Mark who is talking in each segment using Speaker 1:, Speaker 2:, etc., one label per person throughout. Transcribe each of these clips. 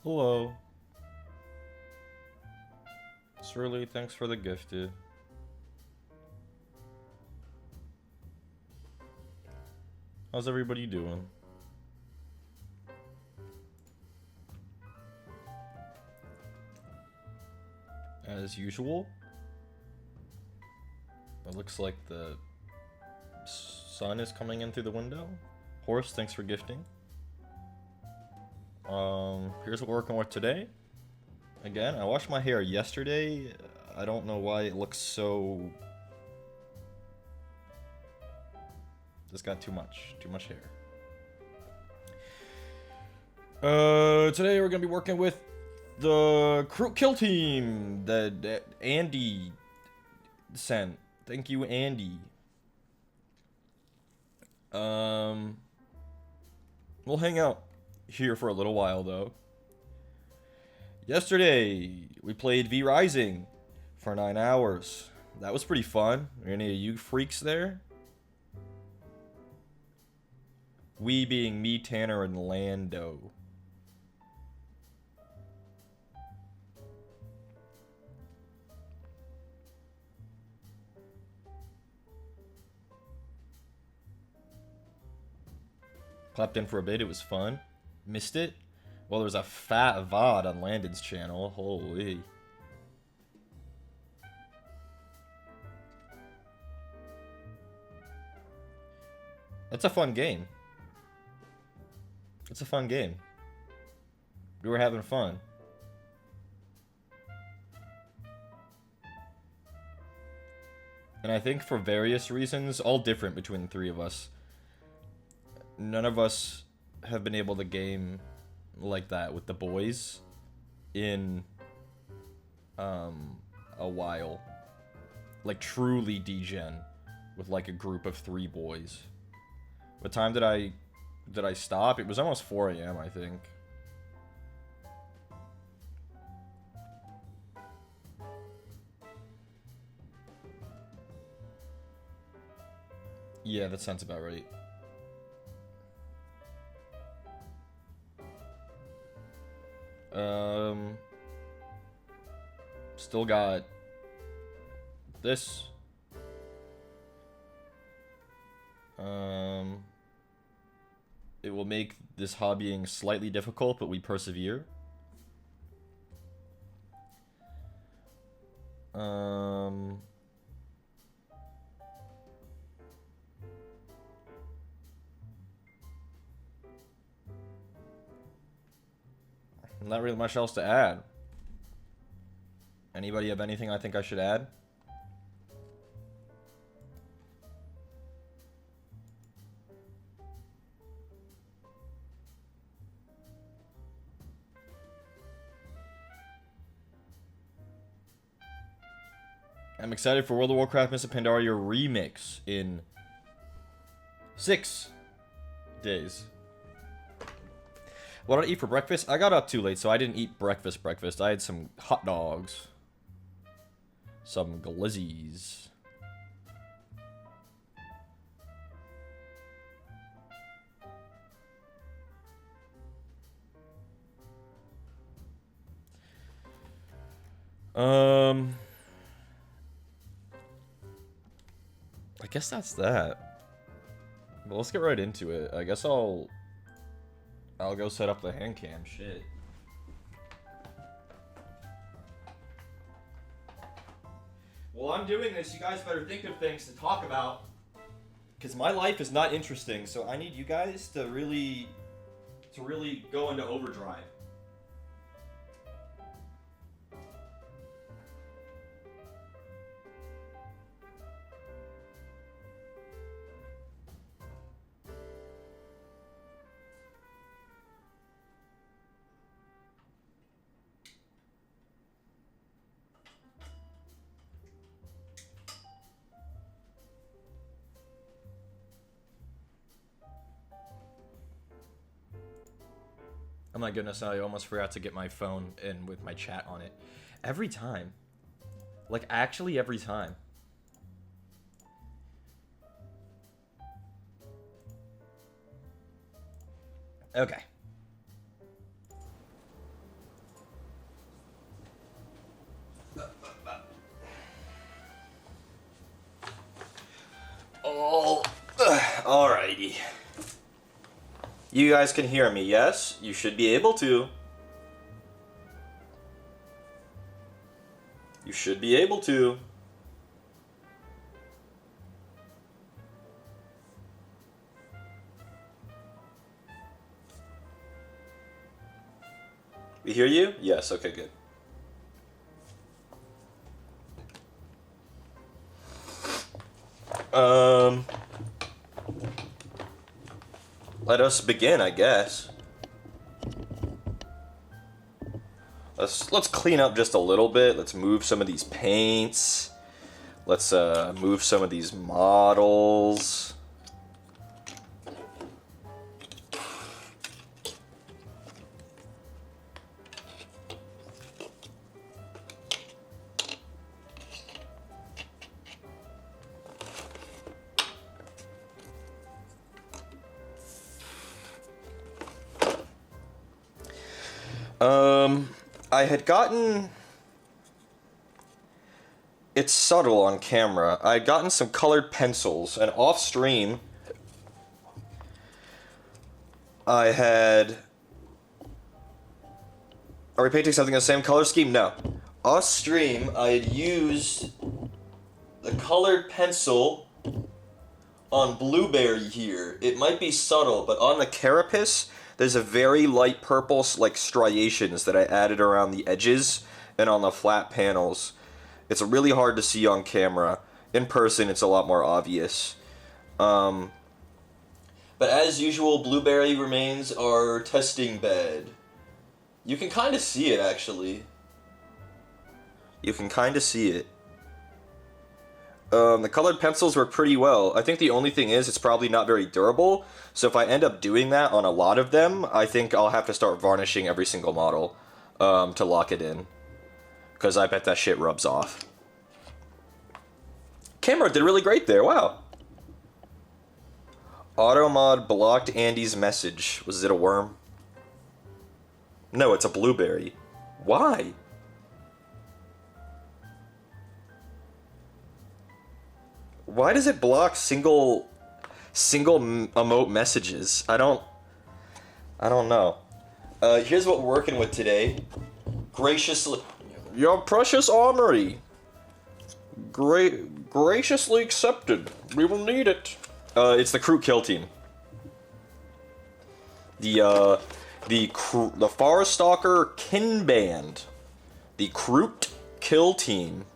Speaker 1: Hello. Surly, thanks for the gifted. How's everybody doing? As usual. It looks like the sun is coming in through the window. Horse, thanks for gifting. Here's what we're working with today. Again, I washed my hair yesterday. I don't know why it looks so... Just got too much hair. Today we're gonna be working with the Kroot Kill Team that Andy sent. Thank you, Andy. We'll hang out here for a little while though. Yesterday we played V Rising for 9 hours. That was pretty fun. Are any of you freaks there? We being me, Tanner, and Lando. Clapped in for a bit, it was fun. Missed it? Well, there was a fat VOD on Landon's channel. Holy. That's a fun game. It's a fun game. We were having fun. And I think for various reasons, all different between the three of us, none of us have been able to game like that with the boys in a while. Like truly degen with like a group of 3 boys. What time did I stop? It was almost 4 a.m. I think. Yeah, that sounds about right. Still got this. It will make this hobbying slightly difficult, but we persevere. I'm not really much else to add. Anybody have anything I think I should add? I'm excited for World of Warcraft Mists of Pandaria Remix in 6 days. What did I eat for breakfast? I got up too late, so I didn't eat breakfast. I had some hot dogs. Some glizzies. I guess that's that. But let's get right into it. I guess I'll go set up the hand cam. Shit. While I'm doing this, you guys better think of things to talk about. Because my life is not interesting, so I need you guys to really go into overdrive. Oh my goodness, I almost forgot to get my phone in with my chat on it. Every time. Like, actually every time. Okay. Alrighty. You guys can hear me, yes? You should be able to. You should be able to. We hear you? Yes, okay, good. Let us begin, I guess. Let's clean up just a little bit. Let's move some of these paints. Let's move some of these models. I had gotten... It's subtle on camera. I had gotten some colored pencils, and off stream, I had... Are we painting something in the same color scheme? No. Off stream, I had used the colored pencil on Blueberry here. It might be subtle, but on the carapace, there's a very light purple, like, striations that I added around the edges and on the flat panels. It's really hard to see on camera. In person, it's a lot more obvious. But as usual, Blueberry remains our testing bed. You can kind of see it, actually. You can kind of see it. The colored pencils work pretty well. I think the only thing is, it's probably not very durable. So if I end up doing that on a lot of them, I think I'll have to start varnishing every single model to lock it in. Because I bet that shit rubs off. Camera did really great there, wow. Automod blocked Andy's message. Was it a worm? No, it's a blueberry. Why? Why does it block single emote messages? I don't know. Here's what we're working with today. Graciously, your precious armory. Graciously accepted. We will need it. It's the Kroot Kill Team. The Farstalker Kinband. The Kroot Kill Team.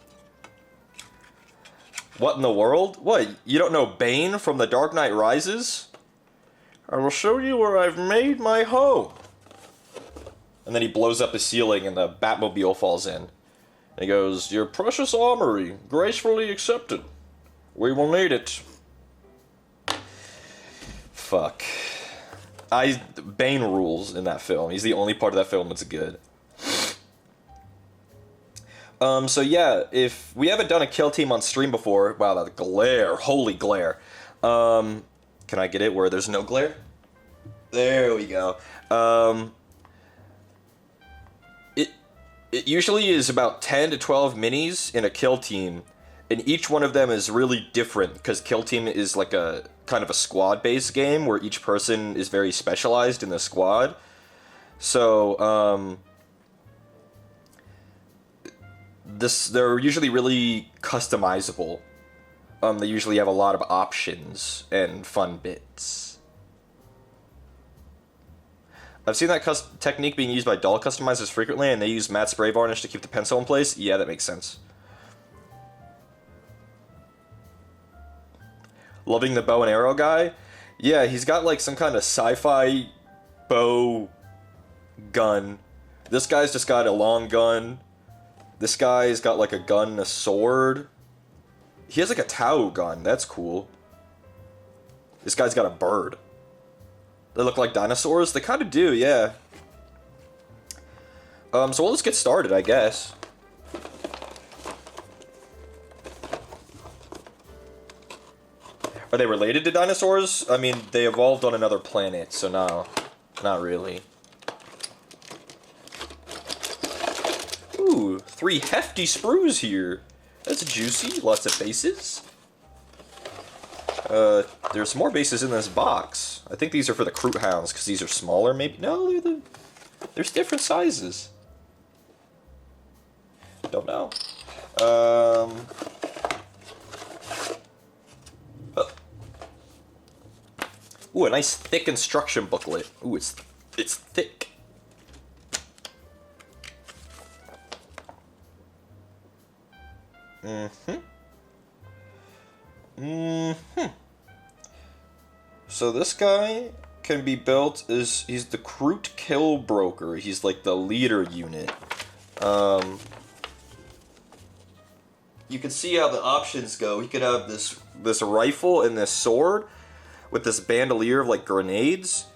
Speaker 1: What in the world? What, you don't know Bane from The Dark Knight Rises? I will show you where I've made my home. And then he blows up the ceiling and the Batmobile falls in. And he goes, your precious armory, gracefully accepted. We will need it. Fuck. Bane rules in that film. He's the only part of that film that's good. So yeah, if we haven't done a kill team on stream before, wow, that glare, holy glare. Can I get it where there's no glare? There we go. It usually is about 10 to 12 minis in a kill team, and each one of them is really different, because kill team is like a kind of a squad-based game, where each person is very specialized in the squad. So, they're usually really customizable. They usually have a lot of options and fun bits. I've seen that technique being used by doll customizers frequently, and they use matte spray varnish to keep the pencil in place. Yeah, that makes sense. Loving the bow and arrow guy? Yeah, he's got like some kind of sci-fi bow gun. This guy's just got a long gun. This guy's got like a gun and a sword. He has like a Tau gun. That's cool. This guy's got a bird. They look like dinosaurs? They kind of do, yeah. So we'll just get started, I guess. Are they related to dinosaurs? I mean, they evolved on another planet, so no. Not really. Ooh, 3 hefty sprues here. That's juicy. Lots of faces. There's more bases in this box. I think these are for the Kroot Hounds, because these are smaller, maybe? No, there's different sizes. Don't know. Oh. Ooh, a nice thick instruction booklet. Ooh, it's thick. So this guy can be built as he's the Kroot Kill Broker. He's like the leader unit. You can see how the options go. He could have this rifle and this sword with this bandolier of like grenades,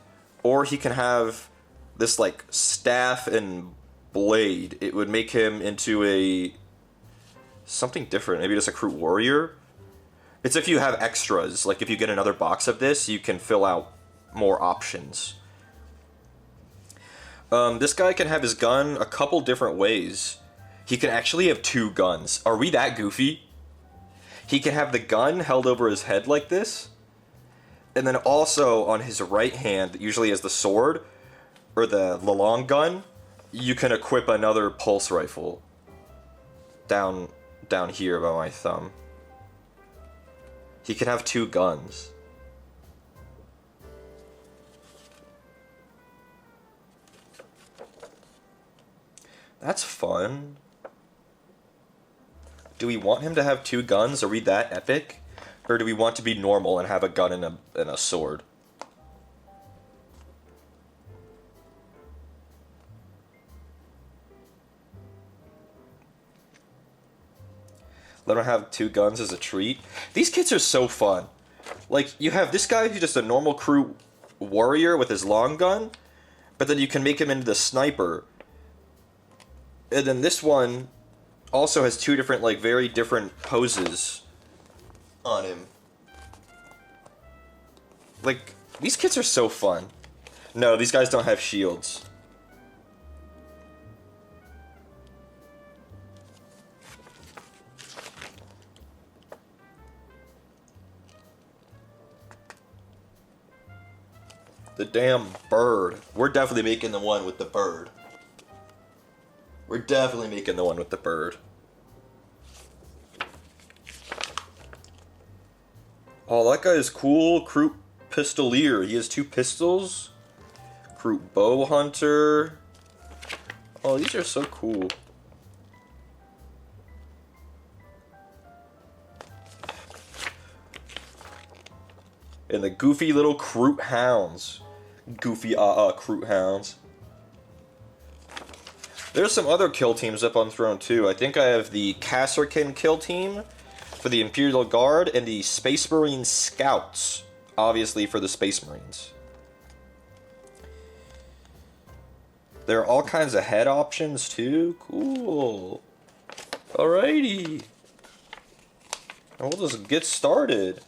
Speaker 1: or he can have this like staff and blade. It would make him into a something different. Maybe just a Kroot warrior. It's if you have extras. Like if you get another box of this, you can fill out more options. This guy can have his gun a couple different ways. He can actually have 2 guns. Are we that goofy? He can have the gun held over his head like this. And then also on his right hand, usually as the sword, or the long gun, you can equip another pulse rifle. Down here by my thumb. He can have 2 guns. That's fun. Do we want him to have 2 guns? Are we that epic? Or do we want to be normal and have a gun and a sword? Let him have 2 guns as a treat. These kits are so fun. Like, you have this guy who's just a normal Kroot warrior with his long gun, but then you can make him into the sniper. And then this one also has 2 different, like, very different poses on him. Like, these kits are so fun. No, these guys don't have shields. The damn bird. We're definitely making the one with the bird. We're definitely making the one with the bird. Oh, that guy is cool. Kroot Pistolier. He has 2 pistols. Kroot Bow Hunter. Oh, these are so cool. And the goofy little Kroot Hounds. Goofy Kroot Hounds. There's some other kill teams up on Throne too. I think I have the Kasserkin kill team for the Imperial Guard and the Space Marine Scouts, obviously for the Space Marines. There are all kinds of head options too. Cool. Alrighty. And we'll just get started.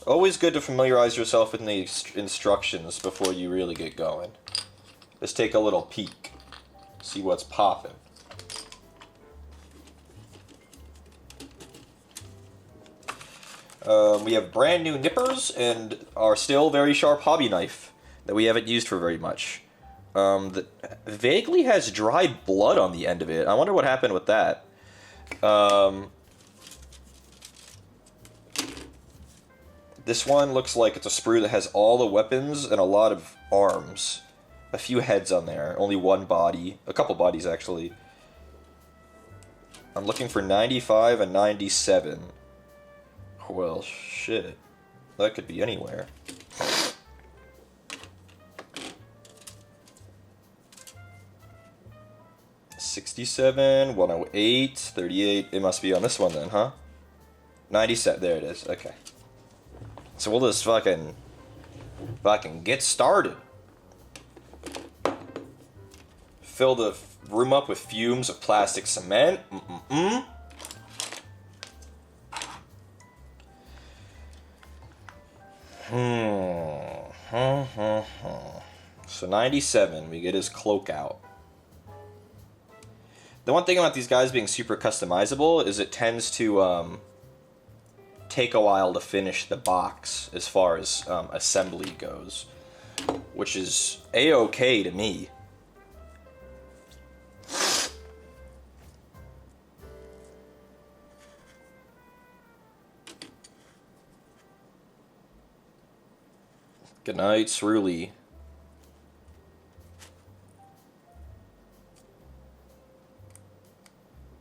Speaker 1: Always good to familiarize yourself with the instructions before you really get going. Just take a little peek. See what's popping. We have brand new nippers and our still very sharp hobby knife that we haven't used for very much. That vaguely has dry blood on the end of it. I wonder what happened with that. This one looks like it's a sprue that has all the weapons and a lot of arms. A few heads on there. Only one body. A couple bodies, actually. I'm looking for 95 and 97. Well, shit. That could be anywhere. $67, 108, 38. It must be on this one then, huh? 97. There it is. Okay. So we'll just fucking get started. Fill the room up with fumes of plastic cement. So 97, we get his cloak out. The one thing about these guys being super customizable is it tends to take a while to finish the box as far as assembly goes, which is a-okay to me. Good night, Cerulean.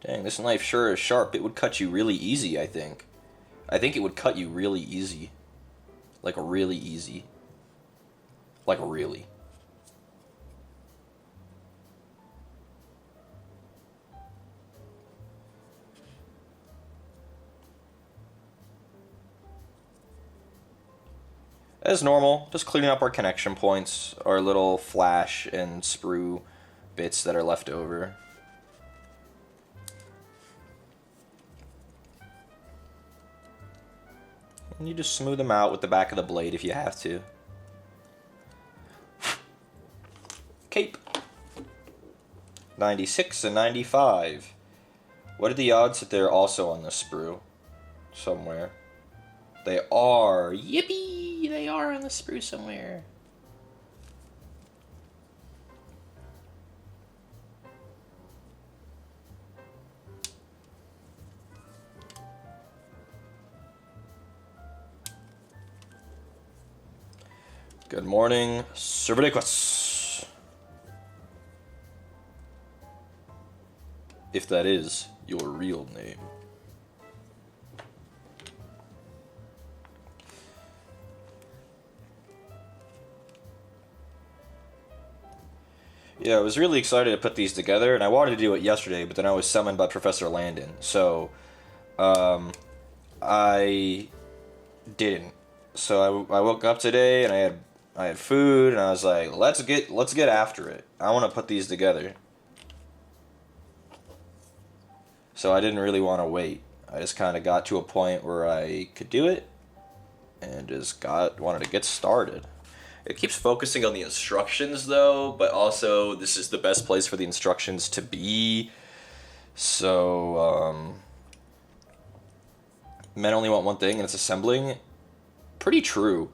Speaker 1: Dang, this knife sure is sharp. It would cut you really easy, I think. I think it would cut you really easy. Like, really easy. Like, really. As normal, just cleaning up our connection points, our little flash and sprue bits that are left over. And you just smooth them out with the back of the blade if you have to. Cape. 96 and 95. What are the odds that they're also on the sprue? Somewhere. They are. Yippee! They are on the sprue somewhere. Good morning, Servatiquus. If that is your real name. Yeah, I was really excited to put these together, and I wanted to do it yesterday, but then I was summoned by Professor Landon, so I didn't. So I woke up today and I had food, and I was like, let's get after it. I want to put these together. So I didn't really want to wait. I just kind of got to a point where I could do it, and just wanted to get started. It keeps focusing on the instructions though, but also this is the best place for the instructions to be. So men only want one thing, and it's assembling. Pretty true.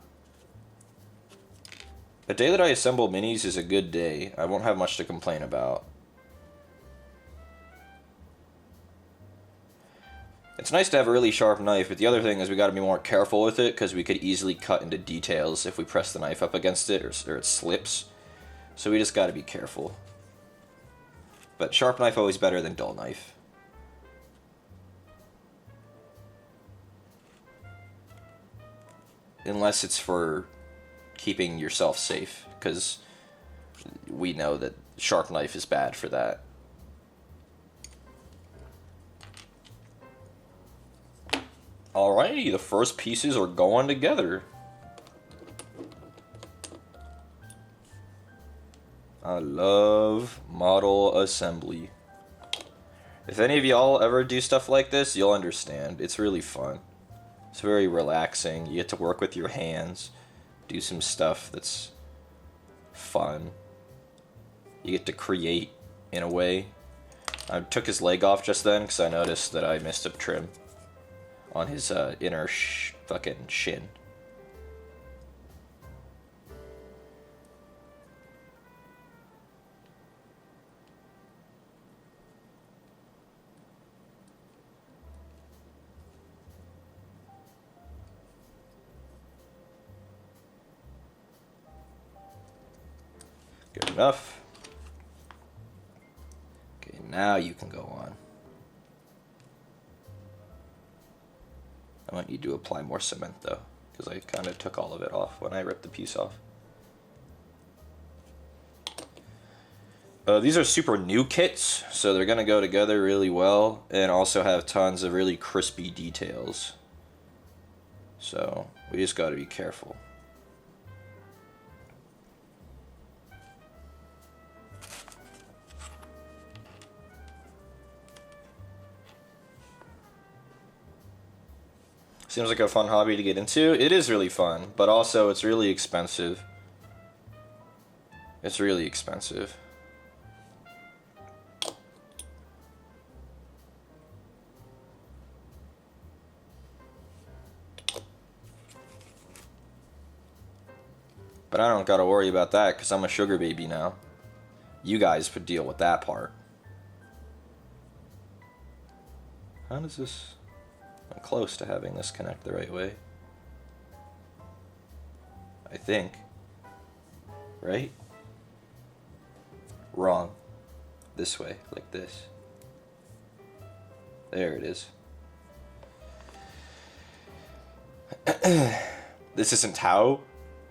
Speaker 1: The day that I assemble minis is a good day. I won't have much to complain about. It's nice to have a really sharp knife, but the other thing is we gotta be more careful with it, because we could easily cut into details if we press the knife up against it, or it slips. So we just gotta be careful. But sharp knife always better than dull knife. Unless it's for keeping yourself safe, because we know that sharp knife is bad for that. Alrighty, the first pieces are going together. I love model assembly. If any of y'all ever do stuff like this, you'll understand. It's really fun. It's very relaxing. You get to work with your hands, do some stuff that's fun. You get to create in a way. I took his leg off just then because I noticed that I missed a trim on his inner fucking shin. Good enough. Okay, now you can go on. I might need to apply more cement though, because I kind of took all of it off when I ripped the piece off. These are super new kits, so they're going to go together really well, and also have tons of really crispy details. So, we just got to be careful. Seems like a fun hobby to get into. It is really fun, but also it's really expensive. It's really expensive. But I don't gotta worry about that because I'm a sugar baby now. You guys would deal with that part. How does this... I'm close to having this connect the right way. I think. Right? Wrong. This way, like this. There it is. This isn't Tau.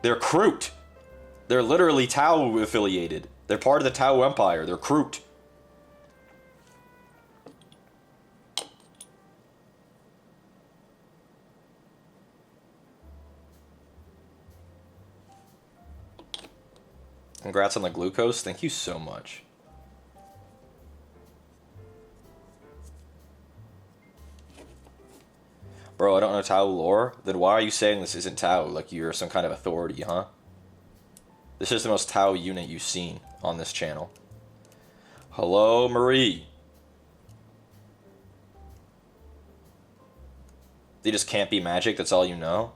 Speaker 1: They're Kroot. They're literally Tau affiliated. They're part of the Tau Empire. They're Kroot. Congrats on the glucose. Thank you so much. Bro, I don't know Tau lore. Then why are you saying this isn't Tau? Like you're some kind of authority, huh? This is the most Tau unit you've seen on this channel. Hello, Marie. They just can't be magic, that's all you know?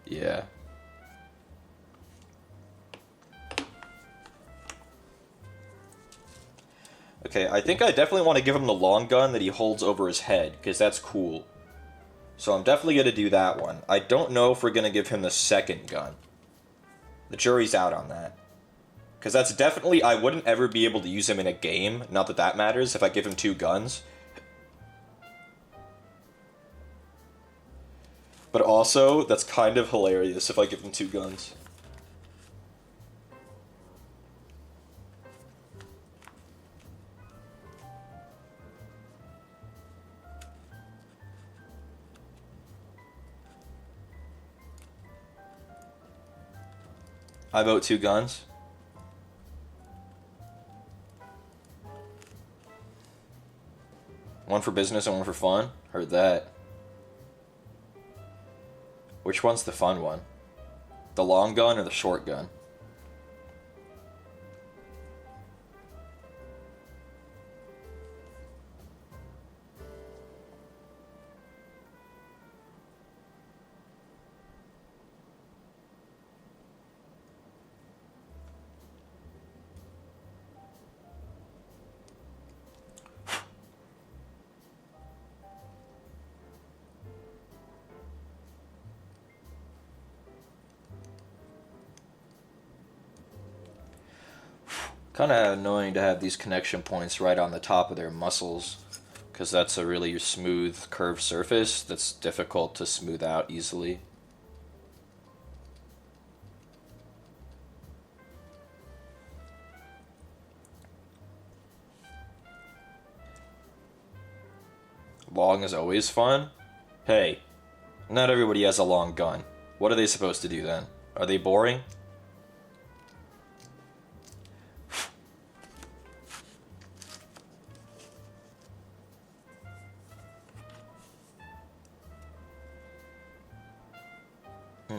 Speaker 1: Yeah. Okay, I think I definitely want to give him the long gun that he holds over his head, because that's cool. So I'm definitely going to do that one. I don't know if we're going to give him the second gun. The jury's out on that. Because that's definitely... I wouldn't ever be able to use him in a game, not that that matters, if I give him 2 guns. But also, that's kind of hilarious if I give him 2 guns. I vote 2 guns. One for business and one for fun. Heard that. Which one's the fun one? The long gun or the short gun? Kind of annoying to have these connection points right on the top of their muscles, because that's a really smooth curved surface that's difficult to smooth out easily. Long is always fun? Hey, not everybody has a long gun. What are they supposed to do then? Are they boring?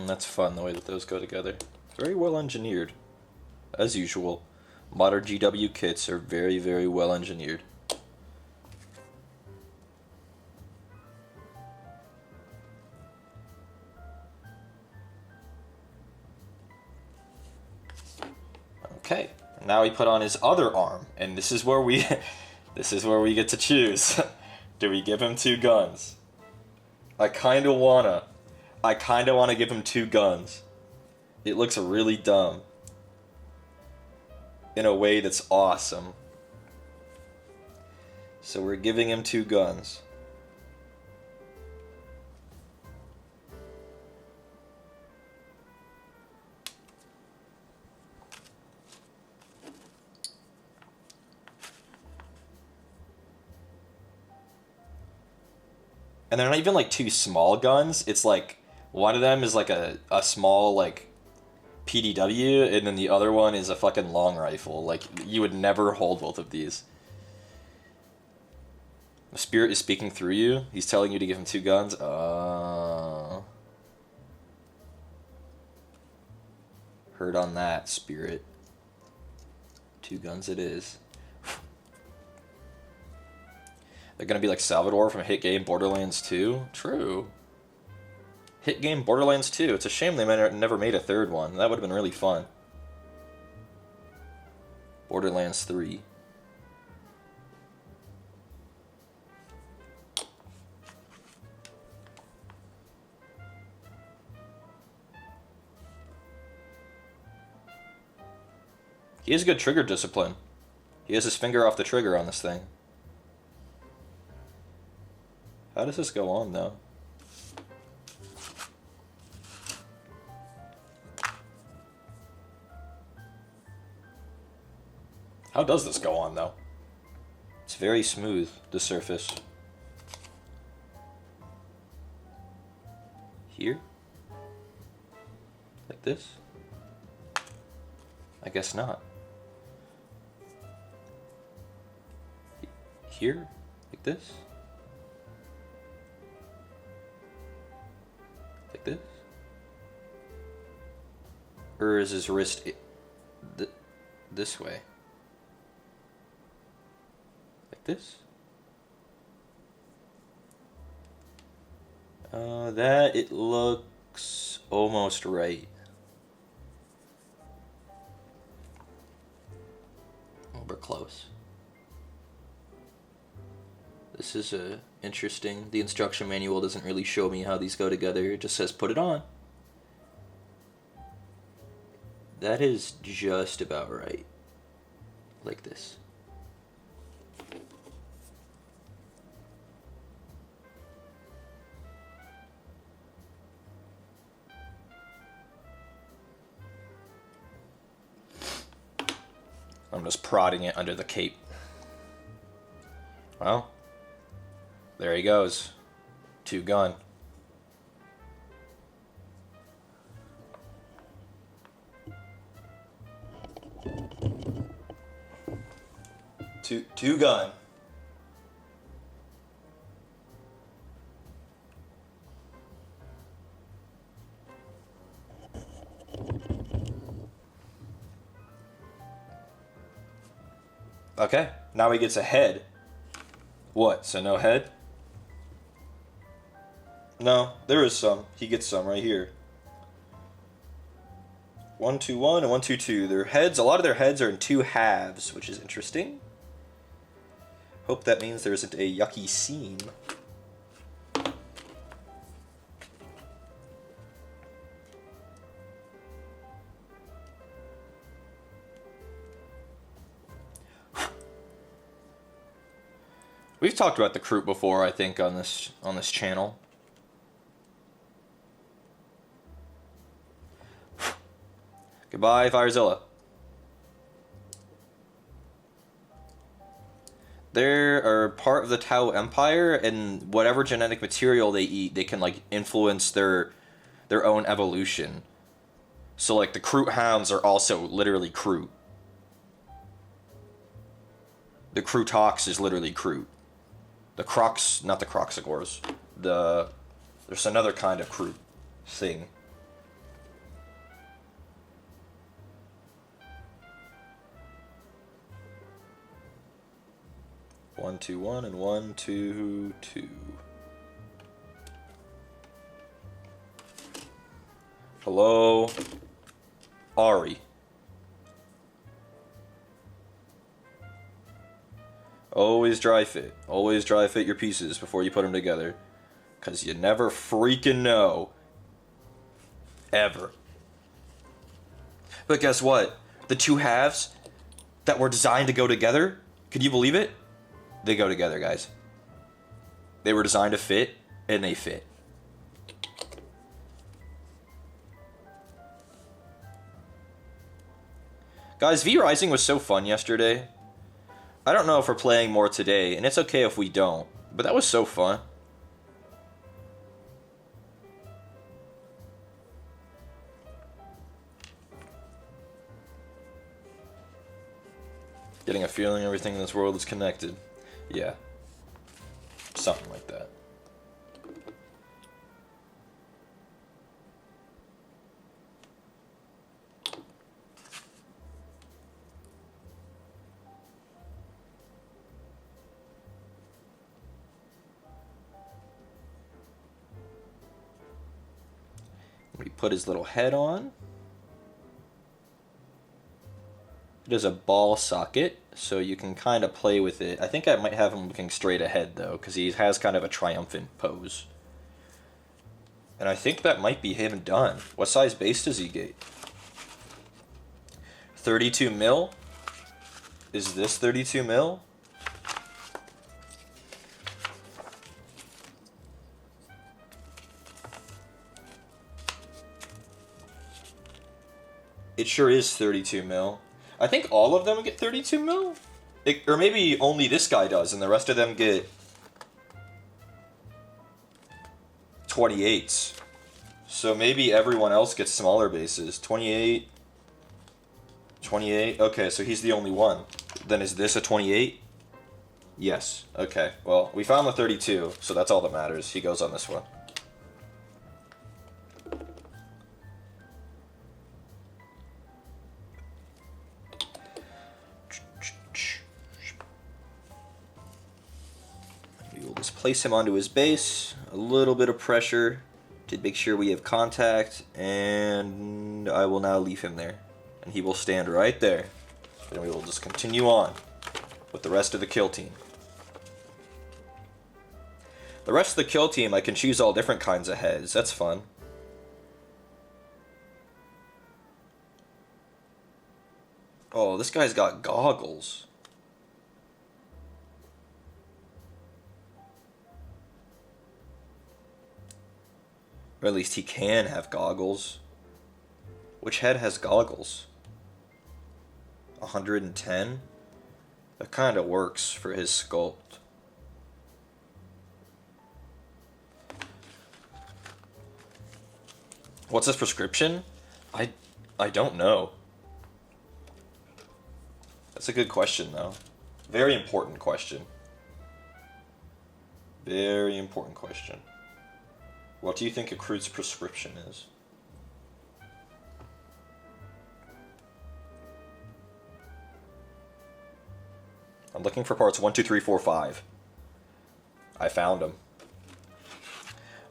Speaker 1: That's fun, the way that those go together. Very well engineered. As usual, modern GW kits are very, very well engineered. Okay, now we put on his other arm, and this is where we this is where we get to choose. Do we give him 2 guns? I kinda wanna give him 2 guns. It looks really dumb. In a way that's awesome. So we're giving him 2 guns. And they're not even like 2 small guns. It's like one of them is like a small like PDW, and then the other one is a fucking long rifle. Like, you would never hold both of these. The spirit is speaking through you. He's telling you to give him 2 guns. Heard on that, spirit. 2 guns it is. They're gonna be like Salvador from Hit Game Borderlands 2? True. Hit game Borderlands 2. It's a shame they never made a third one. That would have been really fun. Borderlands 3. He has good trigger discipline. He has his finger off the trigger on this thing. How does this go on, though? How does this go on, though? It's very smooth, the surface. Here? Like this? I guess not. Here? Like this? Like this? Or is his wrist this way? Like this? That it looks almost right. We're close. This is interesting. The instruction manual doesn't really show me how these go together. It just says put it on. That is just about right. Like this. I'm just prodding it under the cape. Well, there he goes. 2 gun. Two gun. Okay, now he gets a head. What, so no head? No, there is some. He gets some right here. 1, 2, 1 and 1, 2, 2. Their heads, a lot of their heads are in 2 halves, which is interesting. Hope that means there isn't a yucky seam. We've talked about the Kroot before, I think, on this channel. Goodbye, Firezilla. They're part of the Tau Empire, and whatever genetic material they eat, they can like influence their own evolution. So like the Kroot hounds are also literally Kroot. The Krootox is literally Kroot. The Crocs, not the Croxagores. There's another kind of Kroot thing. One, 2, 1 and 1, 2, 2. Hello, Ari. Always dry fit. Always dry fit your pieces before you put them together. Because you never freaking know. Ever. But guess what? The 2 halves that were designed to go together, can you believe it? They go together, guys. They were designed to fit, and they fit. Guys, V-Rising was so fun yesterday. I don't know if we're playing more today, and it's okay if we don't, but that was so fun. Getting a feeling everything in this world is connected. Yeah. Something like that. put his little head on. It is a ball socket, so you can kind of play with it. I think I might have him looking straight ahead, though, because he has kind of a triumphant pose. And I think that might be him done. What size base does he get? 32 mil? Is this 32 mil? It sure is 32 mil. I think all of them get 32 mil? Or maybe only this guy does, and the rest of them get 28s. So maybe everyone else gets smaller bases. 28. 28. Okay, so he's the only one. Then is this a 28? Yes. Okay. Well, we found the 32, so that's all that matters. He goes on this one. We will just place him onto his base. A little bit of pressure to make sure we have contact, and I will now leave him there. And he will stand right there. Then we will just continue on with the rest of the kill team. The rest of the kill team, I can choose all different kinds of heads. That's fun. Oh, this guy's got goggles. Or at least he can have goggles. Which head has goggles? 110? That kind of works for his sculpt. What's his prescription? I don't know. That's a good question, though. Very important question. Very important question. What do you think a Kroot's prescription is? I'm looking for parts 1, 2, 3, 4, 5. I found them.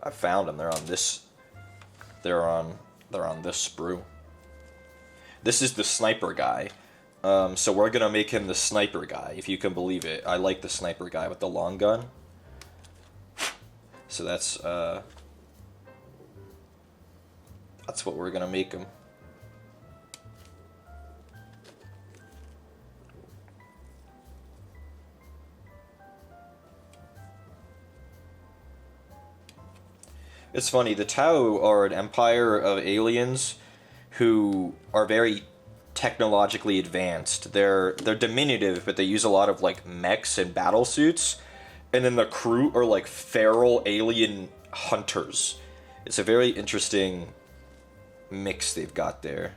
Speaker 1: I found them. They're on this. They're on this sprue. This is the sniper guy. So we're gonna make him the sniper guy, if you can believe it. I like the sniper guy with the long gun. So that's what we're gonna make him. It's funny, the Tau are an empire of aliens who are very technologically advanced. They're diminutive, but they use a lot of like mechs and battle suits. And then the Kroot are like feral alien hunters. It's a very interesting mix they've got there.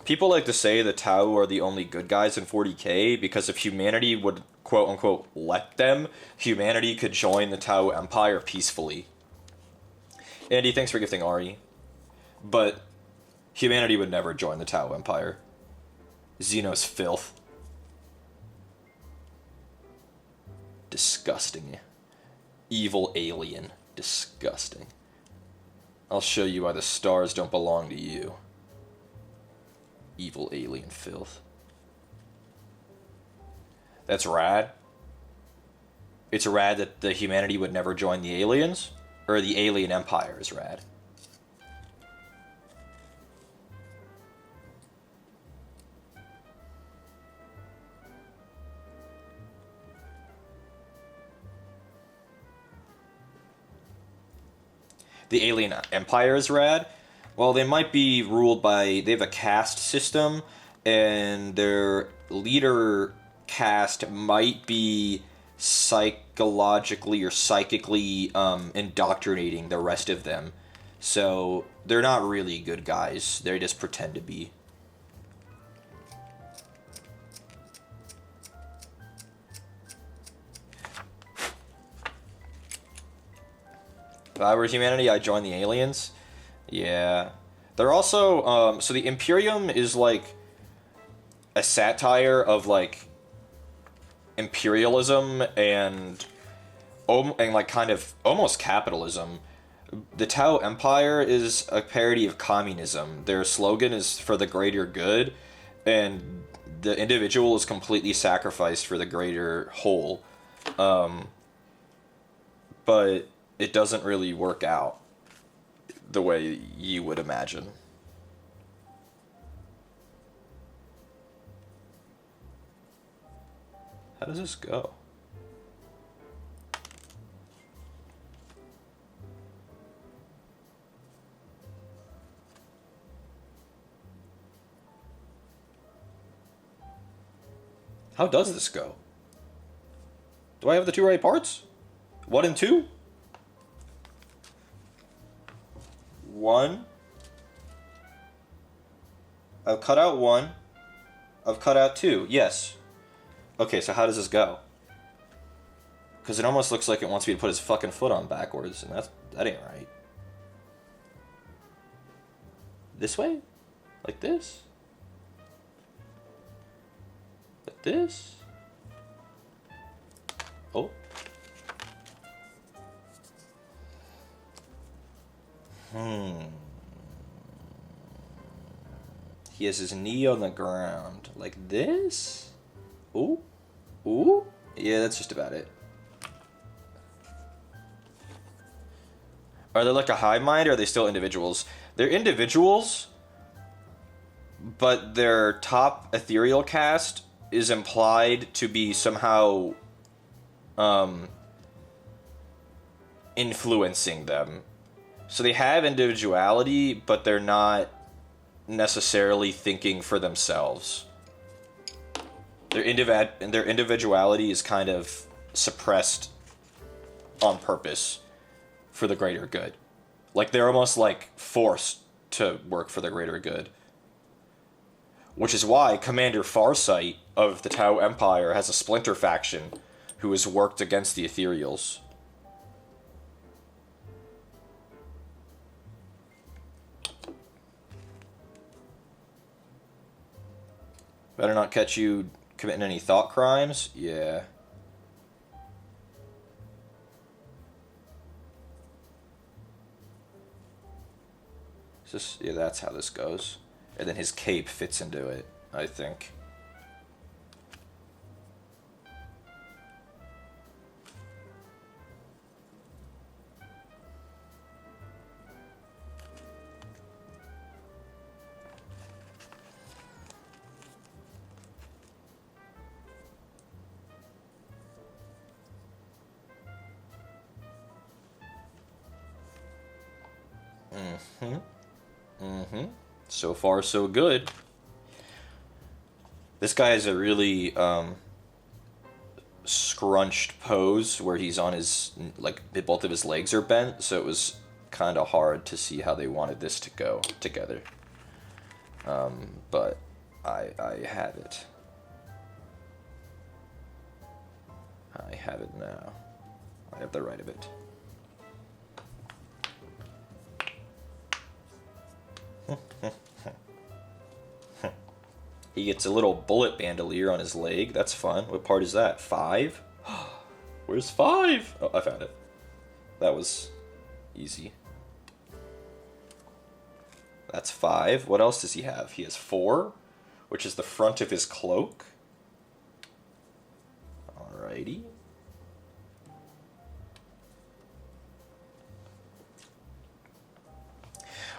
Speaker 1: People like to say the Tau are the only good guys in 40k because if humanity would quote unquote let them, humanity could join the Tau Empire peacefully. Andy, thanks for gifting Ari. But humanity would never join the Tau Empire. Xenos filth. Disgusting. Evil alien. Disgusting. I'll show you why the stars don't belong to you. Evil alien filth. That's rad. It's rad that the humanity would never join the aliens. Or the alien empire is rad. The alien empire is rad. Well, they might be ruled by... They have a caste system, and their leader caste might be psychologically or psychically indoctrinating the rest of them. So they're not really good guys. They just pretend to be. If I were humanity, I'd join the aliens. Yeah. They're also... so the Imperium is like a satire of like imperialism and like kind of almost capitalism. The Tao Empire is a parody of communism. Their slogan is for the greater good, and the individual is completely sacrificed for the greater whole. But it doesn't really work out the way you would imagine. How does this go? How does this go? Do I have the two right parts? 1 and 2? 1. I've cut out 1. I've cut out 2. Yes. Okay, so how does this go? Because it almost looks like it wants me to put his fucking foot on backwards, and that ain't right. This way? Like this? Like this? Oh. He has his knee on the ground. Like this? Ooh. Ooh? Yeah, that's just about it. Are they like a hive mind, or are they still individuals? They're individuals, but their top ethereal cast is implied to be somehow influencing them. So they have individuality, but they're not necessarily thinking for themselves. Their individuality is kind of suppressed on purpose for the greater good. Like, they're almost like forced to work for the greater good. Which is why Commander Farsight of the Tau Empire has a splinter faction who has worked against the Ethereals. Better not catch you committing any thought crimes? Yeah. Yeah, that's how this goes. And then his cape fits into it, I think. So far, so good. This guy has a really scrunched pose where he's on his, like, both of his legs are bent, so it was kind of hard to see how they wanted this to go together. But I have it. I have it now. I have the right of it. He gets a little bullet bandolier on his leg. That's fun. What part is that? 5? Where's 5? Oh, I found it. That was easy. That's 5. What else does he have? He has 4, which is the front of his cloak. Alrighty.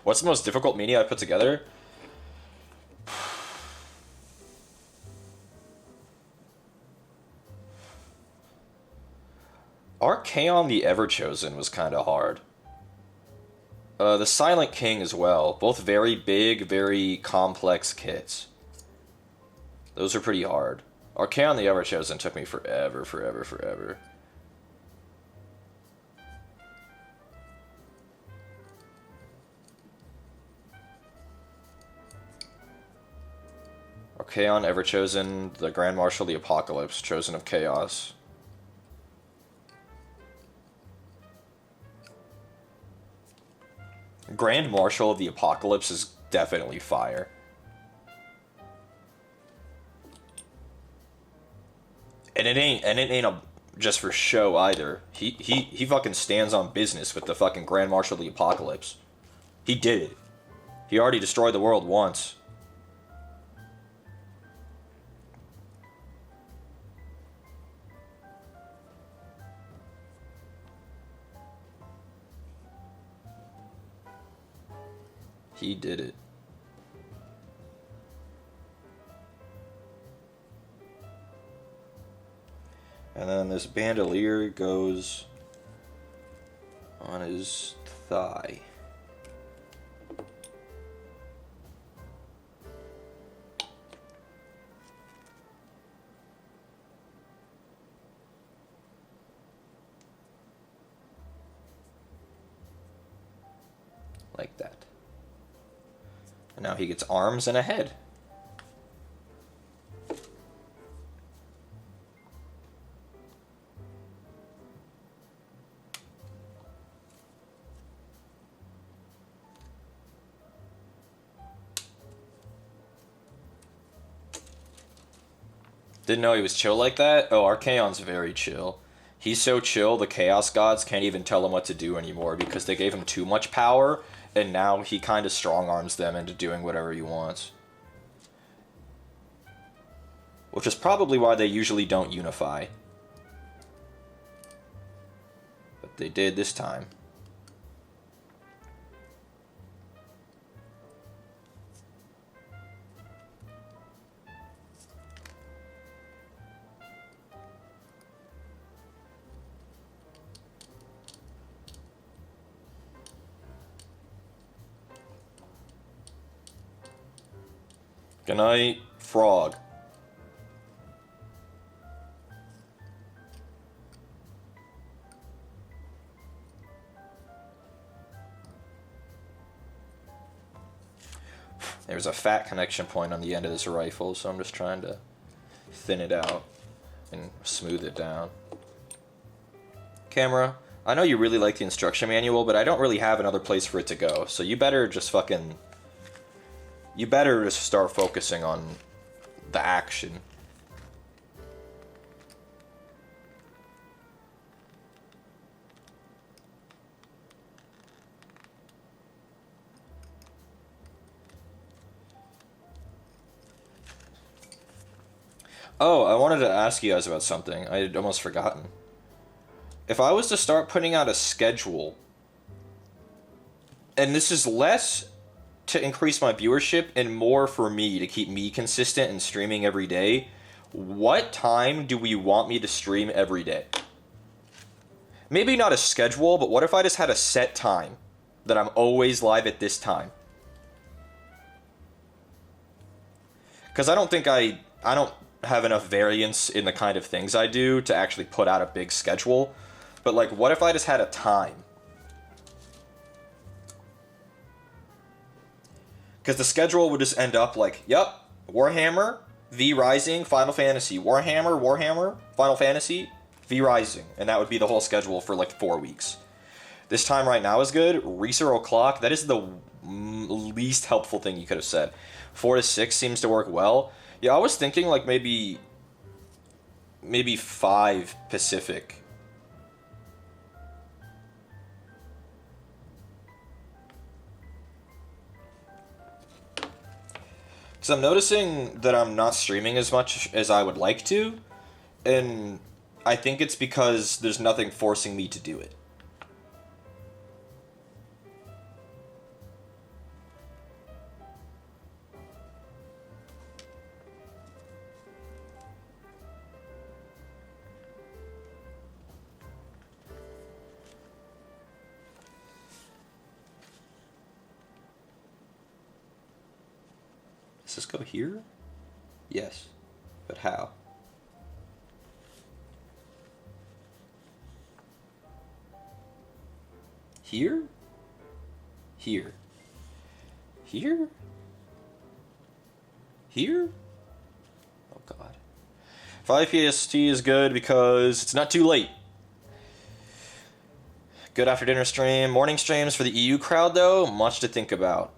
Speaker 1: What's the most difficult mini I put together? Archaon the Everchosen was kind of hard. The Silent King as well. Both very big, very complex kits. Those are pretty hard. Archaon the Everchosen took me forever. Archaon Everchosen, the Grand Marshal of the Apocalypse, Chosen of Chaos. Grand Marshal of the Apocalypse is definitely fire. And it ain't a just for show either. He fucking stands on business with the fucking Grand Marshal of the Apocalypse. He did it. He already destroyed the world once. He did it. And then this bandolier goes on his thigh. Like that. And now he gets arms and a head. Didn't know he was chill like that? Oh, Archaon's very chill. He's so chill, the Chaos Gods can't even tell him what to do anymore because they gave him too much power, and now he kind of strong-arms them into doing whatever he wants. Which is probably why they usually don't unify. But they did this time. Good night, frog. There's a fat connection point on the end of this rifle, so I'm just trying to thin it out and smooth it down. Camera, I know you really like the instruction manual, but I don't really have another place for it to go, so you better just fucking... You better just start focusing on the action. Oh, I wanted to ask you guys about something. I had almost forgotten. If I was to start putting out a schedule, and this is less to increase my viewership and more for me to keep me consistent and streaming every day, what time do we want me to stream every day? Maybe not a schedule, but what if I just had a set time that I'm always live at this time? Because I don't think I don't have enough variance in the kind of things I do to actually put out a big schedule. But like, what if I just had a time? Because the schedule would just end up like, yep, Warhammer, V Rising, Final Fantasy, Warhammer, Final Fantasy, V Rising. And that would be the whole schedule for like 4 weeks. This time right now is good. Research o'clock, that is the least helpful thing you could have said. 4 to 6 seems to work well. Yeah, I was thinking like maybe 5 Pacific. Because I'm noticing that I'm not streaming as much as I would like to, and I think it's because there's nothing forcing me to do it. Does this go here? Yes. But how? Here? Here. Here? Here? Oh god. 5 PST is good because it's not too late. Good after dinner stream. Morning streams for the EU crowd though, much to think about.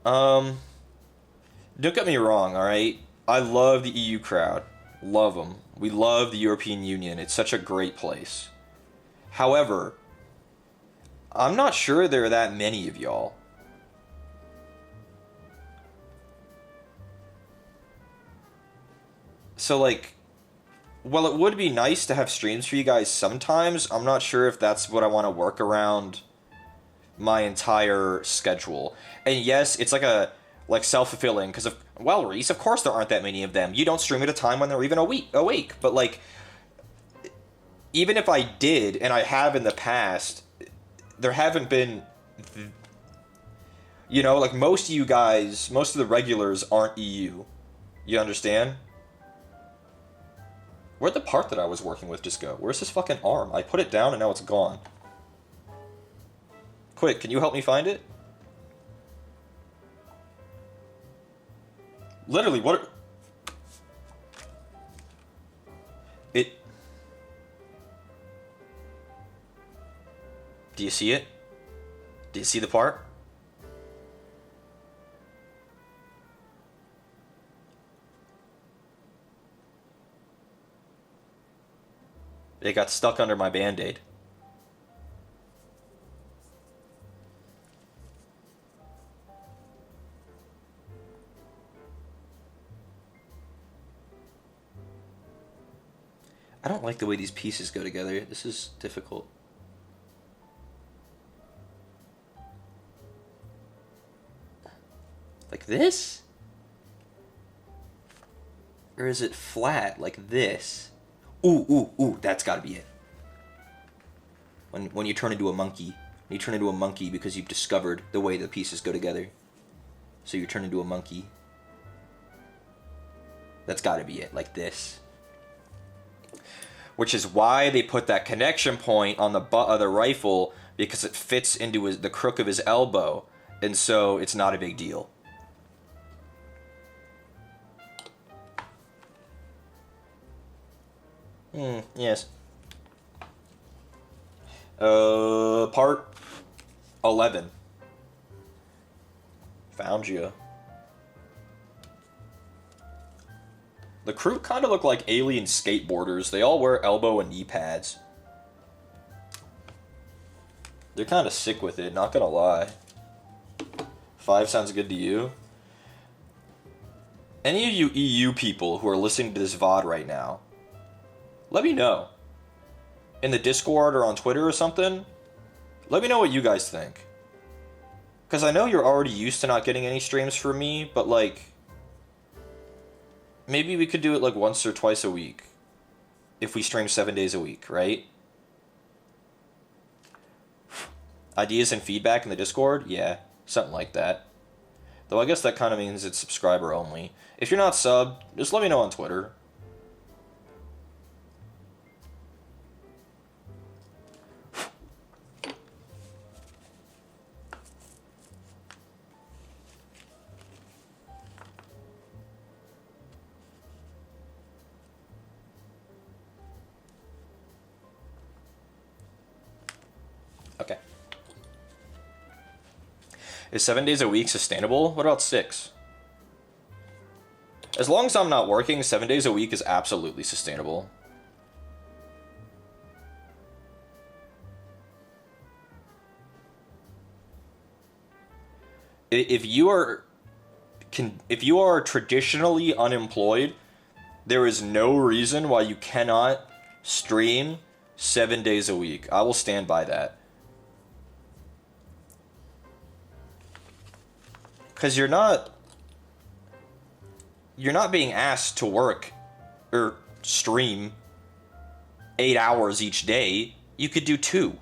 Speaker 1: Don't get me wrong, alright? I love the EU crowd. Love them. We love the European Union. It's such a great place. However, I'm not sure there are that many of y'all. So, like, well, it would be nice to have streams for you guys sometimes. I'm not sure if that's what I want to work around my entire schedule. And yes, it's like self-fulfilling, because well, Reese, of course there aren't that many of them. You don't stream at a time when they're even awake. But, like, even if I did, and I have in the past, there haven't been, you know, like, most of you guys, most of the regulars aren't EU. You understand? Where'd the part that I was working with just go? Where's his fucking arm? I put it down and now it's gone. Quick, can you help me find it? Literally, what? It... Do you see it? Do you see the part? It got stuck under my Band-Aid. I don't like the way these pieces go together. This is difficult. Like this? Or is it flat, like this? Ooh, that's gotta be it. When you turn into a monkey. You turn into a monkey because you've discovered the way the pieces go together. So you turn into a monkey. That's gotta be it, like this. Which is why they put that connection point on the butt of the rifle, because it fits into the crook of his elbow, and so it's not a big deal. Yes. Part 11. Found you. The Kroot kind of look like alien skateboarders. They all wear elbow and knee pads. They're kind of sick with it, not gonna lie. 5 sounds good to you? Any of you EU people who are listening to this VOD right now, let me know. In the Discord or on Twitter or something, let me know what you guys think. Because I know you're already used to not getting any streams from me, but, like, maybe we could do it like once or twice a week. If we stream 7 days a week, right? Ideas and feedback in the Discord? Yeah, something like that. Though I guess that kind of means it's subscriber only. If you're not subbed, just let me know on Twitter. Okay. Is 7 days a week sustainable? What about 6? As long as I'm not working, 7 days a week is absolutely sustainable. If you are traditionally unemployed, there is no reason why you cannot stream 7 days a week. I will stand by that. Because you're not being asked to work or stream 8 hours each day. You could do 2.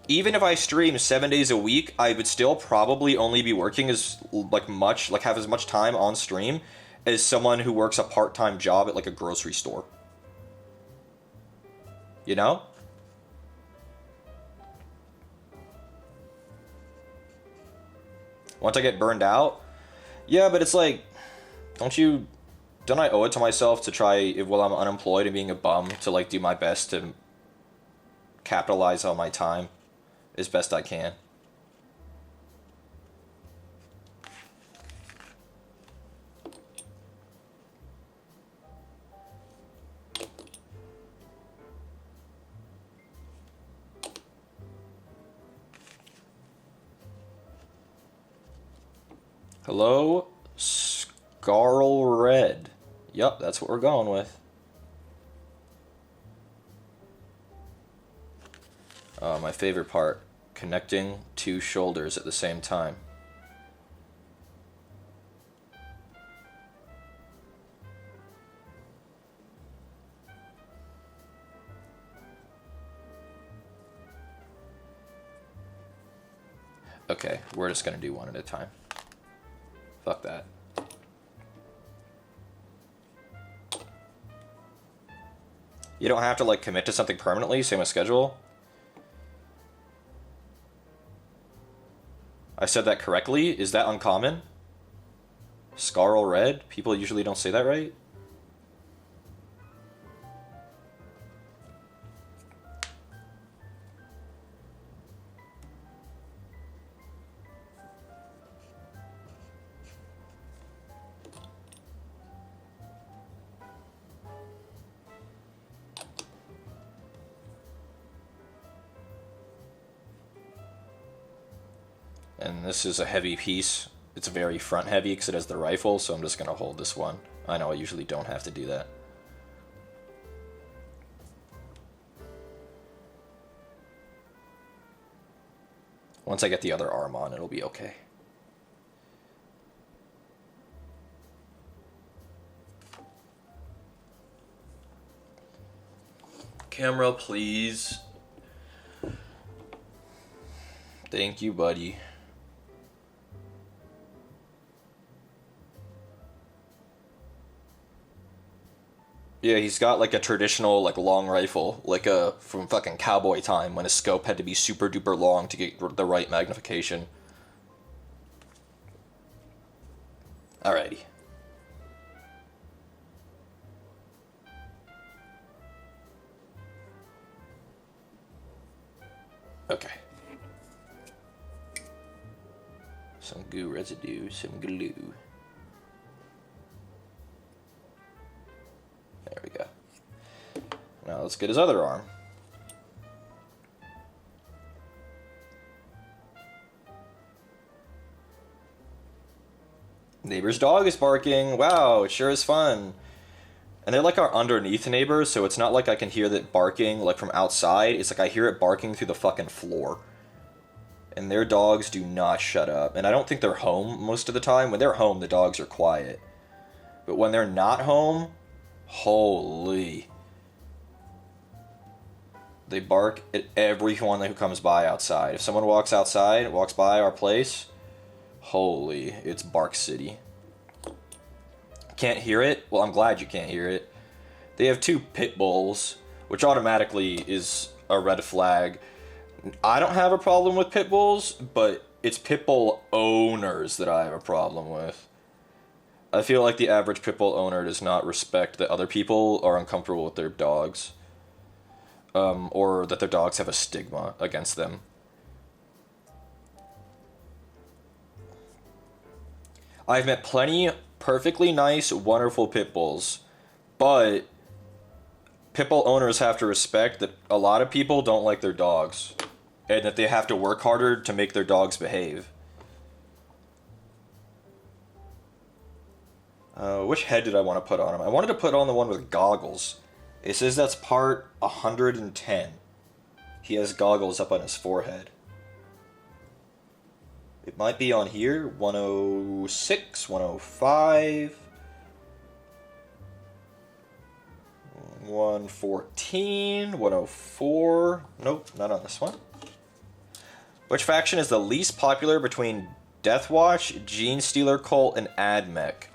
Speaker 1: Even if I stream 7 days a week, I would still probably only be working have as much time on stream as someone who works a part-time job at like a grocery store. You know? Once I get burned out, yeah, but it's like, don't I owe it to myself to try, while I'm unemployed and being a bum, to like do my best to capitalize on my time as best I can? Hello, Scarl Red. Yup, that's what we're going with. My favorite part, connecting two shoulders at the same time. Okay, we're just gonna do one at a time. Fuck that. You don't have to like commit to something permanently, same as schedule. I said that correctly? Is that uncommon? Scarl Red? People usually don't say that right? And this is a heavy piece. It's very front heavy because it has the rifle, so I'm just going to hold this one. I know I usually don't have to do that. Once I get the other arm on, it'll be okay. Camera, please. Thank you, buddy. Yeah, he's got like a traditional like long rifle, like from fucking cowboy time when his scope had to be super duper long to get the right magnification. Alrighty. Okay. Some goo residue, some glue. There we go. Now let's get his other arm. Neighbor's dog is barking. Wow, it sure is fun. And they're like our underneath neighbors, so it's not like I can hear that barking like from outside. It's like I hear it barking through the fucking floor. And their dogs do not shut up. And I don't think they're home most of the time. When they're home, the dogs are quiet. But when they're not home, holy. They bark at everyone who comes by outside. If someone walks by our place, holy, it's Bark City. Can't hear it? Well, I'm glad you can't hear it. They have two pit bulls, which automatically is a red flag. I don't have a problem with pit bulls, but it's pit bull owners that I have a problem with. I feel like the average pit bull owner does not respect that other people are uncomfortable with their dogs. Or that their dogs have a stigma against them. I've met plenty perfectly nice, wonderful pit bulls, but pit bull owners have to respect that a lot of people don't like their dogs, and that they have to work harder to make their dogs behave. Which head did I want to put on him? I wanted to put on the one with goggles. It says that's part 110. He has goggles up on his forehead. It might be on here. 106, 105, 114, 104. Nope, not on this one. Which faction is the least popular between Deathwatch, Gene Stealer Cult, and AdMech?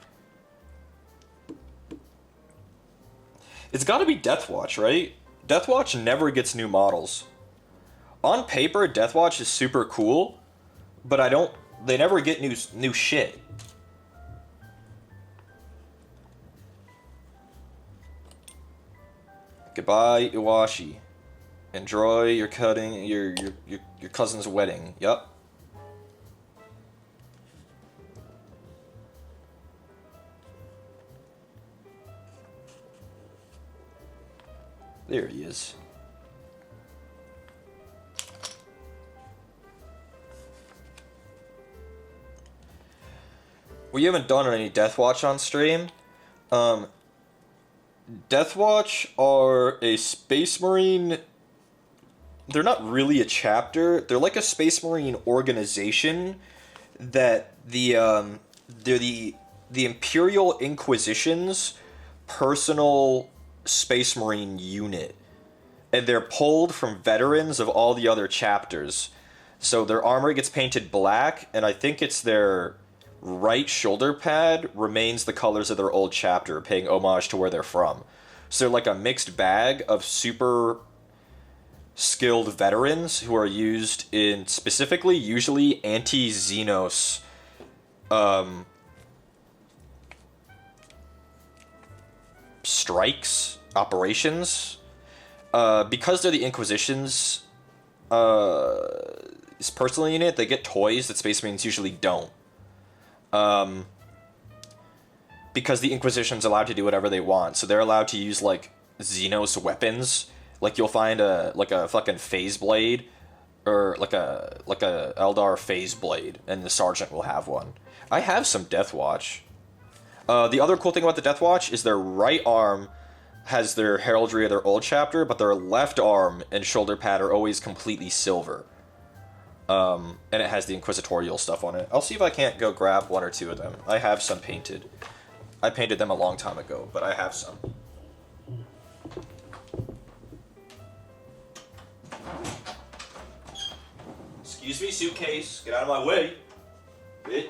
Speaker 1: It's gotta be Deathwatch, right? Deathwatch never gets new models. On paper, Deathwatch is super cool, but they never get new shit. Goodbye, Iwashi. Enjoy your cousin's wedding. Yup. There he is. We haven't done any Deathwatch on stream. Um, Deathwatch are a Space Marine. They're not really a chapter. They're like a Space Marine organization that they're the Imperial Inquisition's personal Space Marine unit, and they're pulled from veterans of all the other chapters. So their armor gets painted black, and I think it's their right shoulder pad remains the colors of their old chapter, paying homage to where they're from. So they're like a mixed bag of super skilled veterans who are used in specifically, usually anti-Xenos strikes, operations. Because they're the Inquisition's personal unit, they get toys that Space Marines usually don't. Because the Inquisition's allowed to do whatever they want, so they're allowed to use like Xenos weapons. Like you'll find a fucking phase blade, or like a Eldar phase blade, and the sergeant will have one. I have some Deathwatch. The other cool thing about the Deathwatch is their right arm has their heraldry of their old chapter, but their left arm and shoulder pad are always completely silver. And it has the inquisitorial stuff on it. I'll see if I can't go grab one or two of them. I have some painted. I painted them a long time ago, but I have some. Excuse me, suitcase. Get out of my way, bitch.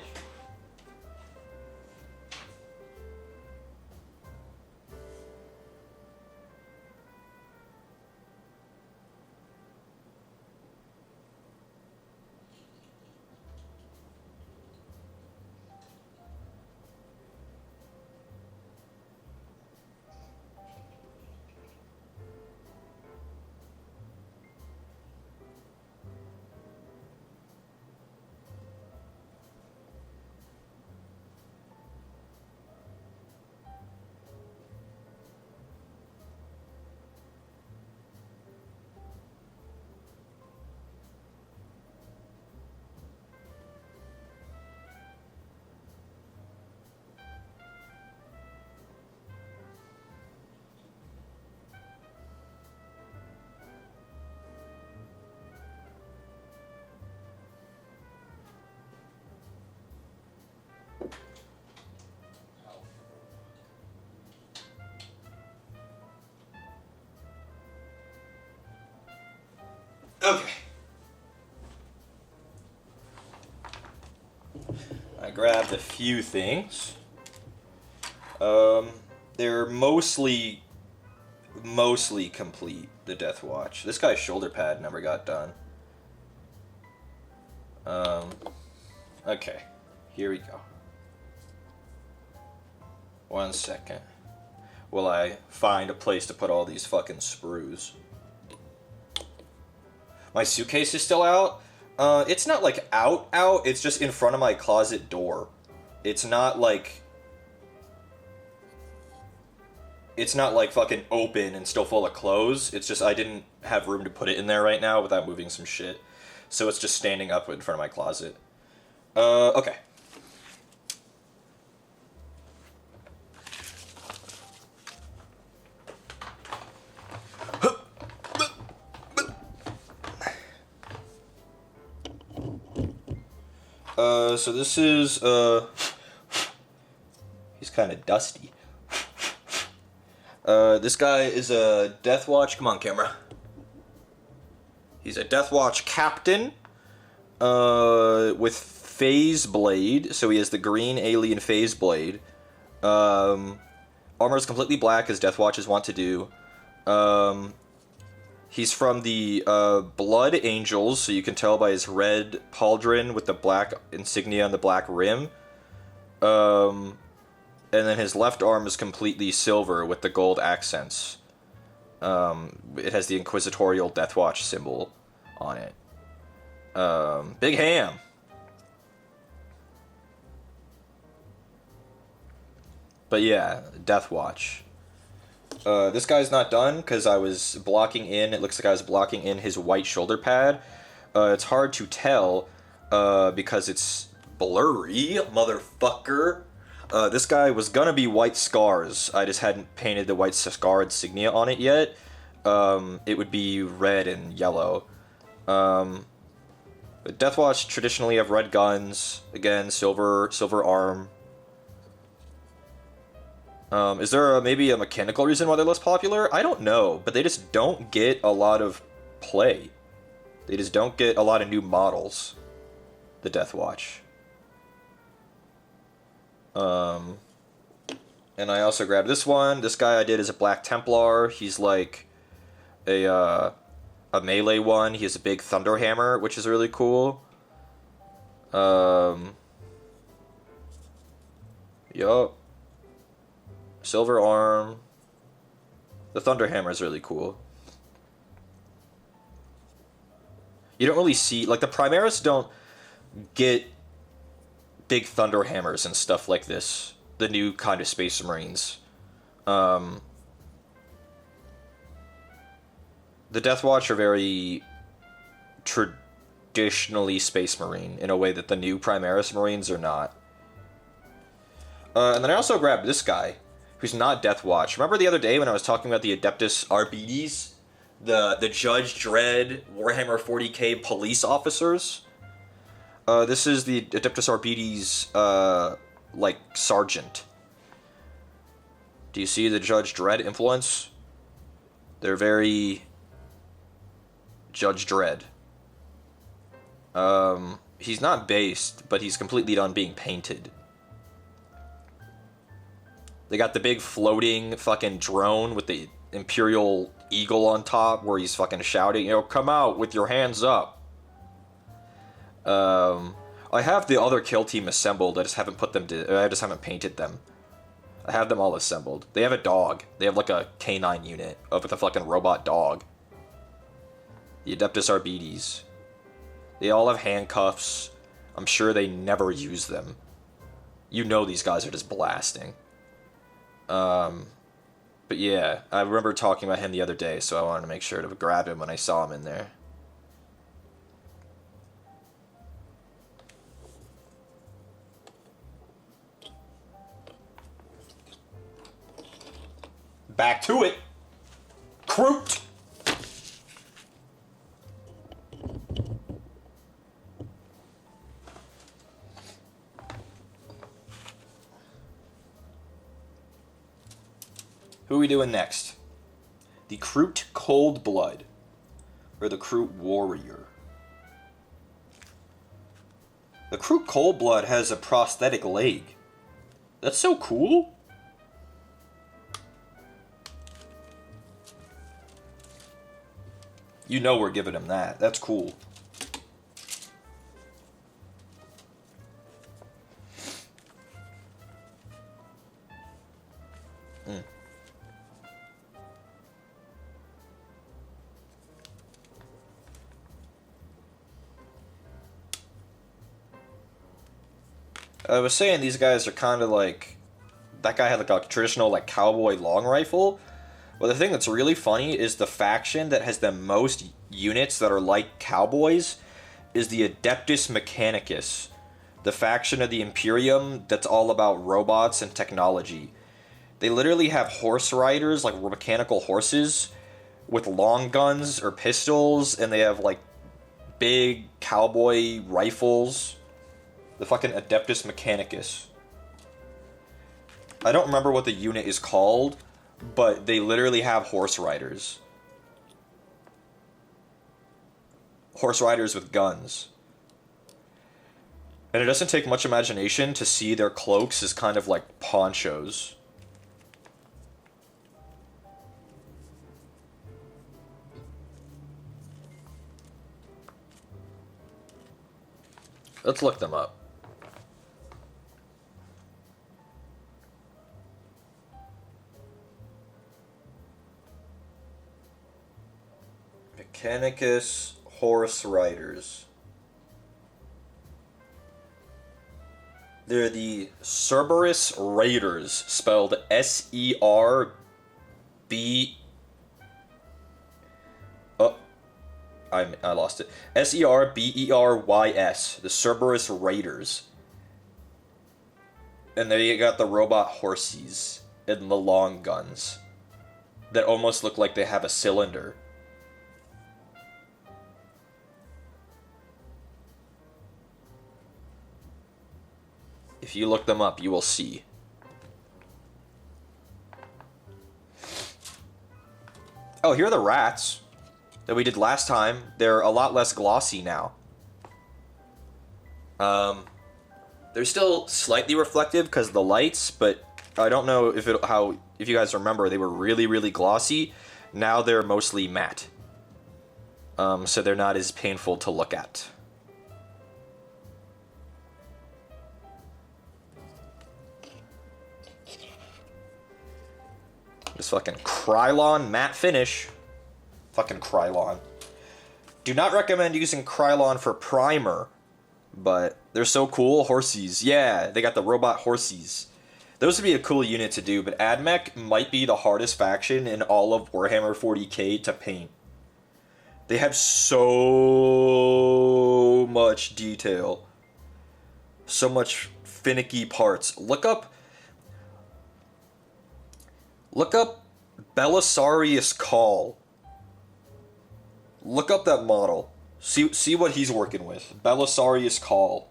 Speaker 1: Okay. I grabbed a few things. They're mostly complete, the Deathwatch. This guy's shoulder pad never got done. Okay. Here we go. 1 second. Will I find a place to put all these fucking sprues? My suitcase is still out. It's not like out, it's just in front of my closet door. It's not like fucking open and still full of clothes. It's just I didn't have room to put it in there right now without moving some shit. So it's just standing up in front of my closet. Okay. So this is, he's kind of dusty. This guy is a Deathwatch, come on camera. He's a Deathwatch captain, with phase blade, so he has the green alien phase blade. Armor is completely black, as Deathwatches want to do. He's from the Blood Angels, so you can tell by his red pauldron with the black insignia on the black rim. And then his left arm is completely silver with the gold accents. It has the inquisitorial Deathwatch symbol on it. Big ham! But yeah, Deathwatch. This guy's not done because I was blocking in. It looks like I was blocking in his white shoulder pad. It's hard to tell because it's Blurry, motherfucker. This guy was gonna be White Scars. I just hadn't painted the White Scar insignia on it yet. It would be red and yellow. But Deathwatch traditionally have red guns. Again, silver arm. Is there maybe a mechanical reason why they're less popular? I don't know, but they just don't get a lot of play. They just don't get a lot of new models. The Deathwatch. And I also grabbed this one. This guy I did is a Black Templar. He's like a melee one. He has a big thunder hammer, which is really cool. Yup. Silver arm. The thunder hammer is really cool. You don't really see, like, the Primaris don't get big thunder hammers and stuff like this. The new kind of Space Marines. The Deathwatch are very traditionally Space Marine in a way that the new Primaris Marines are not. And then I also grabbed this guy, who's not Deathwatch. Remember the other day when I was talking about the Adeptus Arbites? The Judge Dredd Warhammer 40k police officers? This is the Adeptus Arbites, like, sergeant. Do you see the Judge Dredd influence? They're very Judge Dredd. He's not based, but he's completely done being painted. They got the big floating fucking drone with the Imperial Eagle on top where he's fucking shouting, you know, come out with your hands up. I have the other kill team assembled, I just haven't painted them. I have them all assembled. They have a dog. They have like a canine unit with a fucking robot dog. The Adeptus Arbites. They all have handcuffs. I'm sure they never use them. You know these guys are just blasting. But yeah, I remember talking about him the other day, so I wanted to make sure to grab him when I saw him in there. Back to it. Kroot. Who are we doing next? The Kroot Cold Blood, or the Kroot Warrior. The Kroot Cold Blood has a prosthetic leg. That's so cool. You know we're giving him that. That's cool. I was saying these guys are kind of like... That guy had like a traditional like cowboy long rifle. Well, the thing that's really funny is the faction that has the most units that are like cowboys is the Adeptus Mechanicus. The faction of the Imperium that's all about robots and technology. They literally have horse riders, like mechanical horses, with long guns or pistols, and they have like big cowboy rifles. The fucking Adeptus Mechanicus. I don't remember what the unit is called, but they literally have horse riders. Horse riders with guns. And it doesn't take much imagination to see their cloaks as kind of like ponchos. Let's look them up. Mechanicus Horse Riders. They're the Cerberus Raiders, spelled S-E-R-B... Oh, I lost it. S-E-R-B-E-R-Y-S, the Cerberus Raiders. And then you got the robot horsies and the long guns that almost look like they have a cylinder. If you look them up, you will see. Oh, here are the rats that we did last time. They're a lot less glossy now. They're still slightly reflective because of the lights, but I don't know if you guys remember, they were really, really glossy. Now they're mostly matte. So they're not as painful to look at. This fucking Krylon matte finish. Fucking Krylon. Do not recommend using Krylon for primer, but they're so cool. Horsies. Yeah, they got the robot horsies. Those would be a cool unit to do, but AdMech might be the hardest faction in all of Warhammer 40k to paint. They have so much detail. So much finicky parts. Look up Belisarius Call. Look up that model. See what he's working with. Belisarius Call.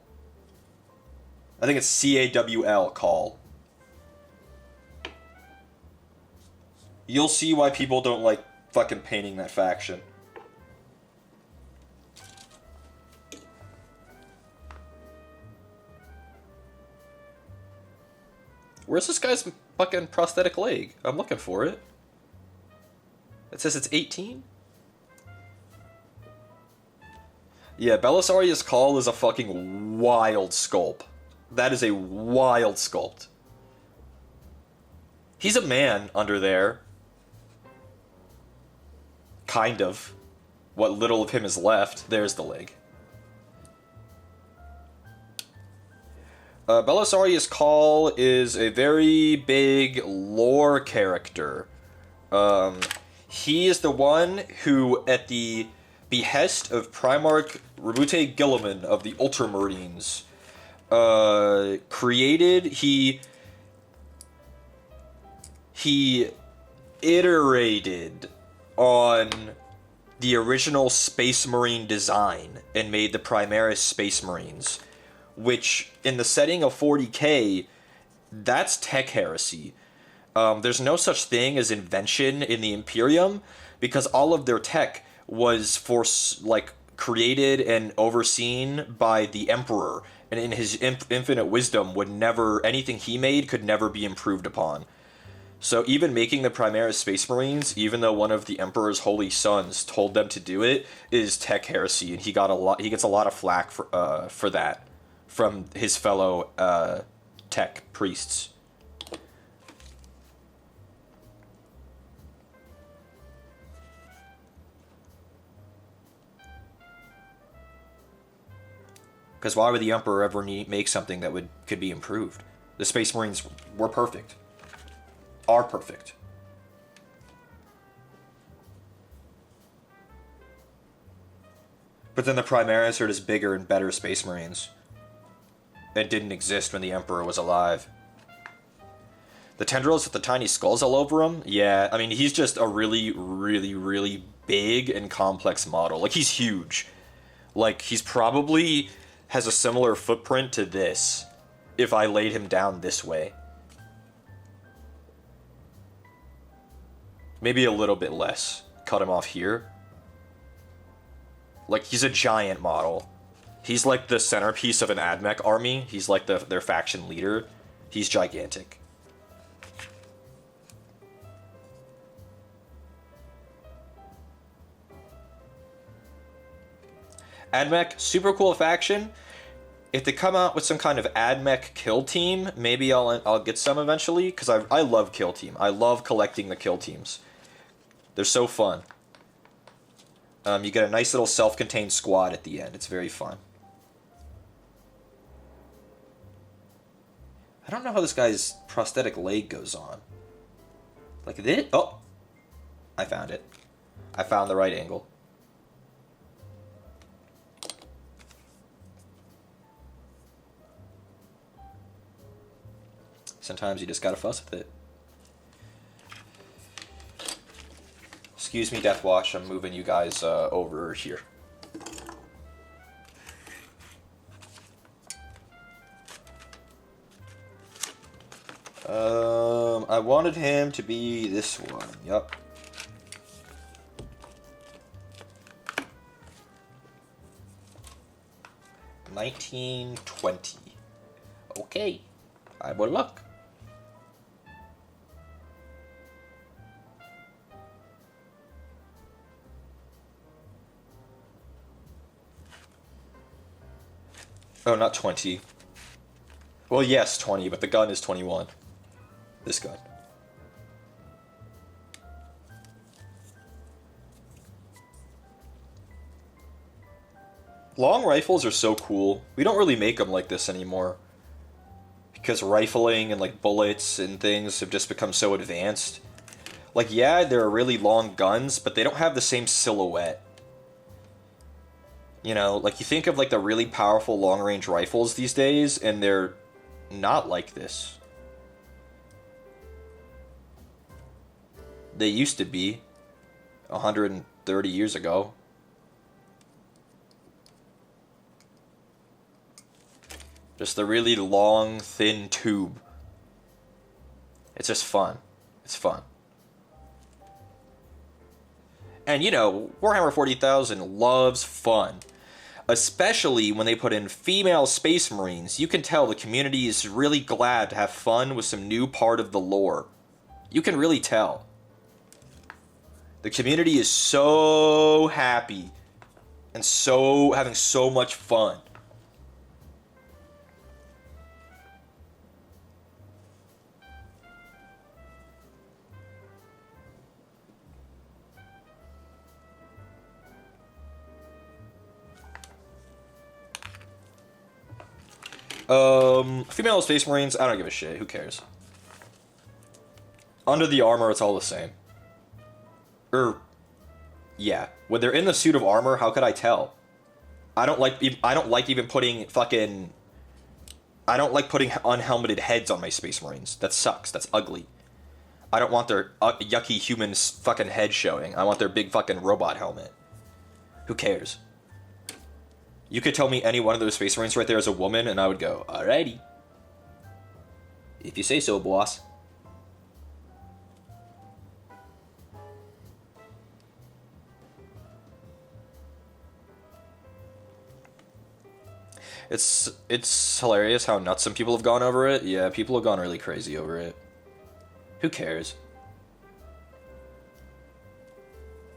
Speaker 1: I think it's CAWL Call. You'll see why people don't like fucking painting that faction. Where's this guy's fucking prosthetic leg? I'm looking for it. It says it's 18? Yeah, Belisarius Call is a fucking wild sculpt. That is a wild sculpt. He's a man under there. Kind of. What little of him is left. There's the leg. Belisarius Call is a very big lore character. He is the one who, at the behest of Primarch Rabute Gilliman of the Ultramarines, he iterated on the original Space Marine design and made the Primaris Space Marines, which, in the setting of 40k, that's tech heresy. There's no such thing as invention in the Imperium, because all of their tech was created and overseen by the Emperor, and in his infinite wisdom anything he made could never be improved upon. So even making the Primaris Space Marines, even though one of the Emperor's holy sons told them to do it, is tech heresy, and he gets a lot of flack for that from his fellow tech priests. Because why would the Emperor ever make something that could be improved? The Space Marines were perfect. Are perfect. But then the Primaris are just bigger and better Space Marines. That didn't exist when the Emperor was alive. The tendrils with the tiny skulls all over him? Yeah, I mean, he's just a really, really, really big and complex model. Like, he's huge. Like, he's probably has a similar footprint to this if I laid him down this way. Maybe a little bit less. Cut him off here. Like, he's a giant model. He's like the centerpiece of an AdMech army. He's like their faction leader. He's gigantic. AdMech, super cool faction. If they come out with some kind of AdMech kill team, maybe I'll get some eventually, because I love kill team. I love collecting the kill teams. They're so fun. You get a nice little self-contained squad at the end. It's very fun. I don't know how this guy's prosthetic leg goes on. Like this? Oh! I found it. I found the right angle. Sometimes you just gotta fuss with it. Excuse me, Deathwatch. I'm moving you guys over here. I wanted him to be this one. Yup. $19.20. Okay. I will look. Oh, not 20. Well, yes, 20, but the gun is 21. This gun. Long rifles are so cool. We don't really make them like this anymore. Because rifling and like bullets and things have just become so advanced. Like, yeah, they're really long guns, but they don't have the same silhouette. You know, like you think of like the really powerful long-range rifles these days, and they're not like this. They used to be 130 years ago. Just the really long, thin tube. It's just fun. It's fun. And you know, Warhammer 40,000 loves fun. Especially when they put in female Space Marines. You can tell the community is really glad to have fun with some new part of the lore. You can really tell. The community is so happy and so having so much fun. Female Space Marines, I don't give a shit. Who cares? Under the armor, it's all the same. Yeah. When they're in the suit of armor, how could I tell? I don't like even putting fucking... I don't like putting unhelmeted heads on my Space Marines. That sucks. That's ugly. I don't want their yucky human fucking head showing. I want their big fucking robot helmet. Who cares? You could tell me any one of those Space Marines right there is a woman, and I would go, alrighty. If you say so, boss. It's hilarious how nuts some people have gone over it. Yeah, people have gone really crazy over it. Who cares?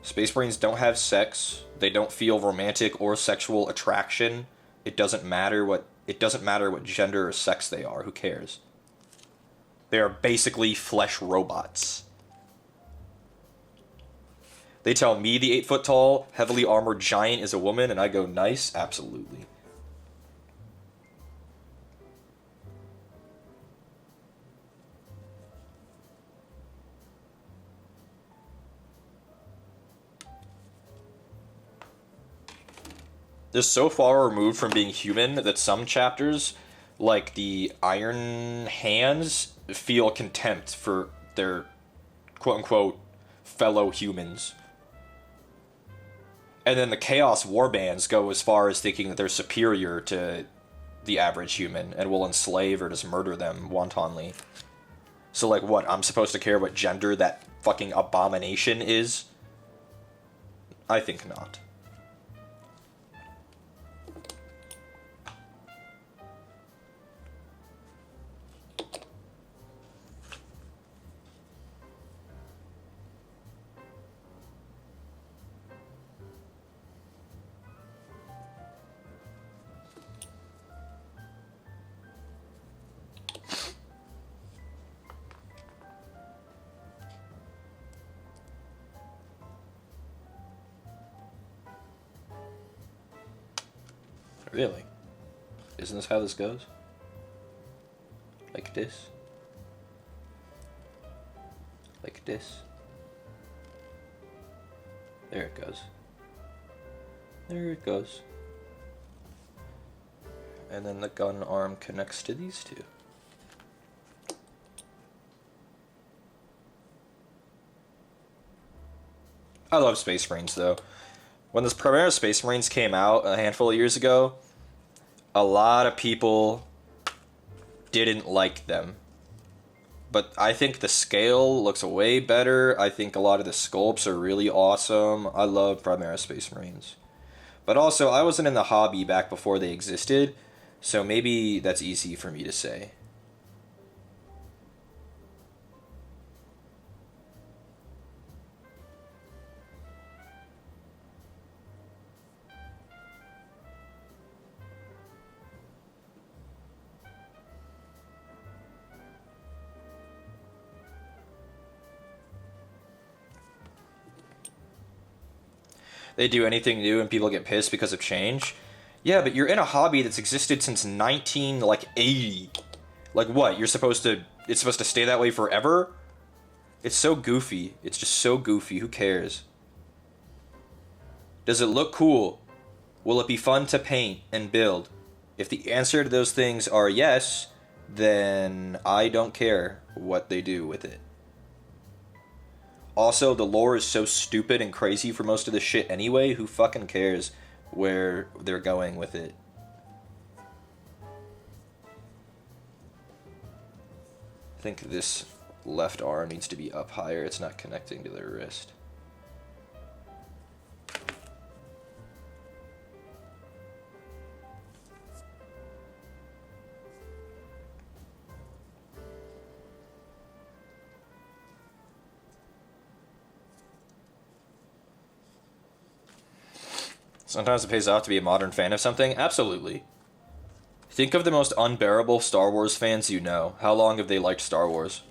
Speaker 1: Space Marines don't have sex. They don't feel romantic or sexual attraction. It doesn't matter what gender or sex they are. Who cares? They are basically flesh robots. They tell me the 8-foot tall, heavily armored giant is a woman, and I go, nice, absolutely. They're so far removed from being human that some chapters, like the Iron Hands, feel contempt for their quote-unquote fellow humans. And then the Chaos Warbands go as far as thinking that they're superior to the average human and will enslave or just murder them wantonly. So like what, I'm supposed to care what gender that fucking abomination is? I think not. Really? Isn't this how this goes? Like this? Like this? There it goes. There it goes. And then the gun arm connects to these two. I love Space Marines, though. When this Primaris Space Marines came out a handful of years ago, a lot of people didn't like them. But I think the scale looks way better. I think a lot of the sculpts are really awesome. I love Primaris Space Marines. But also, I wasn't in the hobby back before they existed, so maybe that's easy for me to say. They do anything new and people get pissed because of change. Yeah, but you're in a hobby that's existed since 1980. Like what? It's supposed to stay that way forever? It's so goofy. It's just so goofy. Who cares? Does it look cool? Will it be fun to paint and build? If the answer to those things are yes, then I don't care what they do with it. Also, the lore is so stupid and crazy for most of the shit anyway, who fucking cares where they're going with it? I think this left arm needs to be up higher. It's not connecting to the wrist. Sometimes it pays off to be a modern fan of something. Absolutely. Think of the most unbearable Star Wars fans you know. How long have they liked Star Wars?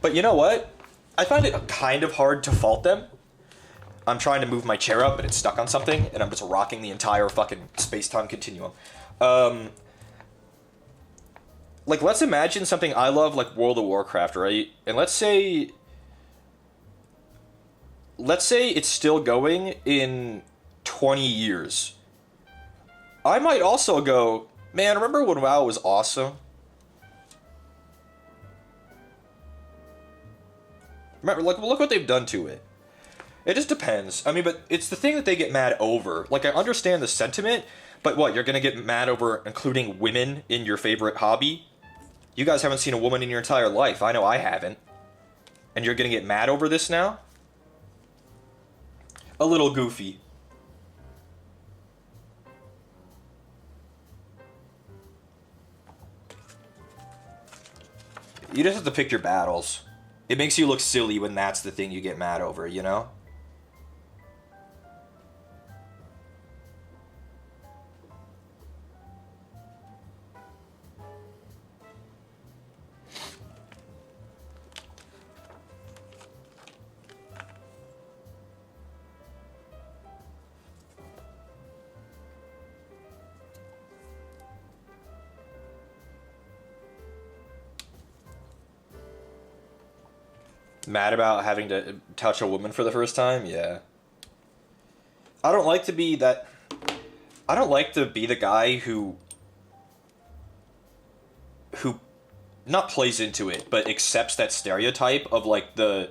Speaker 1: But you know what? I find it kind of hard to fault them. I'm trying to move my chair up, but it's stuck on something, and I'm just rocking the entire fucking space-time continuum. Like, let's imagine something I love, like World of Warcraft, right? And let's say it's still going in 20 years. I might also go, man, remember when WoW was awesome? Remember, like, look what they've done to it. It just depends. I mean, but it's the thing that they get mad over. Like, I understand the sentiment, but what, you're gonna get mad over including women in your favorite hobby? You guys haven't seen a woman in your entire life. I know I haven't. And you're gonna get mad over this now? A little goofy. You just have to pick your battles. It makes you look silly when that's the thing you get mad over, you know? Mad about having to touch a woman for the first time? Yeah. I don't like to be that... I don't like to be the guy who not plays into it, but accepts that stereotype of, like, the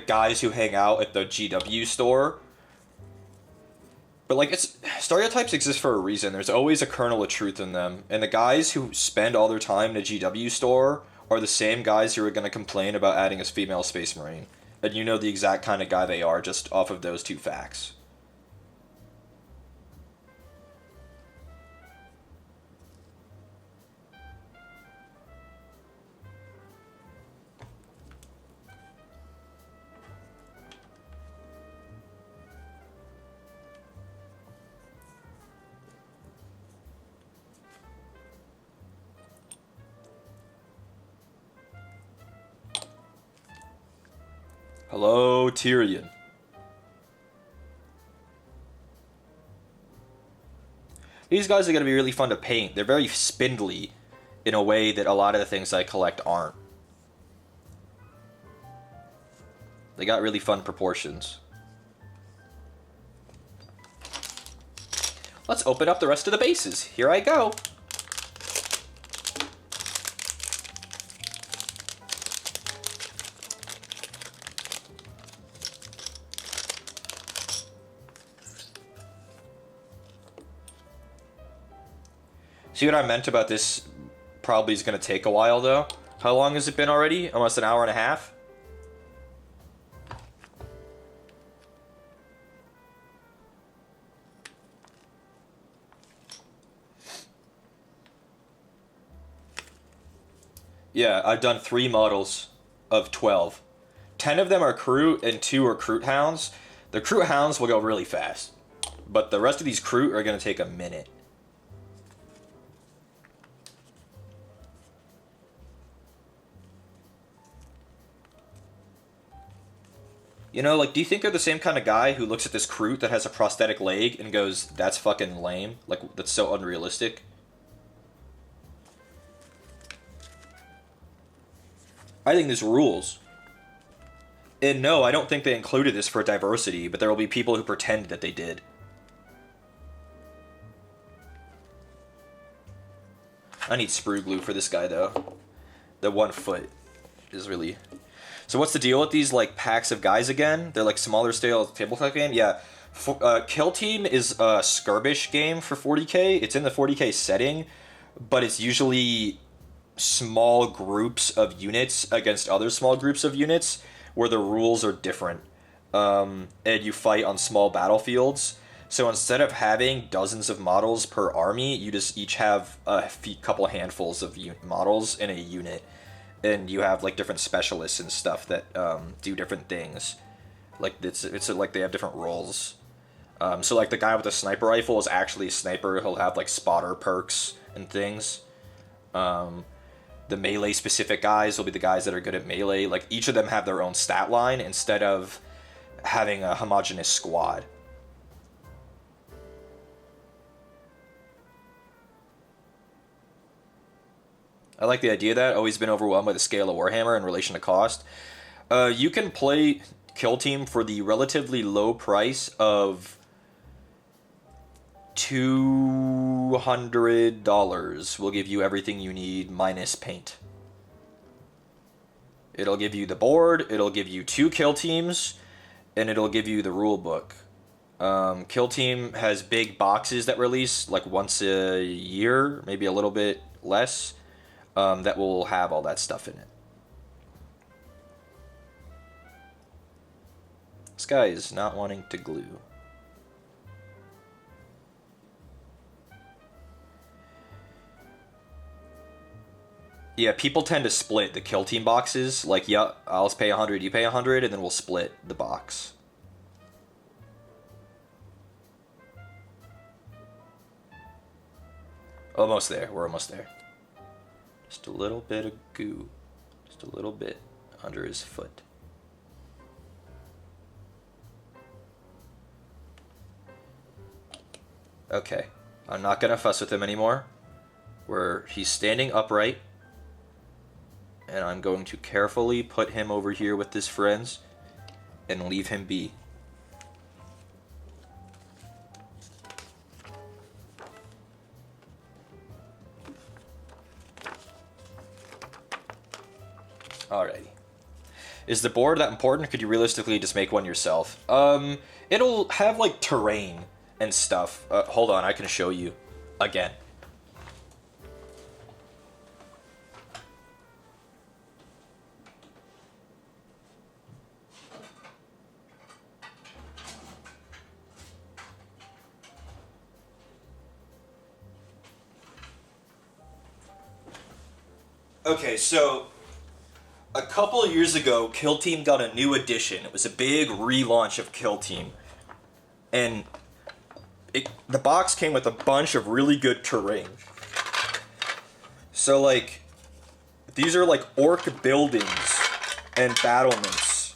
Speaker 1: guys who hang out at the GW store. But, like, stereotypes exist for a reason. There's always a kernel of truth in them. And the guys who spend all their time in a GW store are the same guys who are going to complain about adding a female Space Marine. And you know the exact kind of guy they are just off of those two facts. Hello, Tyrion. These guys are going to be really fun to paint. They're very spindly in a way that a lot of the things I collect aren't. They got really fun proportions. Let's open up the rest of the bases. Here I go. See what I meant about this probably is going to take a while, though? How long has it been already? Almost an hour and a half? Yeah, I've done 3 models of 12. 10 of them are Kroot and 2 are Kroot Hounds. The Kroot Hounds will go really fast, but the rest of these Kroot are going to take a minute. You know, like, do you think they're the same kind of guy who looks at this Kroot that has a prosthetic leg and goes, that's fucking lame? Like, that's so unrealistic? I think this rules. And no, I don't think they included this for diversity, but there will be people who pretend that they did. I need sprue glue for this guy, though. The 1 foot is really... So what's the deal with these, like, packs of guys again? They're, like, smaller scale tabletop game? Yeah. Kill Team is a skirmish game for 40k. It's in the 40k setting, but it's usually small groups of units against other small groups of units where the rules are different. And you fight on small battlefields. So instead of having dozens of models per army, you just each have a couple handfuls of models in a unit. And you have, like, different specialists and stuff that do different things. Like, it's like they have different roles. So, like, the guy with the sniper rifle is actually a sniper. He'll have, like, spotter perks and things. The melee-specific guys will be the guys that are good at melee. Like, each of them have their own stat line instead of having a homogeneous squad. I like the idea of that. Always been overwhelmed by the scale of Warhammer in relation to cost. You can play Kill Team for the relatively low price of $200. Will give you everything you need minus paint. It'll give you the board, it'll give you 2 kill teams, and it'll give you the rule book. Kill Team has big boxes that release like once a year, maybe a little bit less. That will have all that stuff in it. This guy is not wanting to glue. Yeah, people tend to split the Kill Team boxes. Like, yeah, I'll pay 100, you pay 100, and then we'll split the box. Almost there. We're almost there. Just a little bit of goo. Just a little bit under his foot. Okay. I'm not going to fuss with him anymore. He's standing upright. And I'm going to carefully put him over here with his friends and leave him be. Alrighty. Is the board that important? Could you realistically just make one yourself? It'll have, like, terrain and stuff. Hold on, I can show you again. Okay, so a couple of years ago, Kill Team got a new edition. It was a big relaunch of Kill Team. And the box came with a bunch of really good terrain. So, like, these are like orc buildings and battlements.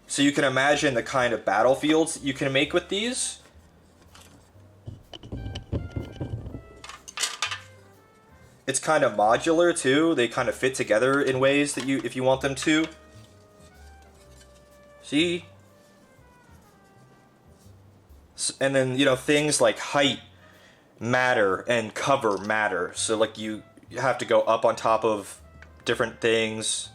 Speaker 1: So you can imagine the kind of battlefields that you can make with these. It's kind of modular too. They kind of fit together in ways that if you want them to. See? And then, you know, things like height matter and cover matter. So, like, you have to go up on top of different things.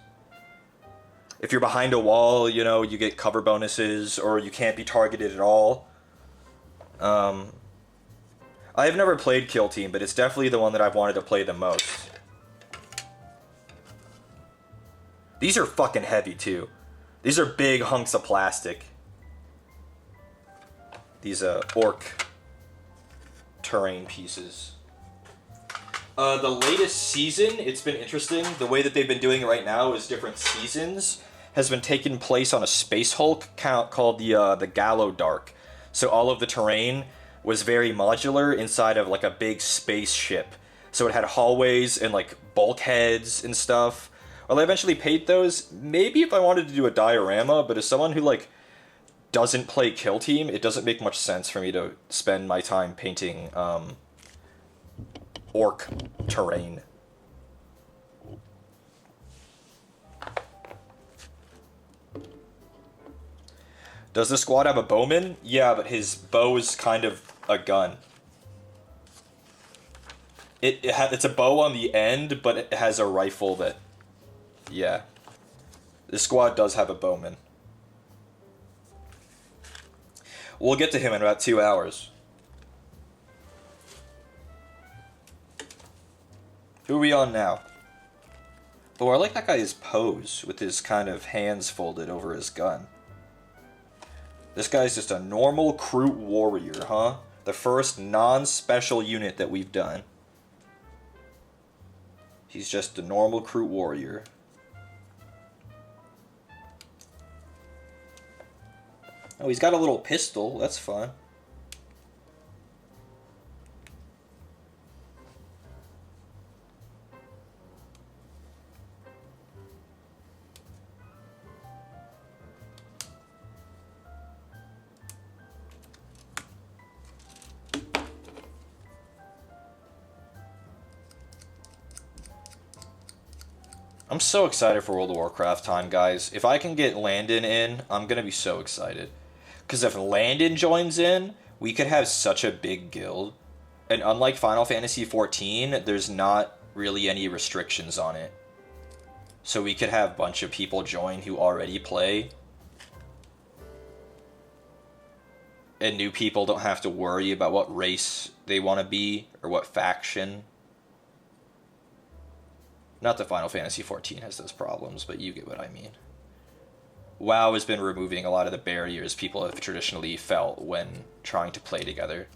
Speaker 1: If you're behind a wall, you know, you get cover bonuses, or you can't be targeted at all. I've never played Kill Team, but it's definitely the one that I've wanted to play the most. These are fucking heavy, too. These are big hunks of plastic. These, orc terrain pieces. The latest season, it's been interesting. The way that they've been doing it right now is different seasons. Has been taking place on a space hulk called the Gallo Dark. So all of the terrain was very modular inside of like a big spaceship. So it had hallways and like bulkheads and stuff. Well, I eventually paid those. Maybe if I wanted to do a diorama, but as someone who like doesn't play Kill Team, it doesn't make much sense for me to spend my time painting orc terrain. Does the squad have a bowman? Yeah, but his bow is kind of a gun. It's a bow on the end, but it has a rifle that... Yeah. The squad does have a bowman. We'll get to him in about 2 hours. Who are we on now? Oh, I like that guy's pose with his kind of hands folded over his gun. This guy's just a normal Kroot warrior, huh? The first non-special unit that we've done. He's just a normal Kroot warrior. Oh, he's got a little pistol. That's fun. I'm so excited for World of Warcraft time, guys. If I can get Landon in, I'm going to be so excited. Because if Landon joins in, we could have such a big guild. And unlike Final Fantasy XIV, there's not really any restrictions on it. So we could have a bunch of people join who already play. And new people don't have to worry about what race they want to be or what faction. Not that Final Fantasy XIV has those problems, but you get what I mean. WoW has been removing a lot of the barriers people have traditionally felt when trying to play together.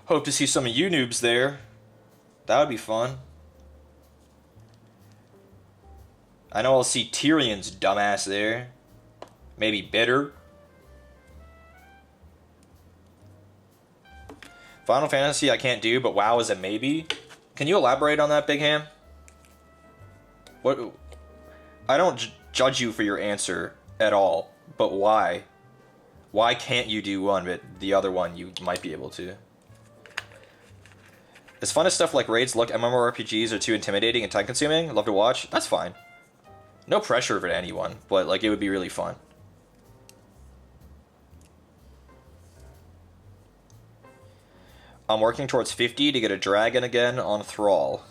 Speaker 1: Hope to see some of you noobs there. That would be fun. I know I'll see Tyrion's dumbass there. Maybe Bitter. Final Fantasy I can't do, but WoW is a maybe. Can you elaborate on that, Big Ham? What? I don't judge you for your answer at all, but why? Why can't you do one, but the other one you might be able to? As fun as stuff like raids look, MMORPGs are too intimidating and time-consuming. Love to watch. That's fine. No pressure for anyone, but like it would be really fun. I'm working towards 50 to get a dragon again on Thrall.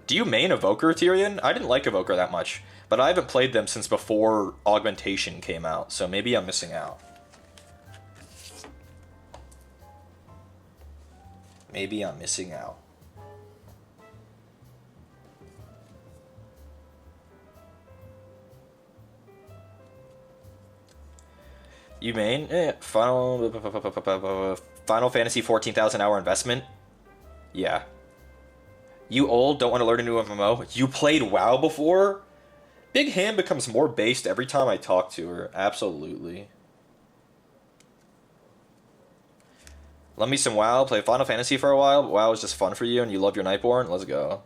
Speaker 1: Do you main Evoker, Tyrion? I didn't like Evoker that much, but I haven't played them since before Augmentation came out, so maybe I'm missing out. Maybe I'm missing out. You main? Final Fantasy 14,000 hour investment? Yeah. You old, don't want to learn a new MMO? You played WoW before? Big Ham becomes more based every time I talk to her. Absolutely. Love me some WoW, play Final Fantasy for a while, but WoW is just fun for you and you love your Nightborn? Let's go.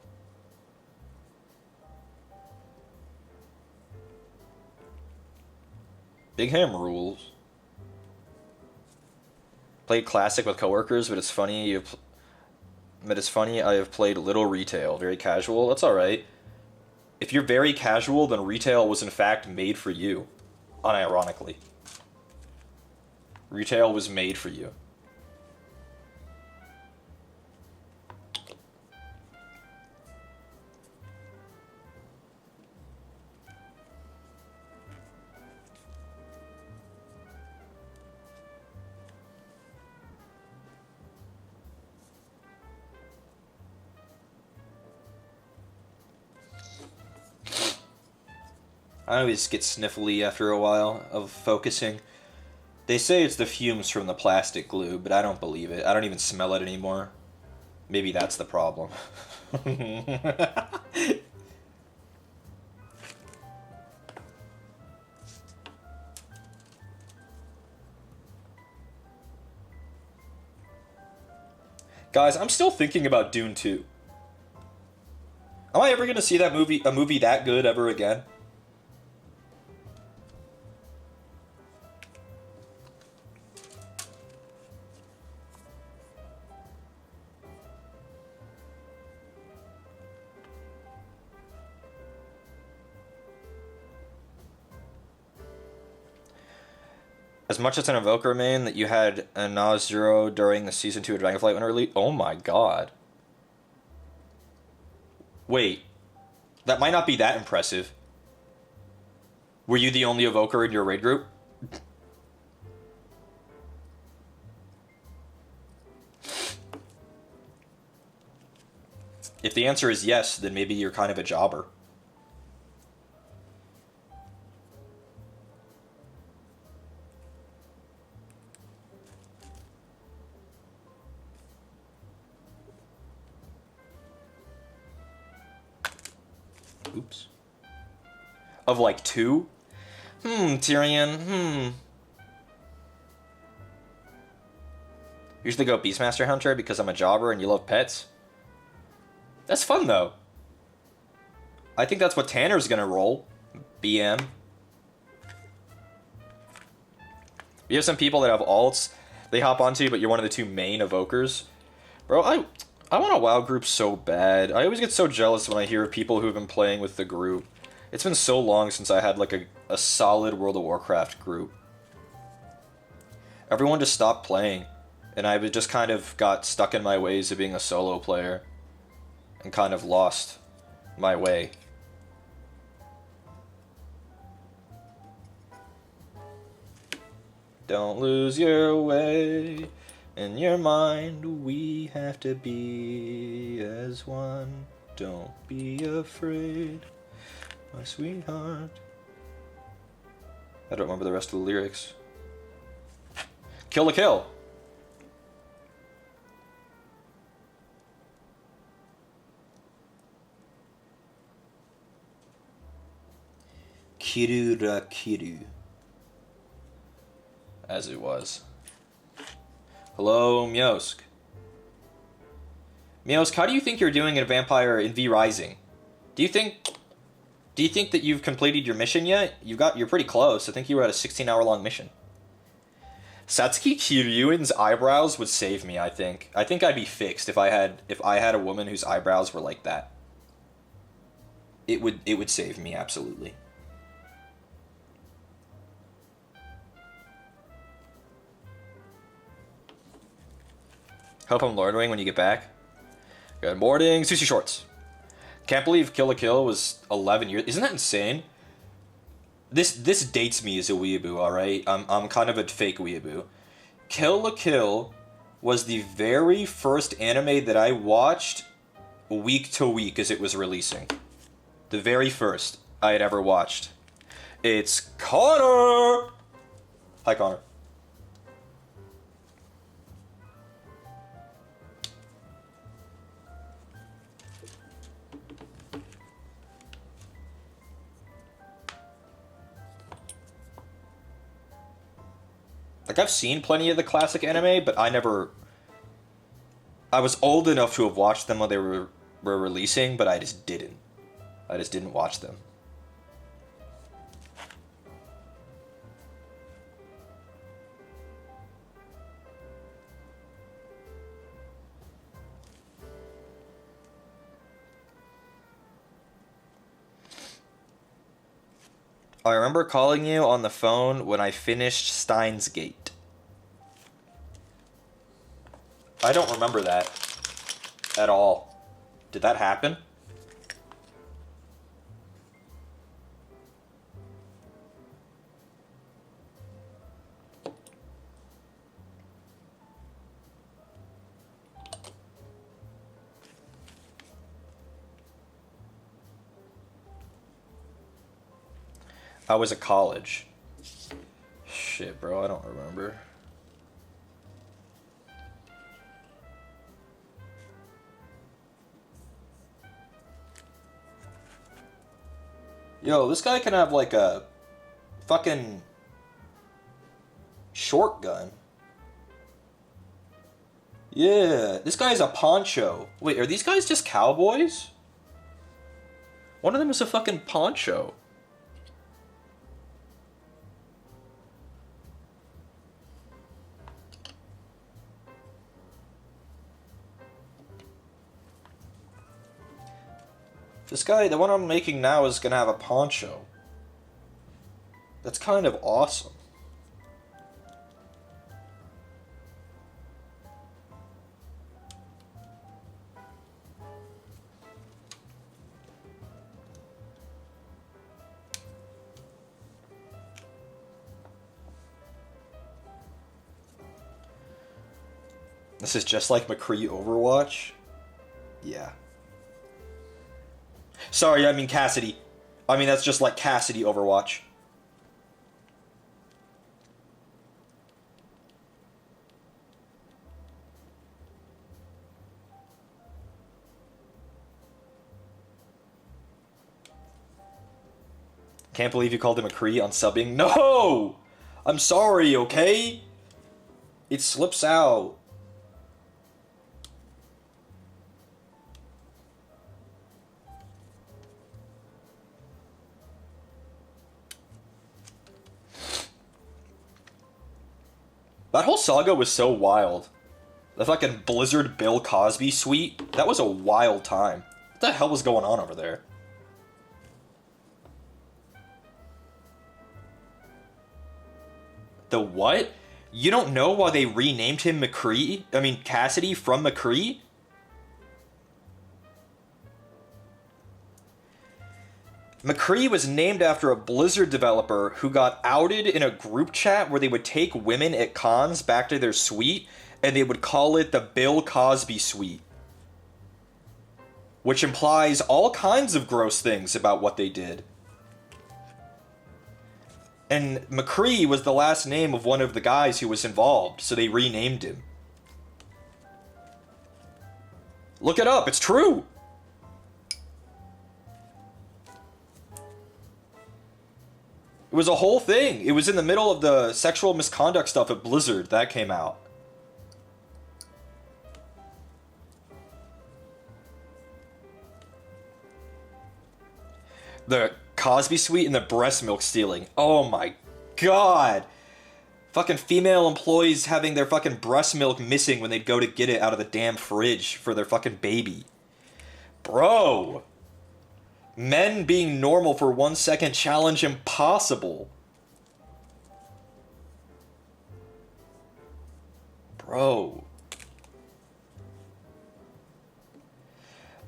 Speaker 1: Big Ham rules. Played Classic with coworkers, but it's funny I have played little retail, very casual. That's alright. If you're very casual, then retail was in fact made for you. Unironically. Retail was made for you. I always get sniffly after a while of focusing. They say it's the fumes from the plastic glue, but I don't believe it. I don't even smell it anymore. Maybe that's the problem. Guys, I'm still thinking about Dune 2. Am I ever gonna see a movie that good ever again? As much as an Evoker main that you had a Nas Zero during the Season 2 of Dragonflight when released? Oh my god. Wait. That might not be that impressive. Were you the only Evoker in your raid group? If the answer is yes, then maybe you're kind of a jobber. Oops. Of like 2? Tyrion, Usually go Beastmaster Hunter because I'm a jobber and you love pets. That's fun though. I think that's what Tanner's gonna roll. BM. You have some people that have alts they hop onto, but you're one of the 2 main evokers. Bro, I want a WoW group so bad. I always get so jealous when I hear of people who've been playing with the group. It's been so long since I had like a solid World of Warcraft group. Everyone just stopped playing, and I just kind of got stuck in my ways of being a solo player, and kind of lost my way. Don't lose your way. In your mind, we have to be as one. Don't be afraid, my sweetheart. I don't remember the rest of the lyrics. Kill the kill. Kirura Kiru. As it was. Hello, Myosk. Myosk, how do you think you're doing in Vampire in V Rising? Do you think that you've completed your mission yet? You're pretty close. I think you were at a 16-hour-long mission. Satsuki Kiryuin's eyebrows would save me, I think. I think I'd be fixed if I had a woman whose eyebrows were like that. It would save me, absolutely. Hope I'm loitering when you get back. Good morning, Sushi Shorts. Can't believe Kill la Kill was 11 years. Isn't that insane? This dates me as a weeaboo, alright? I'm kind of a fake weeaboo. Kill la Kill was the very first anime that I watched week to week as it was releasing. The very first I had ever watched. It's Connor! Hi, Connor. Like, I've seen plenty of the classic anime, but I was old enough to have watched them when they were releasing, but I just didn't. I just didn't watch them. I remember calling you on the phone when I finished Steins Gate. I don't remember that at all. Did that happen? I was at college. Shit, bro, I don't remember. Yo, this guy can have like a fucking short gun. Yeah, this guy's a poncho. Wait, are these guys just cowboys? One of them is a fucking poncho. This guy, the one I'm making now, is gonna have a poncho. That's kind of awesome. This is just like McCree Overwatch? Yeah. Sorry, I mean Cassidy. I mean, that's just like Cassidy Overwatch. Can't believe you called him McCree on subbing. No! I'm sorry, okay? It slips out. That whole saga was so wild. The fucking Blizzard Bill Cosby suite, that was a wild time. What the hell was going on over there? The what? You don't know why they renamed him McCree? I mean, Cassidy from McCree? McCree was named after a Blizzard developer who got outed in a group chat where they would take women at cons back to their suite and they would call it the Bill Cosby suite. Which implies all kinds of gross things about what they did. And McCree was the last name of one of the guys who was involved, so they renamed him. Look it up, it's true! It was a whole thing. It was in the middle of the sexual misconduct stuff at Blizzard that came out. The Cosby suite and the breast milk stealing. Oh my god. Fucking female employees having their fucking breast milk missing when they'd go to get it out of the damn fridge for their fucking baby. Bro. Men being normal for 1 second challenge impossible. Bro.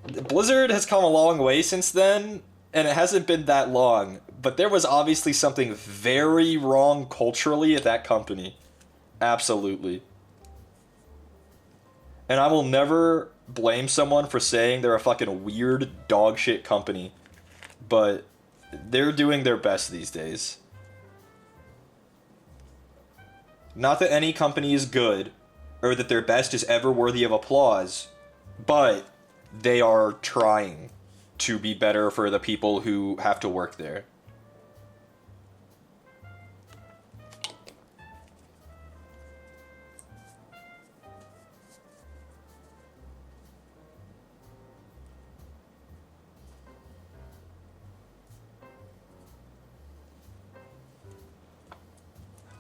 Speaker 1: Blizzard has come a long way since then, and it hasn't been that long, but there was obviously something very wrong culturally at that company. Absolutely. And I will never blame someone for saying they're a fucking weird dog shit company, but they're doing their best these days. Not that any company is good, or that their best is ever worthy of applause, but they are trying to be better for the people who have to work there.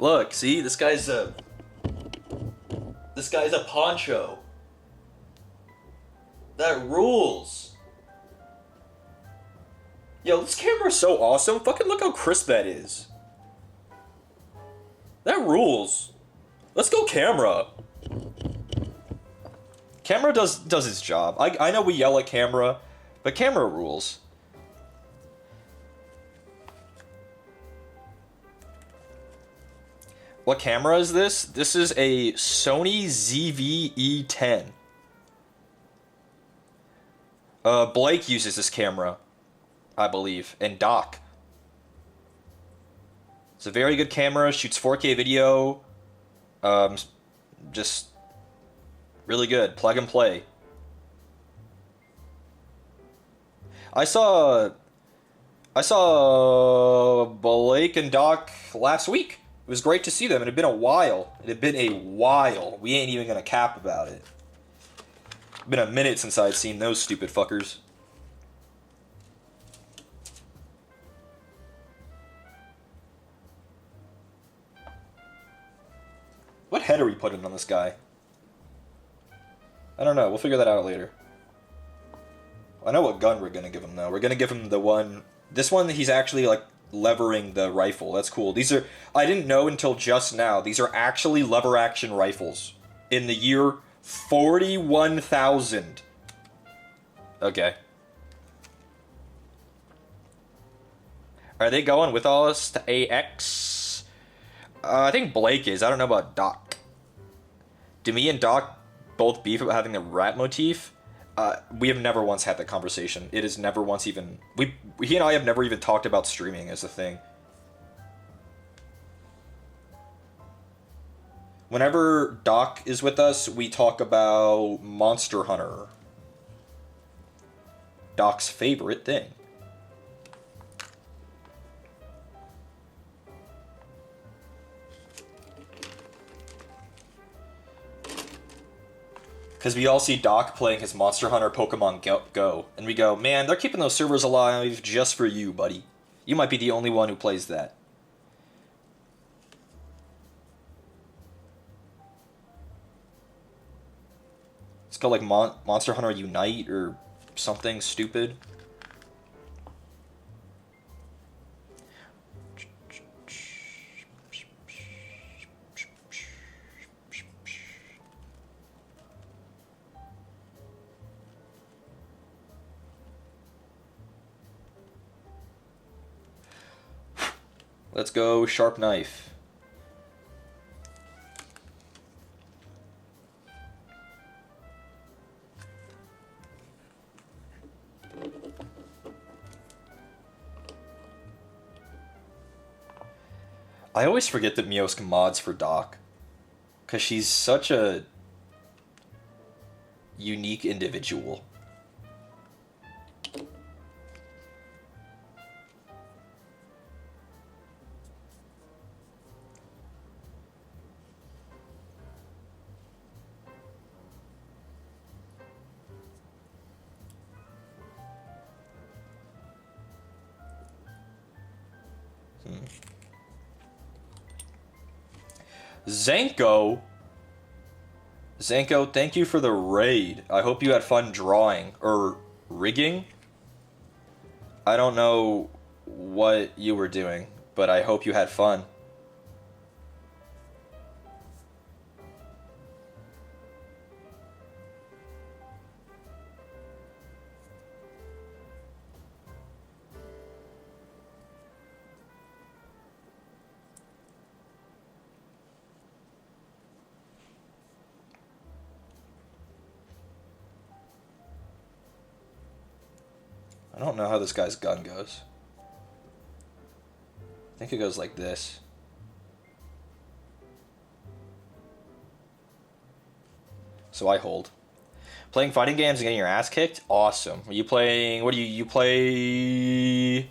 Speaker 1: Look, see, this guy's a poncho. That rules. Yo, this camera's so awesome. Fucking look how crisp that is. That rules. Let's go camera. Camera does its job. I know we yell at camera, but camera rules. What camera is this? This is a Sony ZV-E10. Blake uses this camera, I believe, and Doc. It's a very good camera, shoots 4K video. Just really good. Plug and play. I saw Blake and Doc last week. It was great to see them. It had been a while. We ain't even gonna cap about it. Been a minute since I'd seen those stupid fuckers. What head are we putting on this guy? I don't know. We'll figure that out later. I know what gun we're gonna give him though. We're gonna give him the one. This one, he's actually like levering the rifle. That's cool. These are. I didn't know until just now. These are actually lever action rifles. In the year 41,000. Okay. Are they going with us to AX? I think Blake is. I don't know about Doc. Do me and Doc both beef about having the rat motif? We have never once had that conversation. It is never once even... He and I have never even talked about streaming as a thing. Whenever Doc is with us, we talk about Monster Hunter. Doc's favorite thing. Because we all see Doc playing his Monster Hunter Pokemon Go, and we go, man, they're keeping those servers alive just for you, buddy. You might be the only one who plays that. It's called like Monster Hunter Unite or something stupid. Let's go sharp knife. I always forget that Miosk mods for Doc, because she's such a unique individual. Zanko, thank you for the raid. I hope you had fun drawing, or rigging. I don't know what you were doing, but I hope you had fun. I don't know how this guy's gun goes. I think it goes like this. So I hold. Playing fighting games and getting your ass kicked? Awesome. Are you playing... What do you play...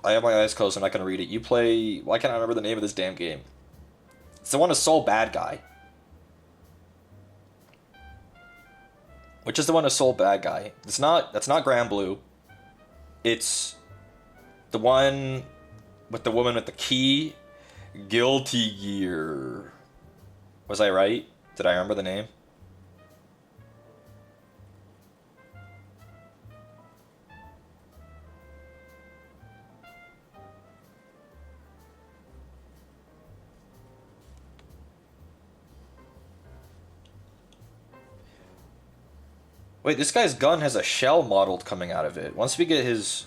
Speaker 1: I have my eyes closed. I'm not going to read it. You play... Why can't I remember the name of this damn game? It's the one with Soul Bad Guy. Which is the one with Soul Bad Guy? It's not... That's not Grand Blue. It's... the one... with the woman with the key. Guilty Gear. Was I right? Did I remember the name? Wait, this guy's gun has a shell modeled coming out of it. Once we get his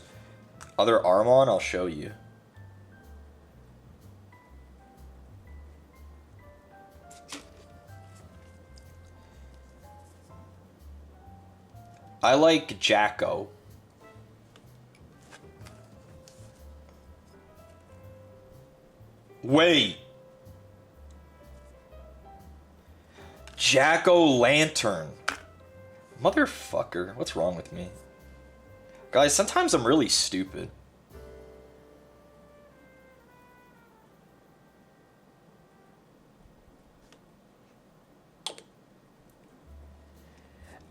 Speaker 1: other arm on, I'll show you. I like Jacko. Wait. Jack-o'-lantern. Motherfucker. What's wrong with me? Guys, sometimes I'm really stupid.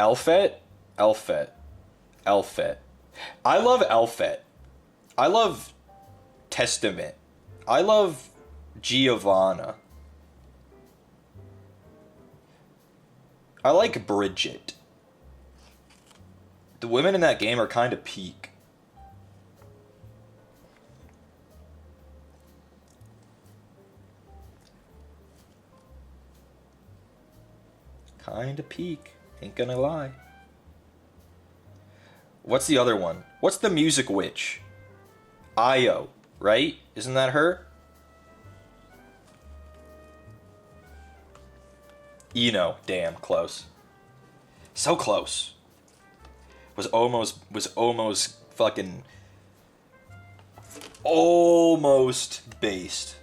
Speaker 1: Elfet? Elfet. Elfet. I love Elfet. I love Testament. I love Giovanna. I like Bridget. The women in that game are kind of peak. Kinda peak. Ain't gonna lie. What's the other one? What's the music witch? Io, right? Isn't that her? Eno. Damn, close. So close. Was almost fucking... Almost based.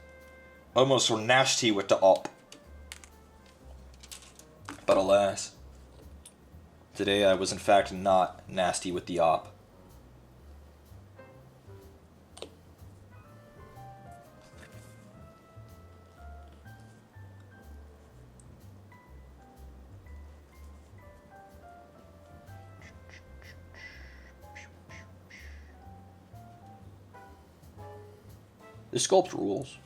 Speaker 1: Almost were nasty with the op. But alas. Today I was in fact not nasty with the op. The sculpt rules.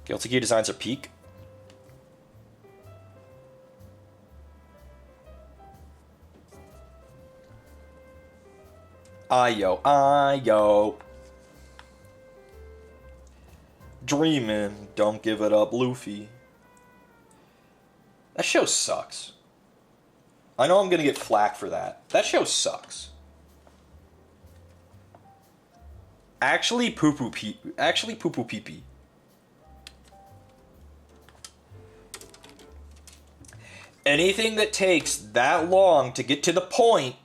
Speaker 1: Guilty Gear designs are peak. Ayo. Dreamin', don't give it up, Luffy. That show sucks. I know I'm gonna get flack for that. That show sucks. Actually poo-poo pee-pee. Anything that takes that long to get to the point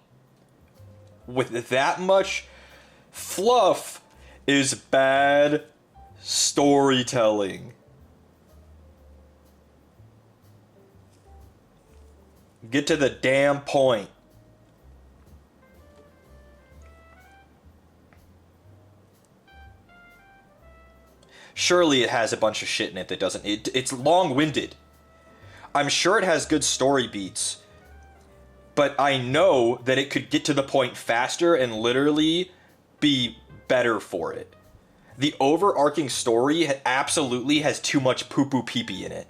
Speaker 1: with that much fluff is bad storytelling. Get to the damn point. Surely it has a bunch of shit in it that doesn't... It's long-winded. I'm sure it has good story beats. But I know that it could get to the point faster and literally be better for it. The overarching story absolutely has too much poo-poo pee-pee in it.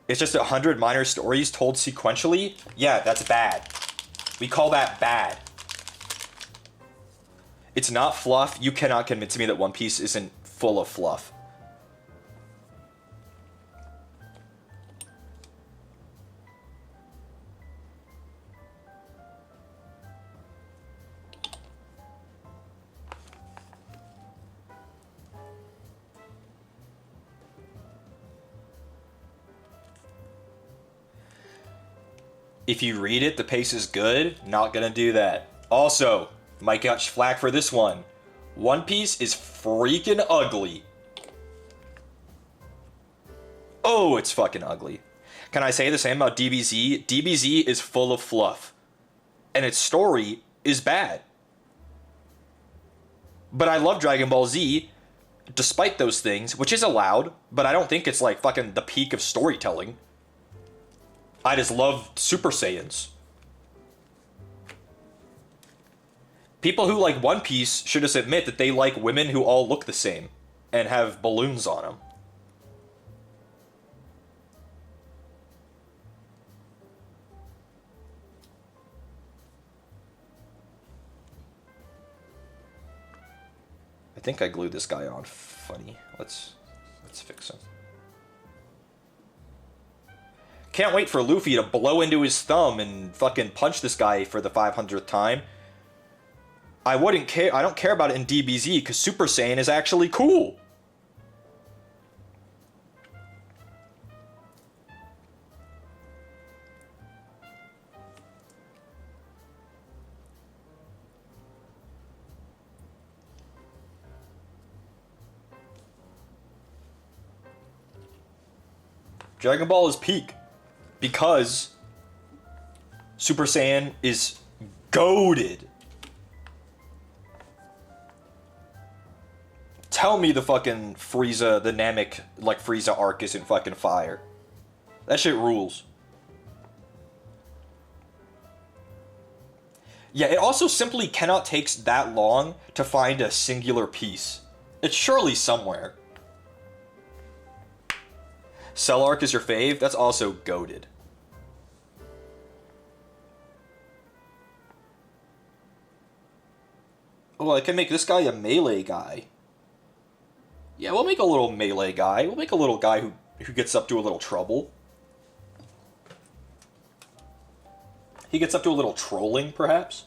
Speaker 1: It's just 100 minor stories told sequentially? Yeah, that's bad. We call that bad. It's not fluff. You cannot convince me that One Piece isn't full of fluff. If you read it, the pace is good. Not gonna do that. Also, might get flack for this one. One Piece is freaking ugly. Oh, it's fucking ugly. Can I say the same about DBZ? DBZ is full of fluff. And its story is bad. But I love Dragon Ball Z, despite those things, which is allowed, but I don't think it's like fucking the peak of storytelling. I just love Super Saiyans. People who like One Piece should just admit that they like women who all look the same and have balloons on them. I think I glued this guy on funny. Let's fix him. Can't wait for Luffy to blow into his thumb and fucking punch this guy for the 500th time. I wouldn't care. I don't care about it in DBZ because Super Saiyan is actually cool. Dragon Ball is peak. Because Super Saiyan is goated. Tell me the fucking Frieza, the Namek, like, Frieza arc isn't fucking fire. That shit rules. Yeah, it also simply cannot take that long to find a singular piece. It's surely somewhere. Cell arc is your fave? That's also goated. Oh, I can make this guy a melee guy. Yeah, we'll make a little melee guy. We'll make a little guy who gets up to a little trouble. He gets up to a little trolling, perhaps.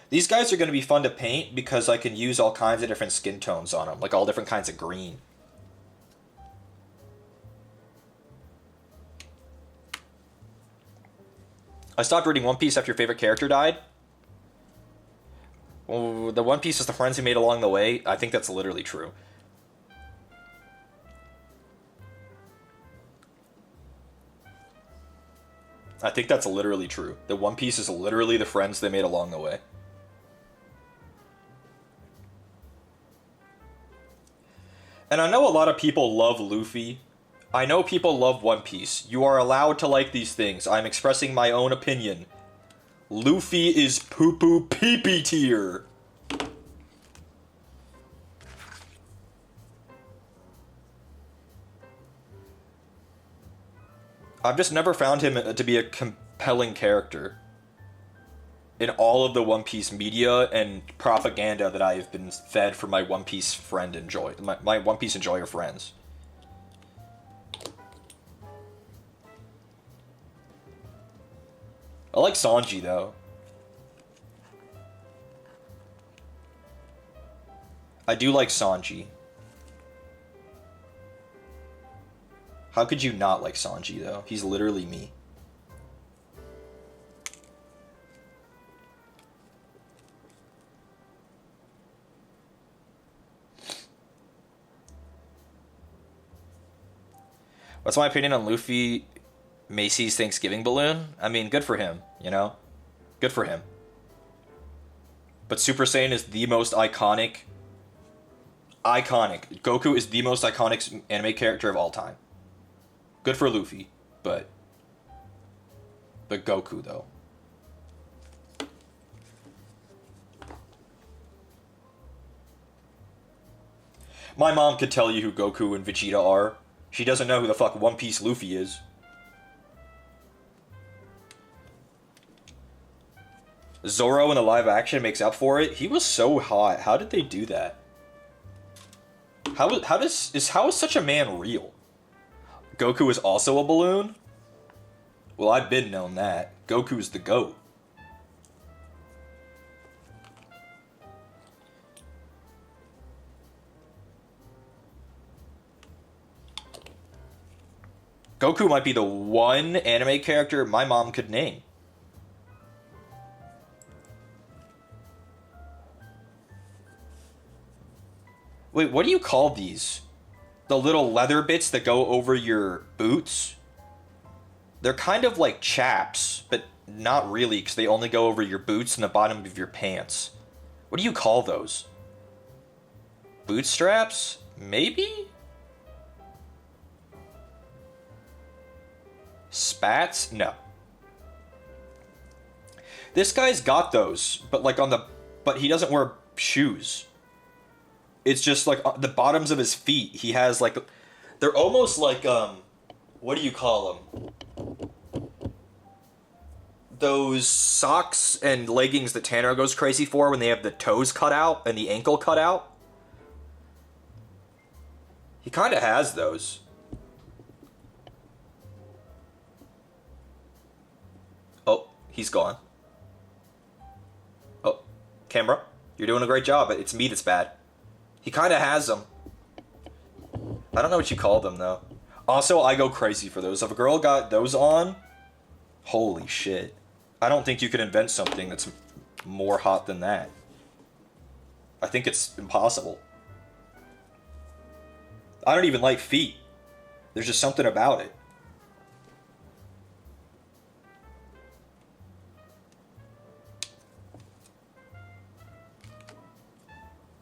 Speaker 1: These guys are going to be fun to paint because I can use all kinds of different skin tones on them, like all different kinds of green. I stopped reading One Piece after your favorite character died. Well, the One Piece is the friends you made along the way. I think that's literally true. I think that's literally true. The One Piece is literally the friends they made along the way. And I know a lot of people love Luffy. I know people love One Piece. You are allowed to like these things. I'm expressing my own opinion. Luffy is poo-poo pee-pee tier. I've just never found him to be a compelling character in all of the One Piece media and propaganda that I have been fed from my One Piece friend my One Piece enjoyer friends. I like Sanji, though. I do like Sanji. How could you not like Sanji, though? He's literally me. What's my opinion on Luffy Macy's Thanksgiving balloon? I mean, good for him, you know? Good for him. But Super Saiyan is the most iconic. Goku is the most iconic anime character of all time. Good for Luffy, but Goku, though. My mom could tell you who Goku and Vegeta are. She doesn't know who the fuck One Piece Luffy is. Zoro in the live action makes up for it. He was so hot. How did they do that? How is such a man real? Goku is also a balloon? Well, I've been known that. Goku's the GOAT. Goku might be the one anime character my mom could name. Wait, what do you call these? The little leather bits that go over your boots? They're kind of like chaps, but not really, because they only go over your boots and the bottom of your pants. What do you call those? Bootstraps? Maybe? Spats? No. This guy's got those, but like but he doesn't wear shoes. It's just like the bottoms of his feet. He has like, they're almost like, what do you call them? Those socks and leggings that Tanner goes crazy for when they have the toes cut out and the ankle cut out. He kind of has those. Oh, he's gone. Oh, camera, you're doing a great job, but it's me that's bad. He kind of has them. I don't know what you call them, though. Also, I go crazy for those. If a girl got those on, holy shit. I don't think you can invent something that's more hot than that. I think it's impossible.
Speaker 2: I don't even like feet. There's just something about it.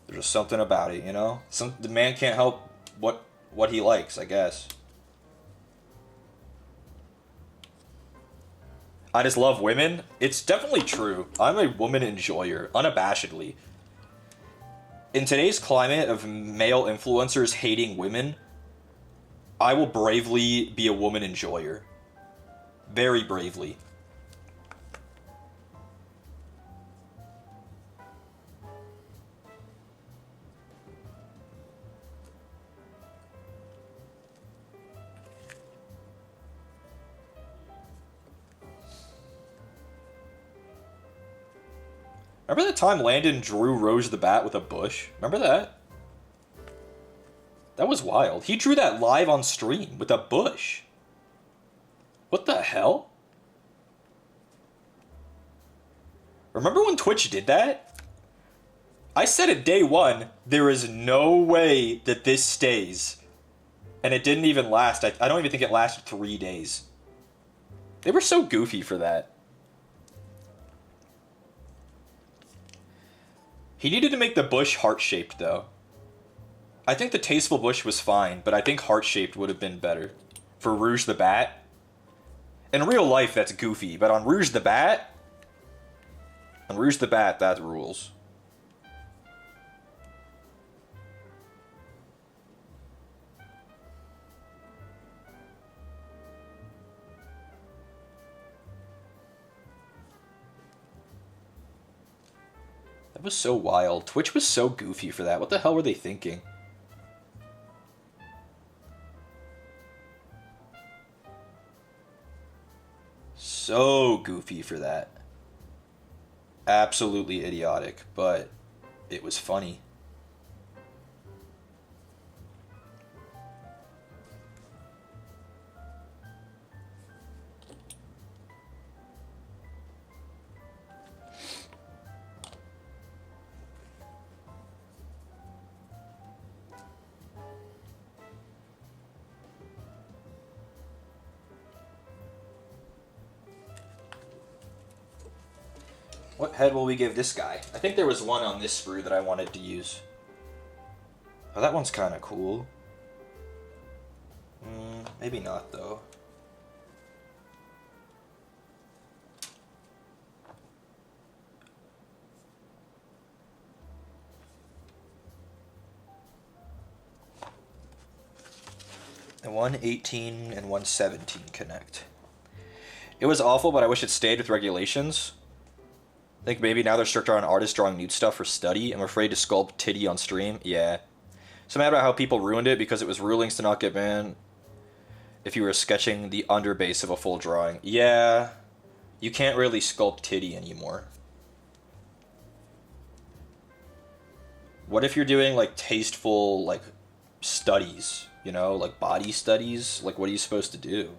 Speaker 2: There's just something about it, you know? The man can't help what he likes, I guess. I just love women. It's definitely true. I'm a woman enjoyer, unabashedly. In today's climate of male influencers hating women, I will bravely be a woman enjoyer. Very bravely. Remember the time Landon drew Rose the Bat with a bush? Remember that? That was wild. He drew that live on stream with a bush. What the hell? Remember when Twitch did that? I said at day one, there is no way that this stays. And it didn't even last. I don't even think it lasted 3 days. They were so goofy for that. He needed to make the bush heart-shaped, though. I think the tasteful bush was fine, but I think heart-shaped would have been better. For Rouge the Bat. In real life, that's goofy, but on Rouge the Bat... On Rouge the Bat, that rules. That was so wild. Twitch was so goofy for that. What the hell were they thinking? So goofy for that. Absolutely idiotic, but it was funny. What head will we give this guy? I think there was one on this sprue that I wanted to use. Oh, that one's kind of cool. Maybe not, though. The 118 and 117 connect. It was awful, but I wish it stayed with regulations. I think maybe now they're stricter on artists drawing nude stuff for study. I'm afraid to sculpt titty on stream. Yeah. So mad about how people ruined it because it was rulings to not get banned if you were sketching the underbase of a full drawing. Yeah. You can't really sculpt titty anymore. What if you're doing, like, tasteful, like, studies? You know? Like, body studies? Like, what are you supposed to do?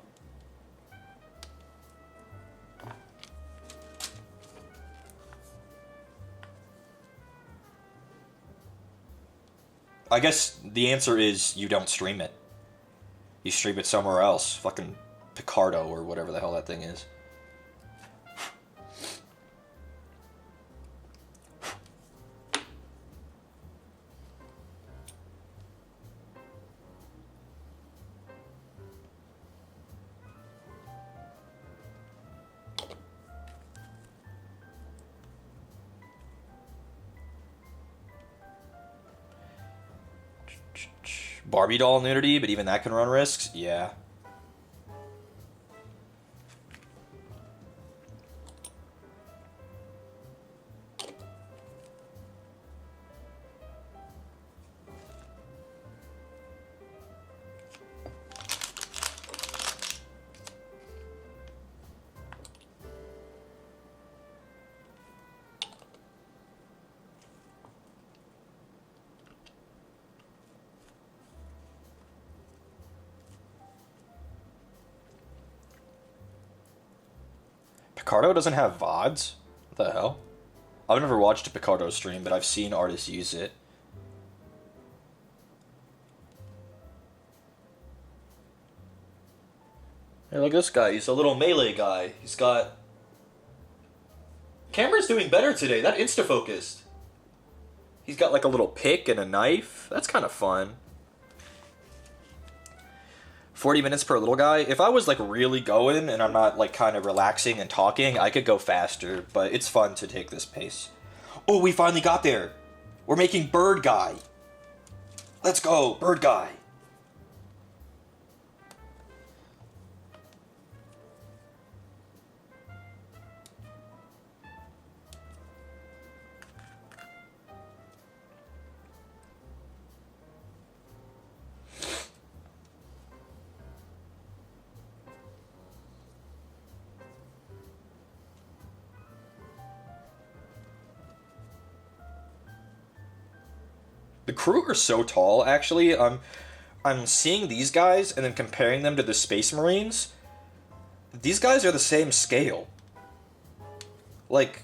Speaker 2: I guess the answer is you don't stream it. You stream it somewhere else. Fucking Picardo or whatever the hell that thing is. Barbie doll nudity, but even that can run risks? Yeah. Picardo doesn't have VODs? What the hell? I've never watched a Picardo stream, but I've seen artists use it. Hey, look at this guy. He's a little melee guy. He's got... Camera's doing better today. That insta-focused. He's got like a little pick and a knife. That's kind of fun. 40 minutes per little guy. If I was like really going and I'm not like kind of relaxing and talking, I could go faster, but it's fun to take this pace. Oh, we finally got there. We're making Bird Guy. Let's go, Bird Guy. The Kroot are so tall, actually. I'm seeing these guys and then comparing them to the Space Marines. These guys are the same scale. Like,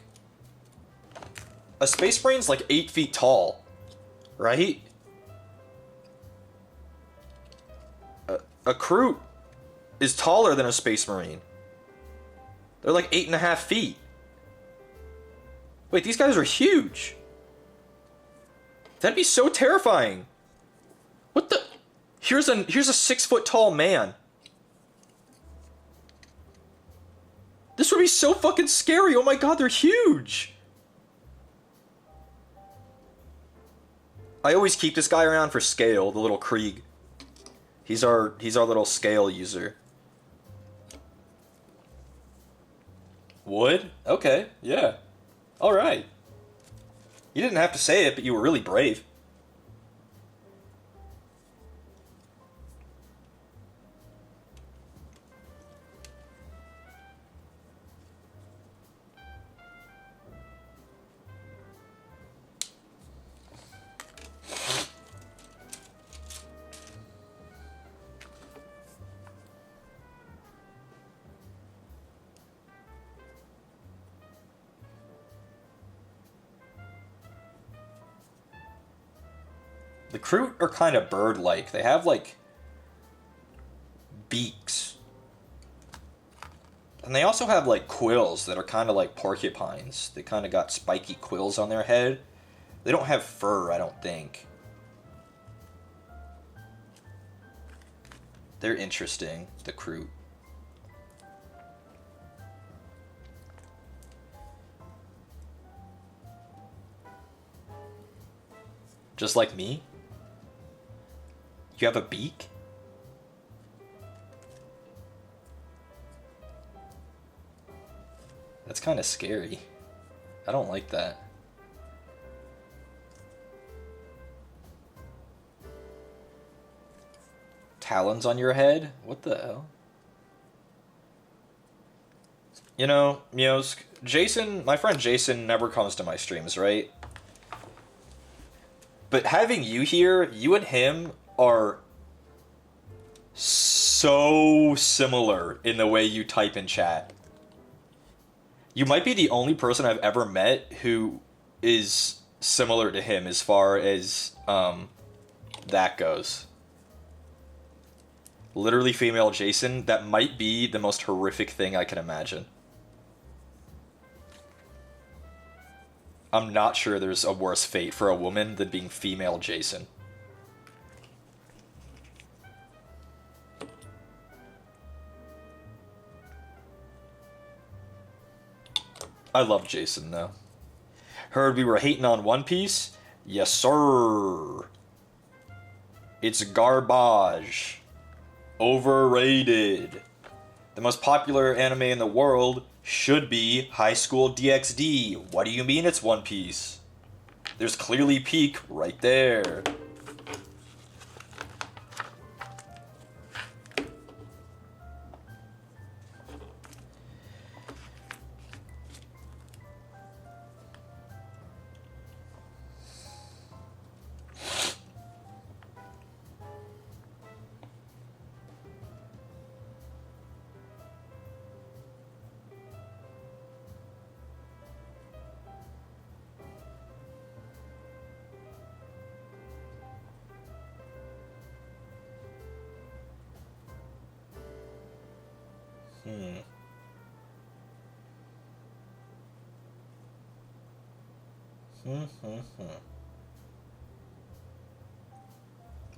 Speaker 2: a Space Marine's like 8 feet tall, right? A Kroot is taller than a Space Marine. They're like 8.5 feet. Wait, these guys are huge. That'd be so terrifying. What the? Here's a 6-foot tall man. This would be so fucking scary. Oh my god, they're huge. I always keep this guy around for scale, the little Krieg. He's our little scale user. Wood? Okay, yeah. Alright. You didn't have to say it, but you were really brave. The Kroot are kind of bird-like. They have, like, beaks. And they also have, like, quills that are kind of like porcupines. They kind of got spiky quills on their head. They don't have fur, I don't think. They're interesting, the Kroot. Just like me? You have a beak? That's kind of scary. I don't like that. Talons on your head? What the hell? You know, Miosk, Jason, my friend Jason never comes to my streams, right? But having you here, you and him are so similar in the way you type in chat. You might be the only person I've ever met who is similar to him as far as that goes. Literally female Jason, that might be the most horrific thing I can imagine. I'm not sure there's a worse fate for a woman than being female Jason. I love Jason, though. Heard we were hating on One Piece? Yes, sir. It's garbage. Overrated. The most popular anime in the world should be High School DxD. What do you mean it's One Piece? There's clearly peak right there.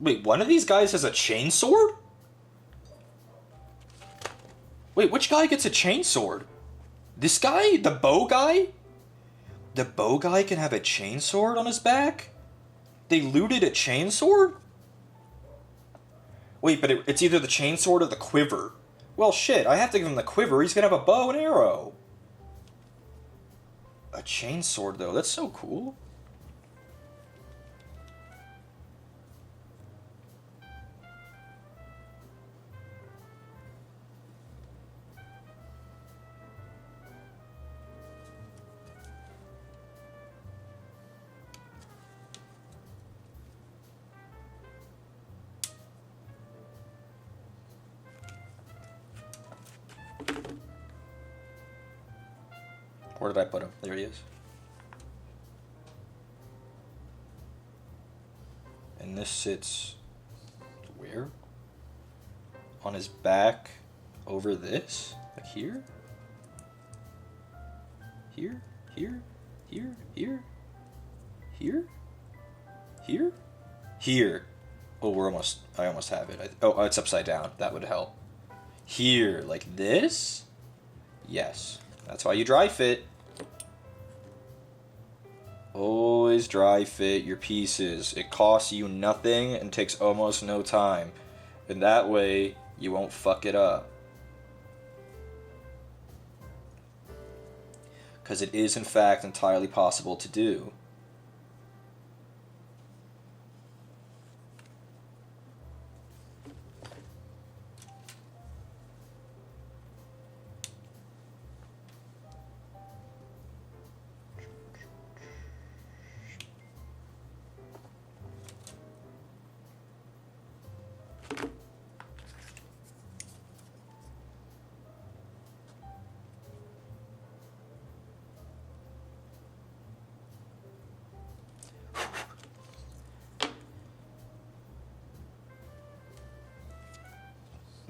Speaker 2: Wait, one of these guys has a chainsword? Wait, which guy gets a chainsword? This guy? The bow guy? The bow guy can have a chainsword on his back? They looted a chainsword? Wait, but it's either the chainsword or the quiver. Well, shit, I have to give him the quiver. He's gonna have a bow and arrow. A chainsword, though. That's so cool. Where did I put him? There he is. And this sits... where? On his back over this? Like here? Here? Here? Here? Here? Here? Here? Here. Oh, I almost have it. Oh, it's upside down. That would help. Here, like this? Yes. That's why you dry fit. Always dry fit your pieces. It costs you nothing and takes almost no time. And that way, you won't fuck it up. Because it is, in fact, entirely possible to do.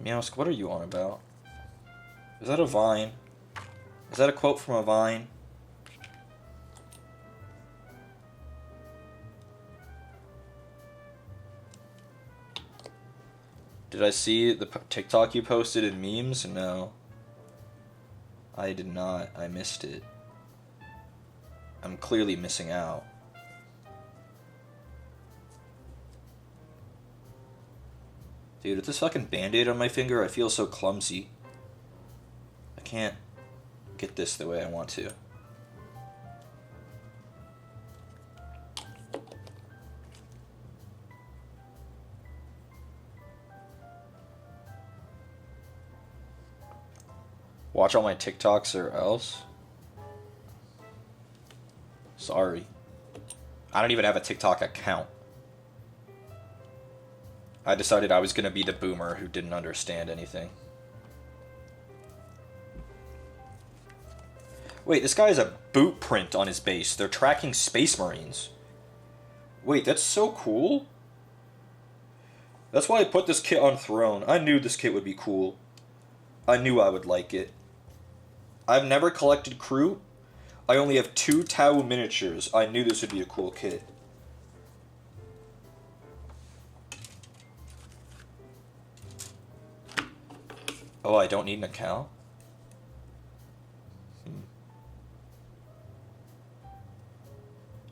Speaker 2: Meowsk, what are you on about? Is that a vine? Is that a quote from a vine? Did I see the TikTok you posted in memes? No. I did not. I missed it. I'm clearly missing out. Dude, with this fucking band-aid on my finger, I feel so clumsy. I can't get this the way I want to. Watch all my TikToks or else? Sorry. I don't even have a TikTok account. I decided I was going to be the boomer who didn't understand anything. Wait, this guy has a boot print on his base. They're tracking Space Marines. Wait, that's so cool. That's why I put this kit on Throne. I knew this kit would be cool. I knew I would like it. I've never collected Kroot. I only have 2 Tau miniatures. I knew this would be a cool kit. Oh, I don't need an account?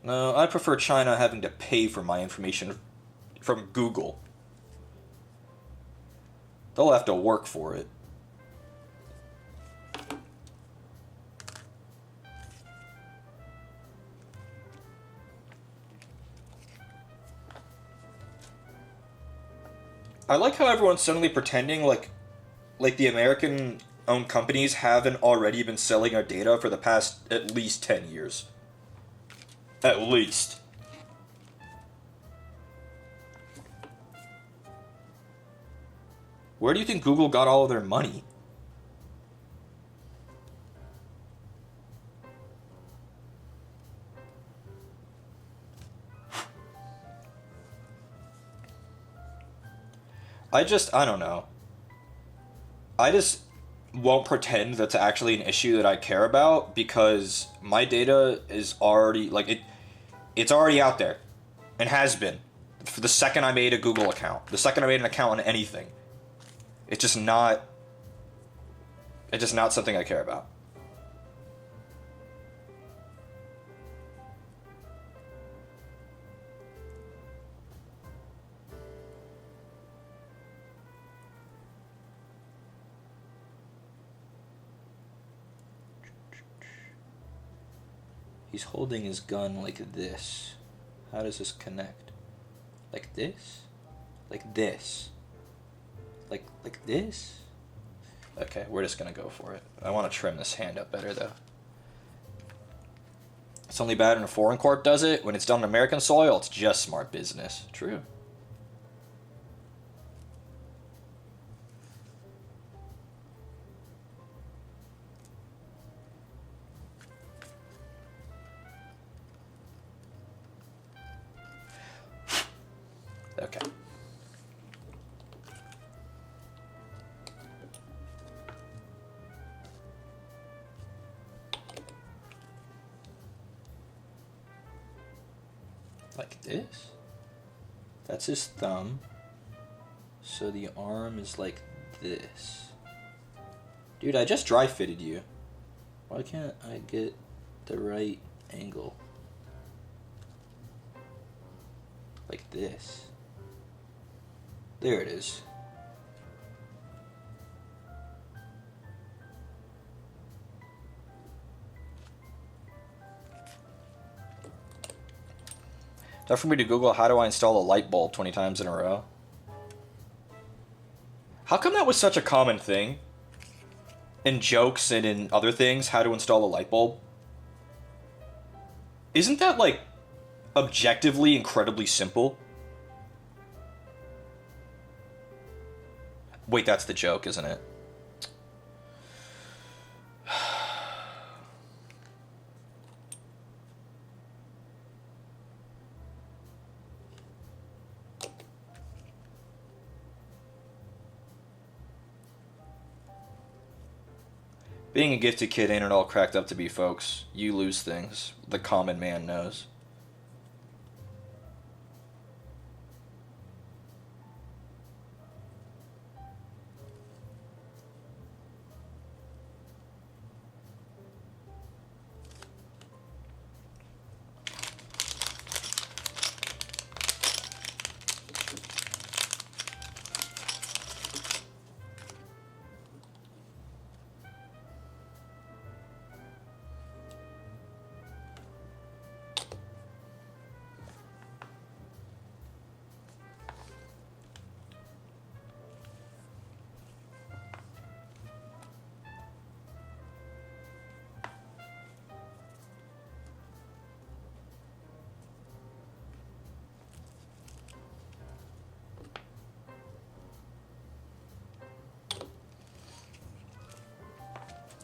Speaker 2: No, I prefer China having to pay for my information from Google. They'll have to work for it. I like how everyone's suddenly pretending like the American-owned companies haven't already been selling our data for the past at least 10 years. At least. Where do you think Google got all of their money? I don't know. won't pretend that's actually an issue that I care about because my data is already it's already out there and has been for the second I made a Google account, the second I made an account on anything. It's just not something I care about. He's holding his gun like this. How does this connect? Like this? Like this? Like this? Okay, we're just gonna go for it. I want to trim this hand up better though. It's only bad when a foreign corp does it. When it's done on American soil, it's just smart business. True. Okay. Like this? That's his thumb. So the arm is like this. Dude, I just dry fitted you. Why can't I get the right angle? Like this. There it is. Time for me to Google how do I install a light bulb 20 times in a row. How come that was such a common thing? In jokes and in other things, how to install a light bulb? Isn't that, like, objectively incredibly simple? Wait, that's the joke, isn't it? Being a gifted kid ain't it all cracked up to be, folks. You lose things. The common man knows.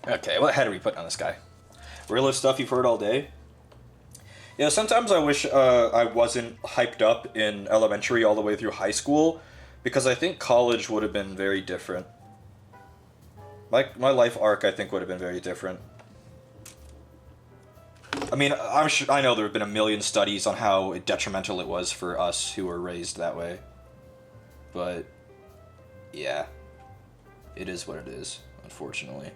Speaker 2: Okay, what head are we putting on this guy? Realist stuff you've heard all day? Yeah, sometimes I wish I wasn't hyped up in elementary all the way through high school, because I think college would have been very different. My life arc, I think, would have been very different. I mean, I know there have been a million studies on how detrimental it was for us who were raised that way. But, yeah. It is what it is, unfortunately.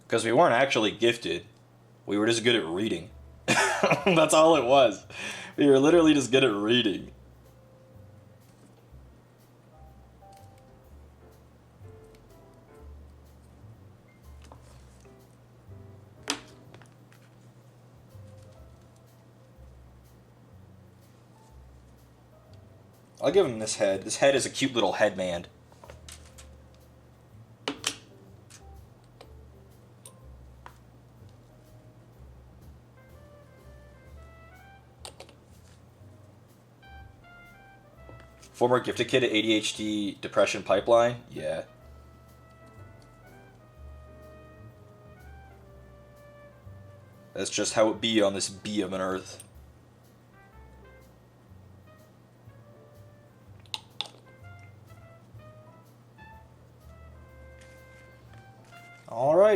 Speaker 2: Because we weren't actually gifted. We were just good at reading. That's all it was. We were literally just good at reading. I'll give him this head. This head is a cute little headband. Former gifted kid at ADHD depression pipeline? Yeah. That's just how it be on this bee of an earth.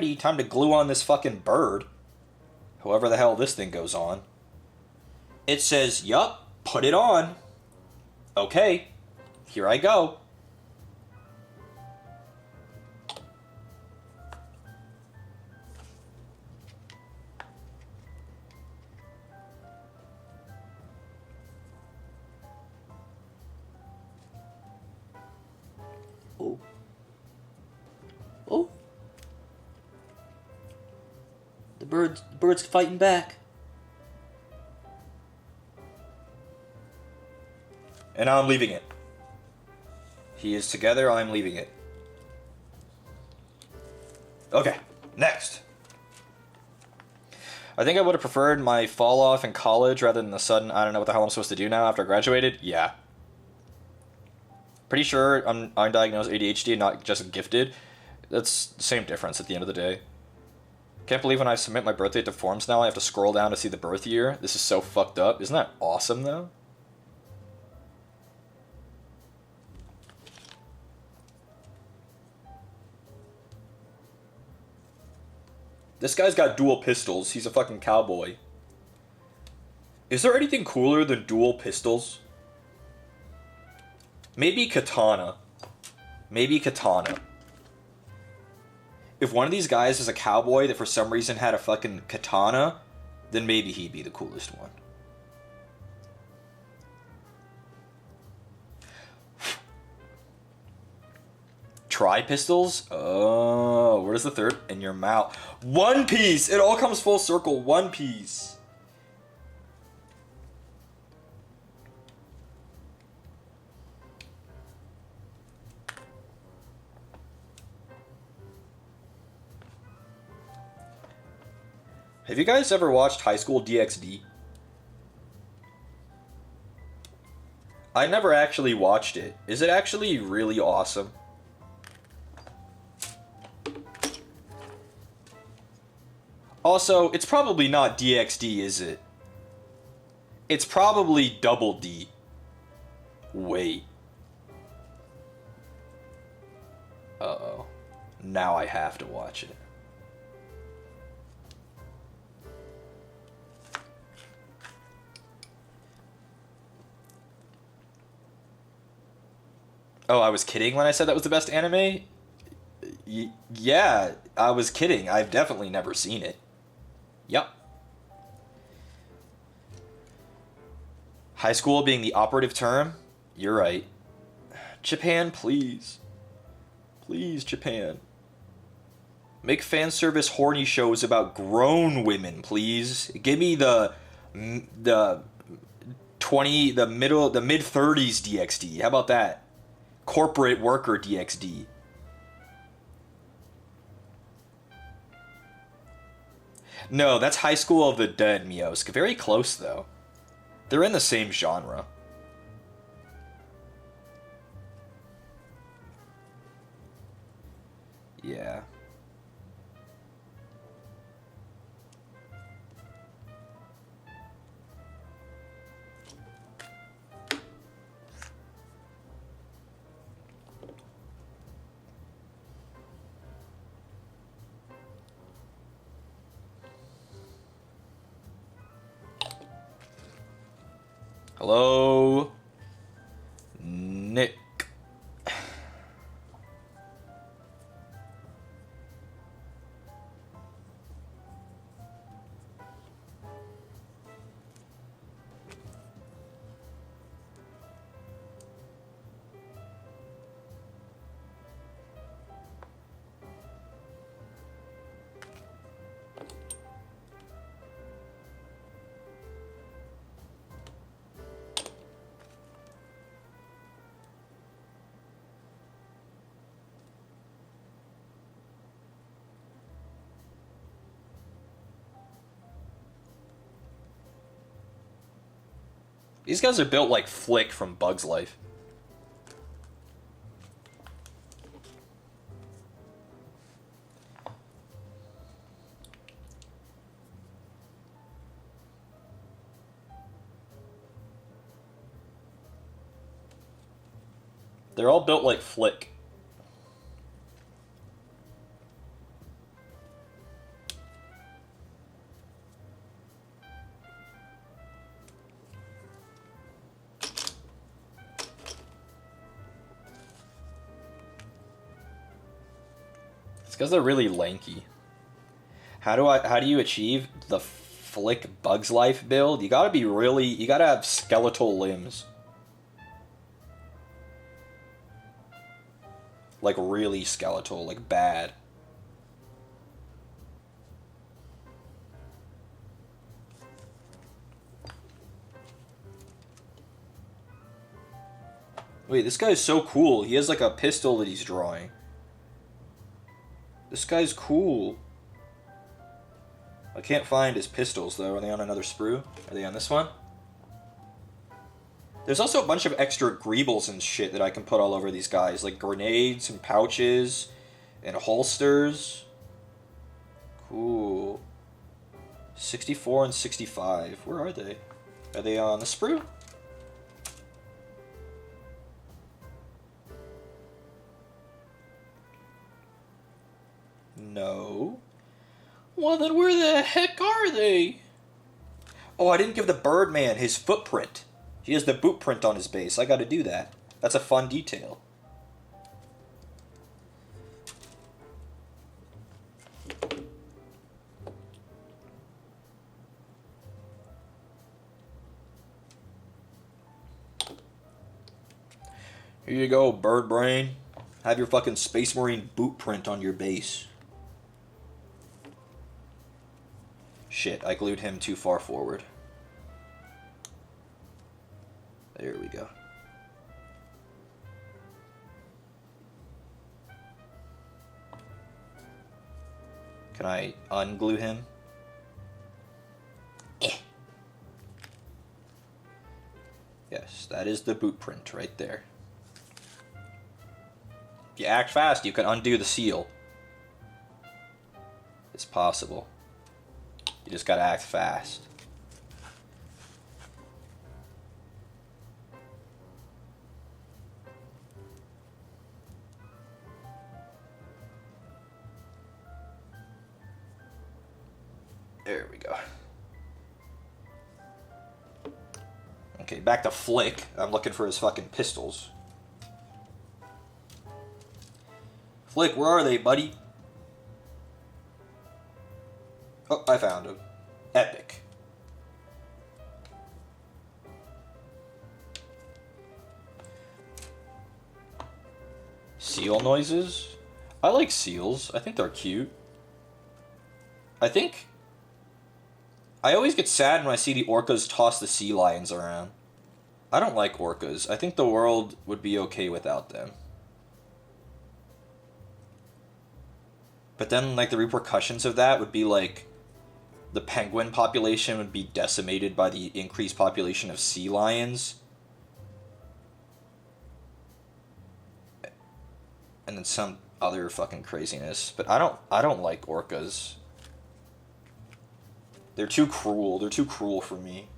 Speaker 2: Alrighty, time to glue on this fucking bird. However the hell this thing goes on. It says, yup, put it on. Okay, here I go. Oh. Oh. The bird's fighting back. And I'm leaving it. He is together, I'm leaving it. Okay, next. I think I would have preferred my fall off in college rather than the sudden, I don't know what the hell I'm supposed to do now after I graduated. Yeah. Pretty sure I'm undiagnosed ADHD and not just gifted. That's the same difference at the end of the day. Can't believe when I submit my birth date to forms now, I have to scroll down to see the birth year. This is so fucked up. Isn't that awesome, though? This guy's got dual pistols. He's a fucking cowboy. Is there anything cooler than dual pistols? Maybe katana. Maybe katana. If one of these guys is a cowboy that for some reason had a fucking katana, then maybe he'd be the coolest one. Tri-pistols? Oh, where's the third? In your mouth. One Piece! It all comes full circle. One Piece. Have you guys ever watched High School DxD? I never actually watched it. Is it actually really awesome? Also, it's probably not DxD, is it? It's probably Double D. Wait. Uh-oh. Now I have to watch it. Oh, I was kidding when I said that was the best anime? Yeah, I was kidding. I've definitely never seen it. Yep. High school being the operative term? You're right. Japan, please. Please, Japan. Make fan service horny shows about grown women, please. Give me the mid 30s DxD. How about that? Corporate worker DxD. No, that's High School of the Dead, Miosk. Very close, though. They're in the same genre. Yeah. Hello, Nick. These guys are built like Flick from Bug's Life. They're all built like Flick. because they're really lanky. How do you achieve the Flick Bugs Life build? You gotta have skeletal limbs. Like really skeletal, like bad. Wait, this guy's so cool. He has like a pistol that he's drawing. This guy's cool. I can't find his pistols though. Are they on another sprue? Are they on this one? There's also a bunch of extra greebles and shit that I can put all over these guys. Like grenades and pouches and holsters. Cool. 64 and 65. Where are they? Are they on the sprue? No. Well, then where the heck are they? Oh, I didn't give the Birdman his footprint. He has the boot print on his base. I gotta do that. That's a fun detail. Here you go, bird brain. Have your fucking Space Marine boot print on your base. Shit, I glued him too far forward. There we go. Can I unglue him? Yes, that is the boot print right there. If you act fast, you can undo the seal. It's possible. You just gotta act fast. There we go. Okay, back to Flick. I'm looking for his fucking pistols. Flick, where are they, buddy? Oh, I found him. Epic. Seal noises? I like seals. I think they're cute. I always get sad when I see the orcas toss the sea lions around. I don't like orcas. I think the world would be okay without them. But then, like, the repercussions of that would be, like, the penguin population would be decimated by the increased population of sea lions. And then some other fucking craziness. But I don't like orcas. They're too cruel. They're too cruel for me.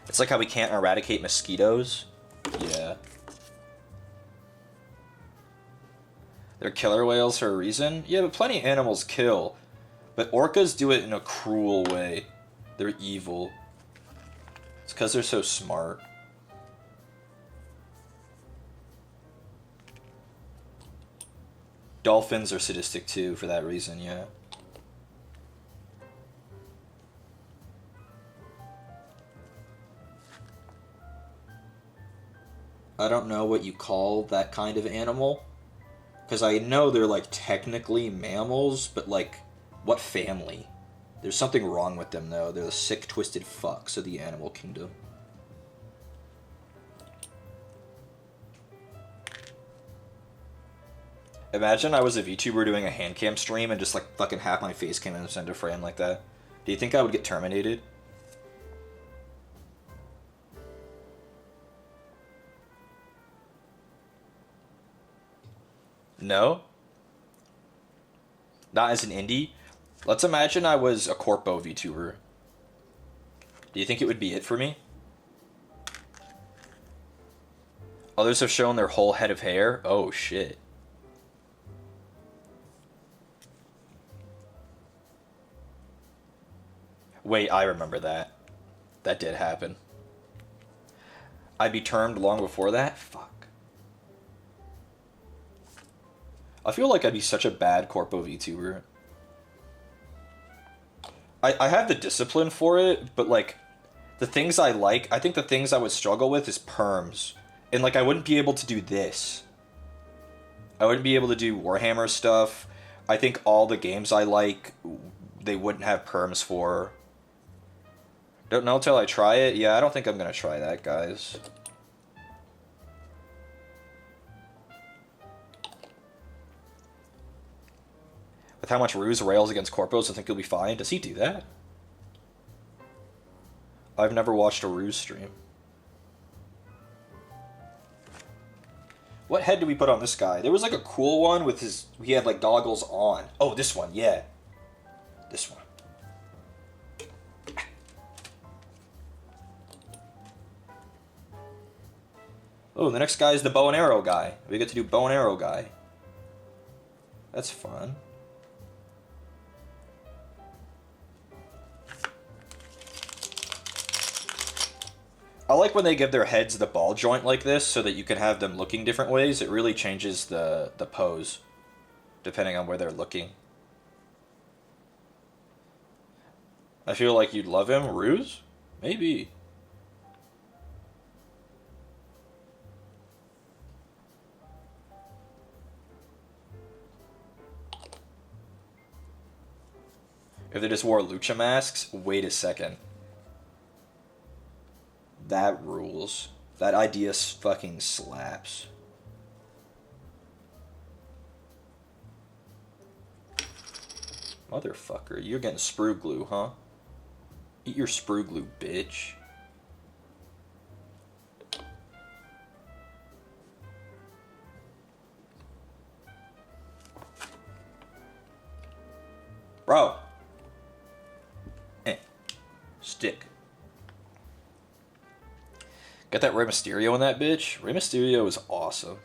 Speaker 2: It's like how we can't eradicate mosquitoes. Yeah. They're killer whales for a reason? Yeah, but plenty of animals kill. But orcas do it in a cruel way. They're evil. It's because they're so smart. Dolphins are sadistic too, for that reason, yeah. I don't know what you call that kind of animal. Because I know they're, like, technically mammals, but, like, what family? There's something wrong with them, though. They're the sick, twisted fucks of the animal kingdom. Imagine I was a VTuber doing a handcam stream and just, like, fucking half my face came in the center frame like that. Do you think I would get terminated? No? Not as an indie? Let's imagine I was a corpo VTuber. Do you think it would be it for me? Others have shown their whole head of hair? Oh, shit. Wait, I remember that. That did happen. I'd be termed long before that? Fuck. I feel like I'd be such a bad Corpo VTuber. I have the discipline for it, but like, the things I like, I think the things I would struggle with is perms. And like, I wouldn't be able to do this. I wouldn't be able to do Warhammer stuff. I think all the games I like, they wouldn't have perms for. Don't know till I try it? Yeah, I don't think I'm gonna try that, guys. With how much Ruse rails against Corpos, I think he'll be fine. Does he do that? I've never watched a Ruse stream. What head did we put on this guy? There was like a cool one with his... He had like goggles on. Oh, this one, yeah. This one. Oh, the next guy is the bow and arrow guy. We get to do bow and arrow guy. That's fun. I like when they give their heads the ball joint like this so that you can have them looking different ways. It really changes the pose depending on where they're looking. I feel like you'd love him. Ruse? Maybe. If they just wore lucha masks, wait a second. That rules. That idea fucking slaps. Motherfucker, you're getting sprue glue, huh? Eat your sprue glue, bitch. Bro. Stick. Got that Rey Mysterio in that bitch? Rey Mysterio is awesome.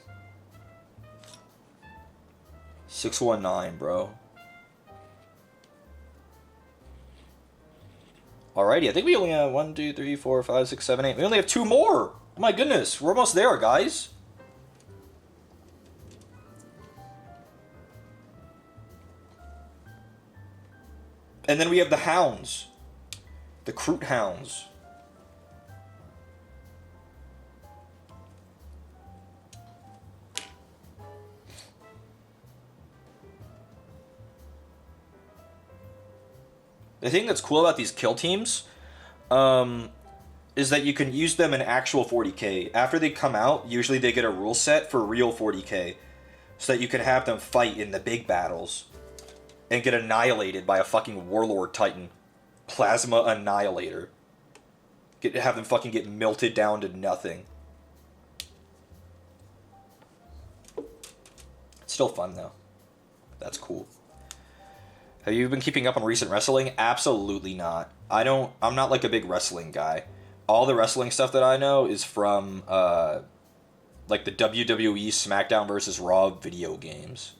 Speaker 2: 619, bro. Alrighty, I think we only have 1, 2, 3, 4, 5, 6, 7, 8. We only have 2 more! Oh my goodness, we're almost there, guys. And then we have the hounds. The Kroot hounds. The thing that's cool about these kill teams is that you can use them in actual 40k. After they come out, usually they get a rule set for real 40k, so that you can have them fight in the big battles and get annihilated by a fucking Warlord Titan. Plasma Annihilator. Have them fucking get melted down to nothing. It's still fun, though. That's cool. Have you been keeping up on recent wrestling? Absolutely not. I'm not like a big wrestling guy. All the wrestling stuff that I know is from, like the WWE SmackDown vs. Raw video games.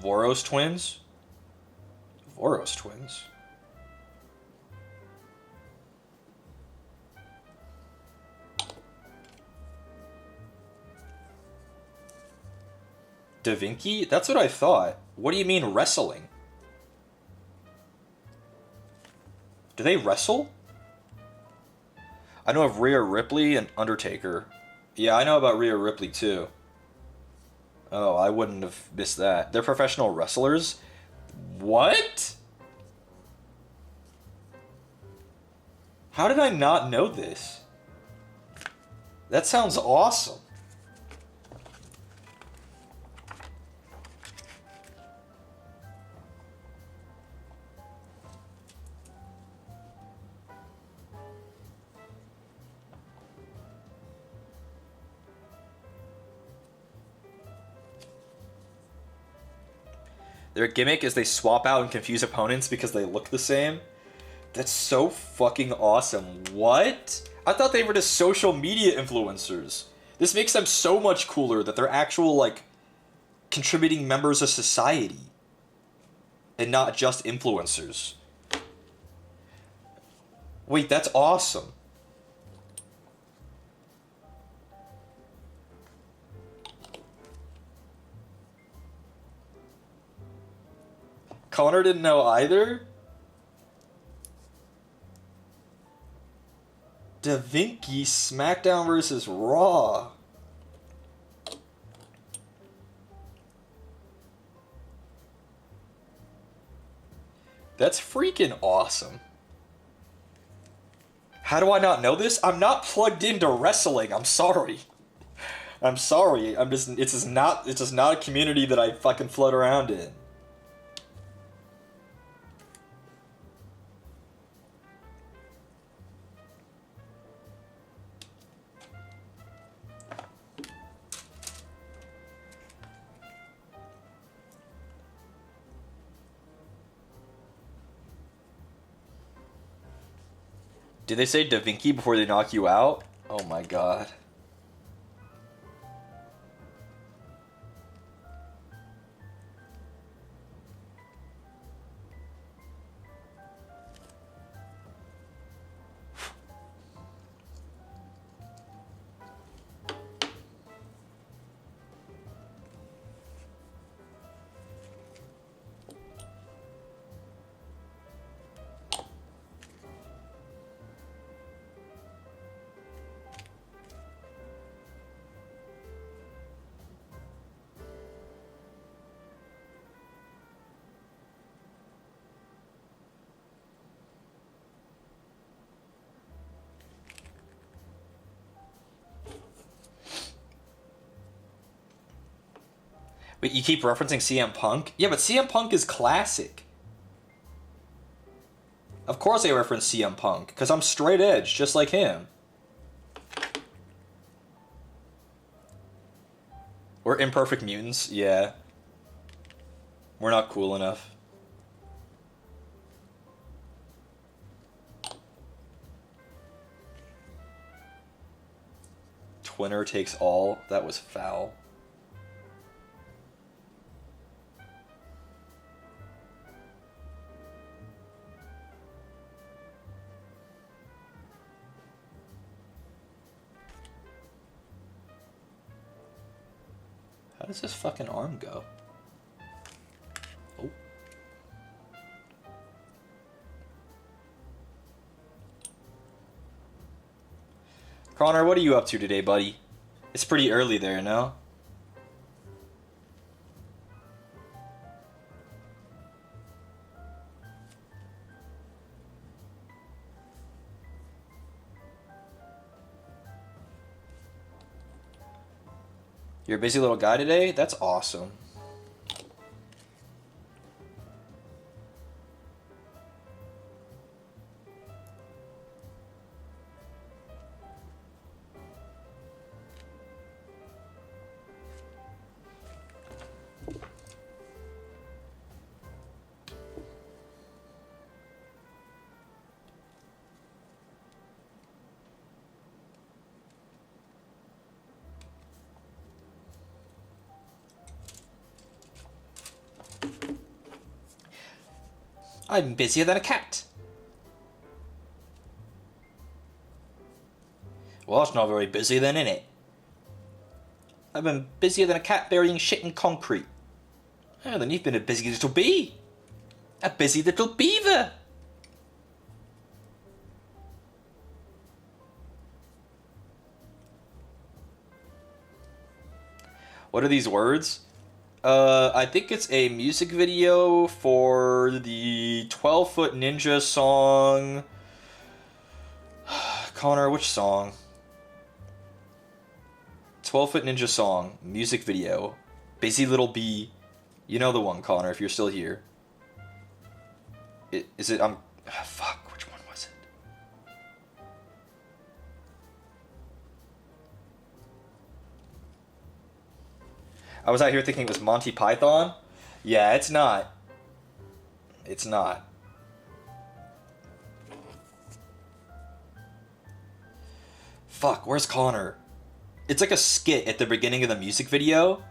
Speaker 2: Voros twins? Voros twins? Da Vinci? That's what I thought. What do you mean wrestling? Do they wrestle? I know of Rhea Ripley and Undertaker. Yeah, I know about Rhea Ripley too. Oh, I wouldn't have missed that. They're professional wrestlers? What? How did I not know this? That sounds awesome. Their gimmick is they swap out and confuse opponents because they look the same. That's so fucking awesome. What? I thought they were just social media influencers. This makes them so much cooler that they're actual, like, contributing members of society. And not just influencers. Wait, that's awesome. Connor didn't know either? Da Vinci SmackDown versus Raw. That's freaking awesome. How do I not know this? I'm not plugged into wrestling. I'm sorry. I'm sorry. It's just not a community that I fucking float around in. Did they say Da Vinci before they knock you out? Oh my god. Wait, you keep referencing CM Punk? Yeah, but CM Punk is classic. Of course I reference CM Punk, because I'm straight edge, just like him. We're imperfect mutants, yeah. We're not cool enough. Twinner takes all. That was foul. How does this fucking arm go? Oh. Connor, what are you up to today, buddy? It's pretty early there, no? You're a busy little guy today? That's awesome. I'm busier than a cat. Well, that's not very busy then, innit? I've been busier than a cat burying shit in concrete. Oh, then you've been a busy little bee. A busy little beaver. What are these words? I think it's a music video for the 12-Foot Ninja song. Connor, which song? 12-Foot Ninja song, music video. Busy Little Bee. You know the one, Connor, if you're still here. Is it, fuck, which one was it? I was out here thinking it was Monty Python. Yeah, it's not. It's not. Fuck, where's Connor? It's like a skit at the beginning of the music video.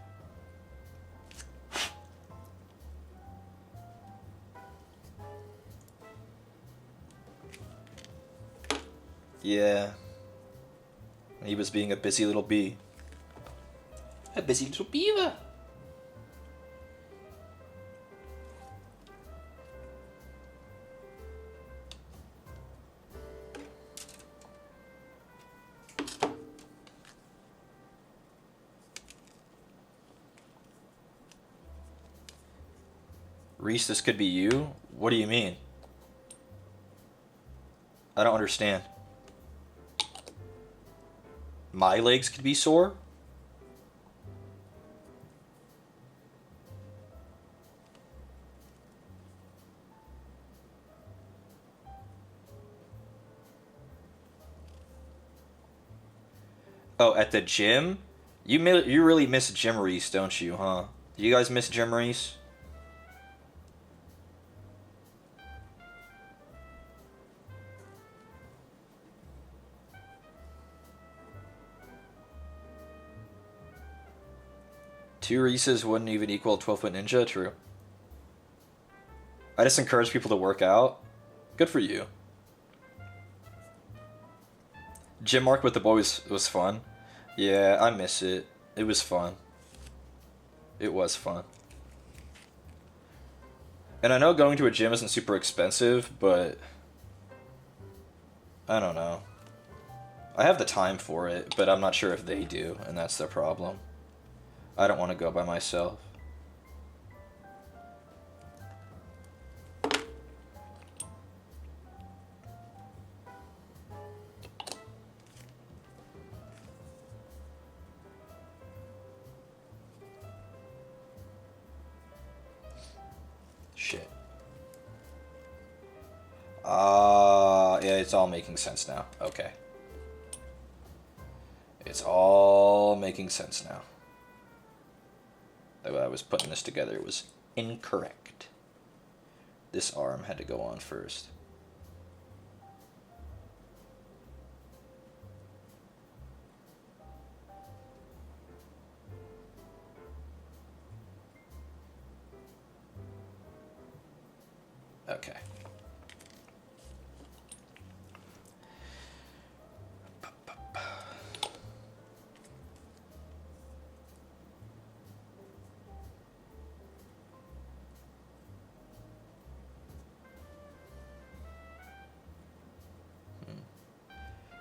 Speaker 2: Yeah. He was being a busy little bee. A busy little beaver. Reese, this could be you? What do you mean? I don't understand. My legs could be sore? Oh, at the gym? You really miss Gym Reese, don't you, huh? Do you guys miss Gym Reese? Two Reeses wouldn't even equal a 12-foot ninja? True. I just encourage people to work out. Good for you. Gym Mark with the boys was fun. Yeah, I miss it. It was fun. It was fun. And I know going to a gym isn't super expensive, but I don't know. I have the time for it, but I'm not sure if they do, and that's the problem. I don't want to go by myself. Shit. Yeah, it's all making sense now. Okay. It's all making sense now. The way I was putting this together was incorrect. This arm had to go on first. Okay.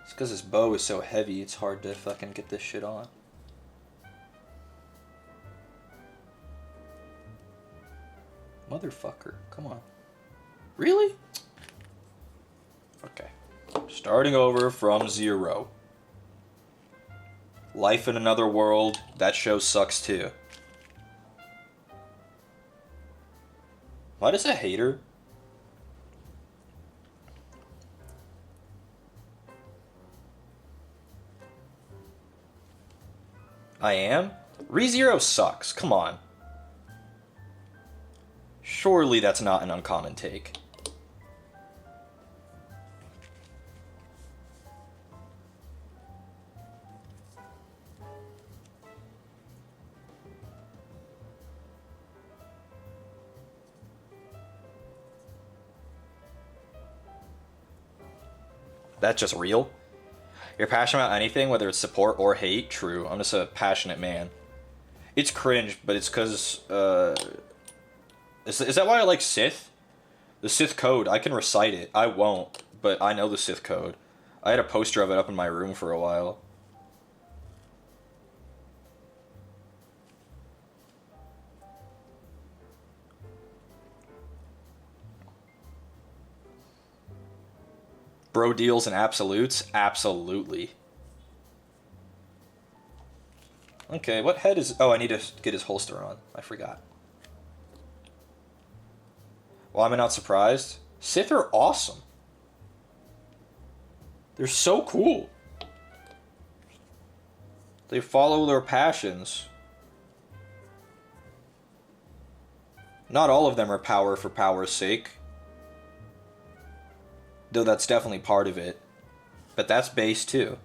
Speaker 2: It's because this bow is so heavy, it's hard to fucking get this shit on. Motherfucker, come on. Really? Okay. Starting over from 0. Life in Another World, that show sucks too. Why does a hater? I am? ReZero sucks, come on. Surely that's not an uncommon take. That's just real? You're passionate about anything, whether it's support or hate? True. I'm just a passionate man. It's cringe, but it's because, Is that why I like Sith? The Sith code, I can recite it. I won't, but I know the Sith code. I had a poster of it up in my room for a while. Bro deals and absolutes? Absolutely. Okay, what head is... Oh, I need to get his holster on. I forgot. Why am I not surprised? Sith are awesome. They're so cool. They follow their passions. Not all of them are power for power's sake. Though that's definitely part of it. But that's base too.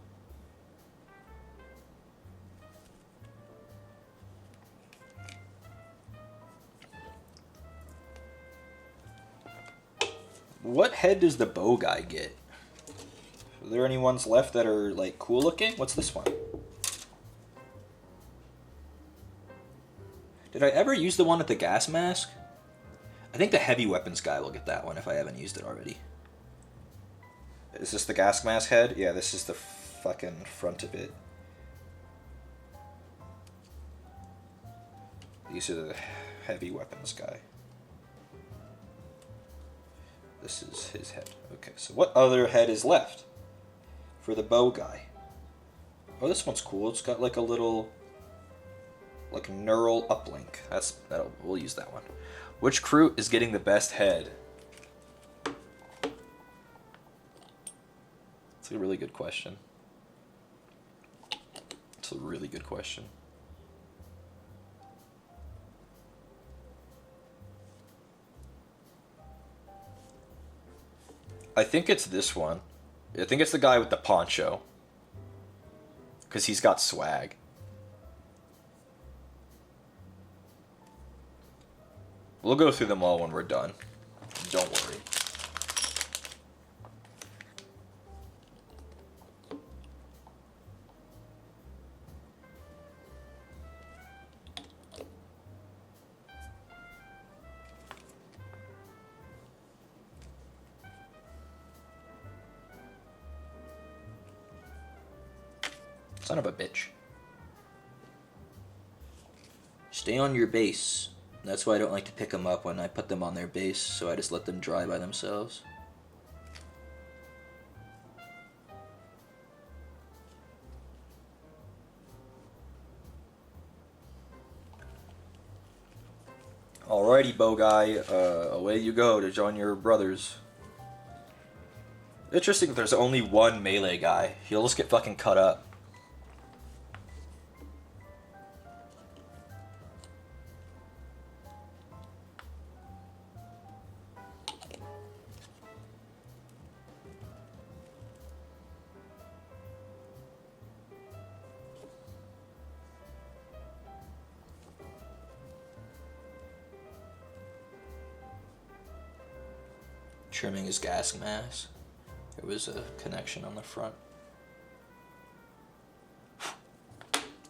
Speaker 2: What head does the bow guy get? Are there any ones left that are, like, cool looking? What's this one? Did I ever use the one with the gas mask? I think the heavy weapons guy will get that one if I haven't used it already. Is this the gas mask head? Yeah, this is the fucking front of it. These are the heavy weapons guy. This is his head. Okay, so what other head is left for the bow guy? Oh, this one's cool. It's got like a little, like, neural uplink. We'll use that one. Which Kroot is getting the best head? It's a really good question. It's a really good question. I think it's this one. I think it's the guy with the poncho. Because he's got swag. We'll go through them all when we're done. Don't worry. Son of a bitch. Stay on your base. That's why I don't like to pick them up when I put them on their base, so I just let them dry by themselves. Alrighty, bow guy, away you go to join your brothers. Interesting that there's only one melee guy. He'll just get fucking cut up. Trimming his gas mask. There was a connection on the front.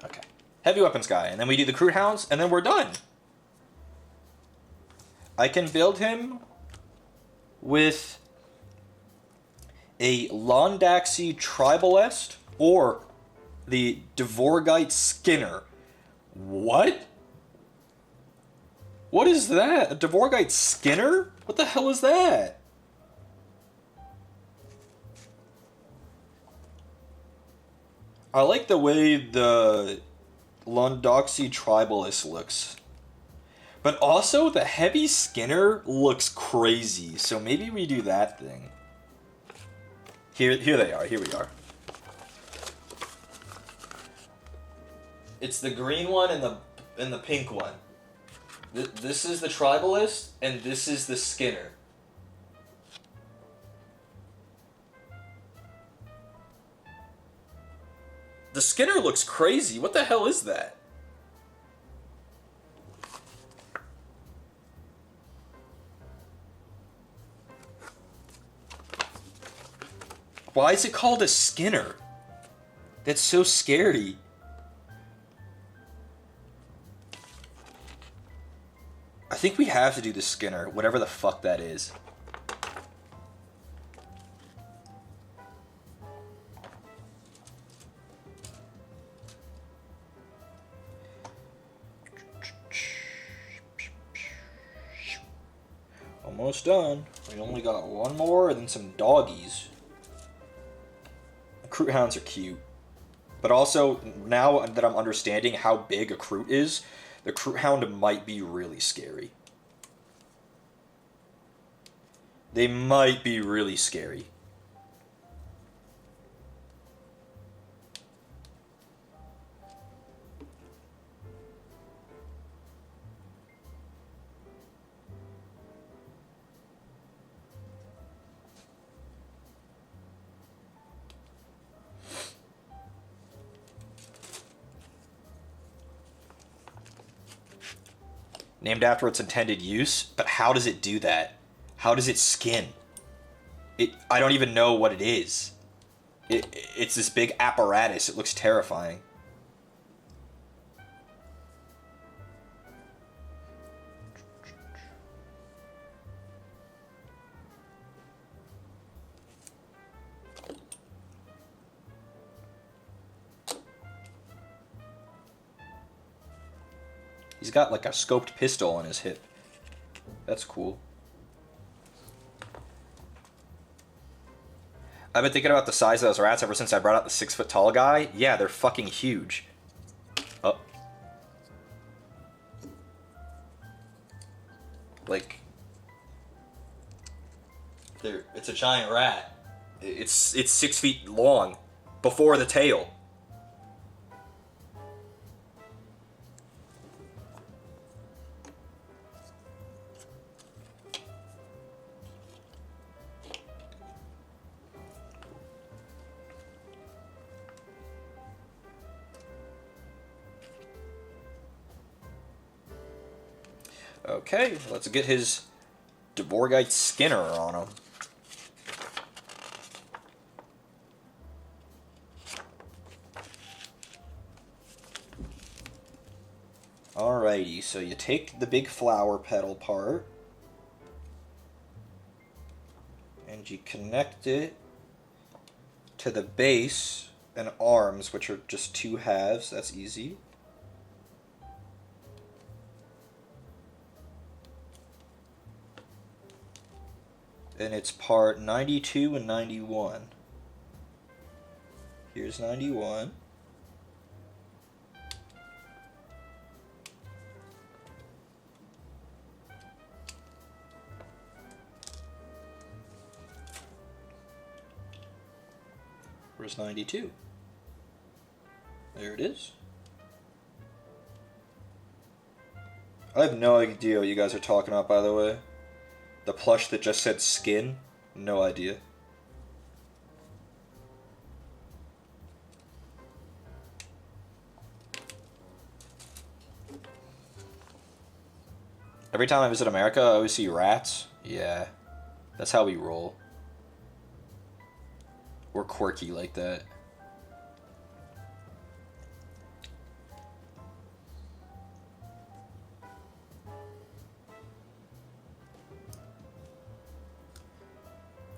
Speaker 2: Okay. Heavy weapons guy, and then we do the Kroot Hounds, and then we're done. I can build him with a Londaxi Tribalist or the Dvorgite Skinner. What? What is that? A Dvorgite Skinner? What the hell is that? I like the way the Londaxi Tribalist looks. But also, the Heavy Skinner looks crazy, so maybe we do that thing. Here they are. Here we are. It's the green one and the pink one. This is the Tribalist, and this is the Skinner. The Skinner looks crazy. What the hell is that? Why is it called a Skinner? That's so scary. I think we have to do the Skinner, whatever the fuck that is. Almost done. We only got one more and then some doggies. Kroot Hounds are cute. But also, now that I'm understanding how big a Kroot is, the Kroot Hound might be really scary. They might be really scary. Named after its intended use, but how does it do that? How does it skin? I don't even know what it is. It's this big apparatus. It looks terrifying. He's got like a scoped pistol on his hip. That's cool. I've been thinking about the size of those rats ever since I brought out the 6 foot tall guy. Yeah, they're fucking huge. Oh. Like, it's a giant rat. It's 6 feet long before the tail. Okay, let's get his Dvorgite Skinner on him. Alrighty, so you take the big flower petal part and you connect it to the base and arms, which are just 2 halves. That's easy. And it's part 92 and 91. Here's 91. Where's 92? There it is. I have no idea what you guys are talking about, by the way. The plush that just said skin? No idea. Every time I visit America, I always see rats. Yeah, that's how we roll. We're quirky like that.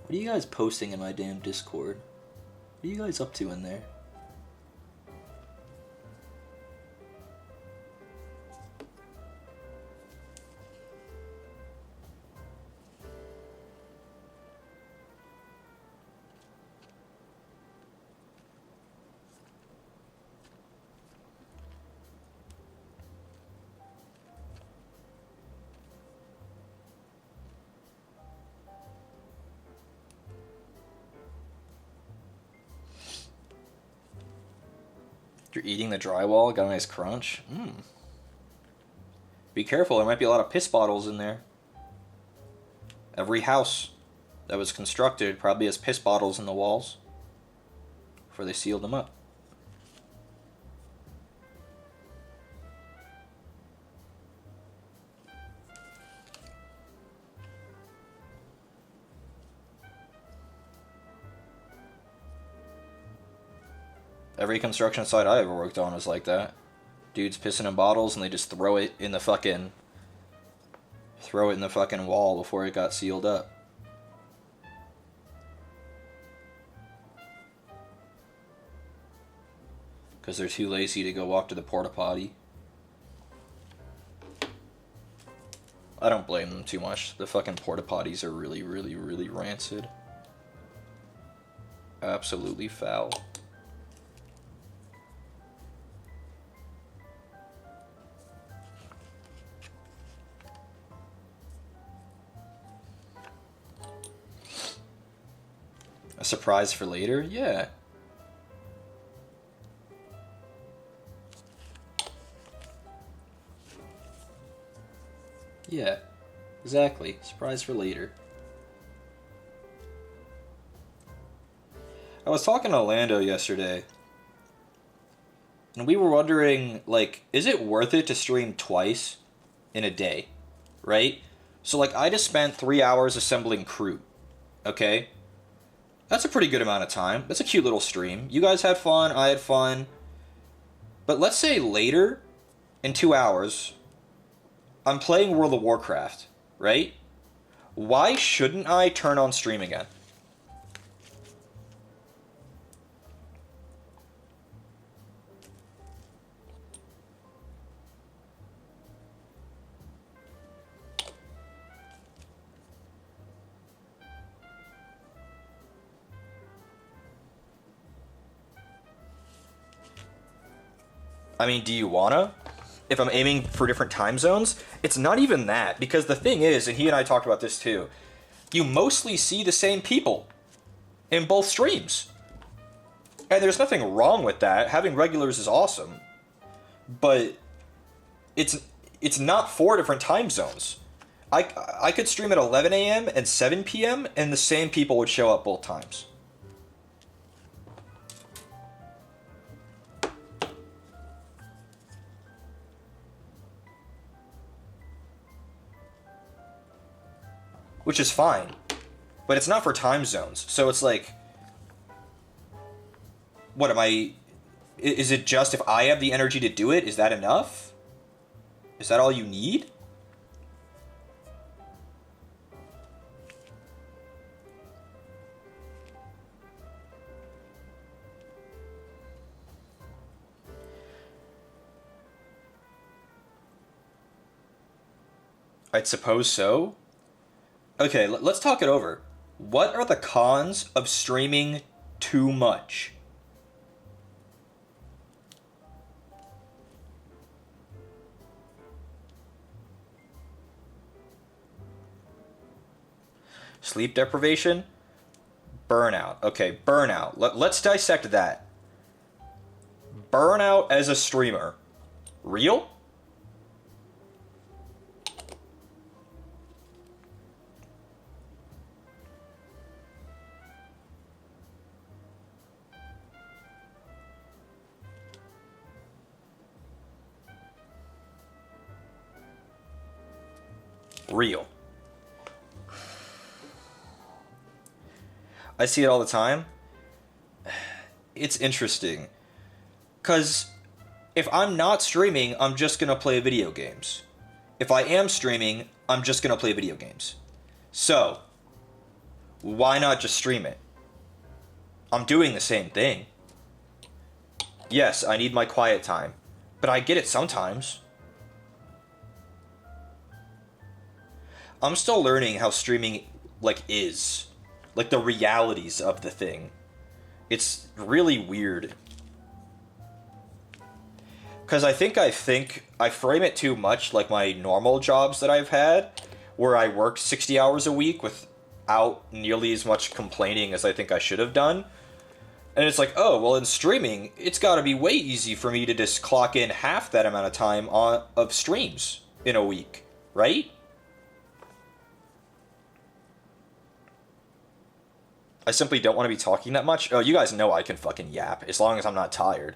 Speaker 2: What are you guys posting in my damn Discord? What are you guys up to in there? You're eating the drywall, got a nice crunch. Be careful, there might be a lot of piss bottles in there. Every house that was constructed probably has piss bottles in the walls before they sealed them up. Every construction site I ever worked on was like that. Dudes pissing in bottles and they just throw it in the fucking wall before it got sealed up. Because they're too lazy to go walk to the porta potty. I don't blame them too much. The fucking porta potties are really, really, really rancid. Absolutely foul. A surprise for later? Yeah. Yeah, exactly. Surprise for later. I was talking to Lando yesterday, and we were wondering, like, is it worth it to stream twice in a day, right? So, like, I just spent 3 hours assembling Kroot, okay? That's a pretty good amount of time. That's a cute little stream. You guys had fun, I had fun. But let's say later, in 2 hours, I'm playing World of Warcraft, right? Why shouldn't I turn on stream again? I mean, do you wanna? If I'm aiming for different time zones, it's not even that. Because the thing is, and he and I talked about this too, you mostly see the same people in both streams. And there's nothing wrong with that. Having regulars is awesome. But it's not 4 different time zones. I could stream at 11 a.m. and 7 p.m. and the same people would show up both times. Which is fine. But it's not for time zones. So it's like, what am I... Is it just if I have the energy to do it, is that enough? Is that all you need? I'd suppose so. Okay, let's talk it over. What are the cons of streaming too much? Sleep deprivation? Burnout. Okay, burnout. Let's dissect that. Burnout as a streamer. Real? Real. I see it all the time. It's interesting. Because if I'm not streaming, I'm just going to play video games. If I am streaming, I'm just going to play video games. So, why not just stream it? I'm doing the same thing. Yes, I need my quiet time. But I get it sometimes. I'm still learning how streaming, is. Like, the realities of the thing. It's really weird. Because I think I frame it too much like my normal jobs that I've had, where I worked 60 hours a week without nearly as much complaining as I think I should have done. And it's like, oh, well, in streaming, it's got to be way easy for me to just clock in half that amount of time of streams in a week, right? I simply don't want to be talking that much. Oh, you guys know I can fucking yap, as long as I'm not tired.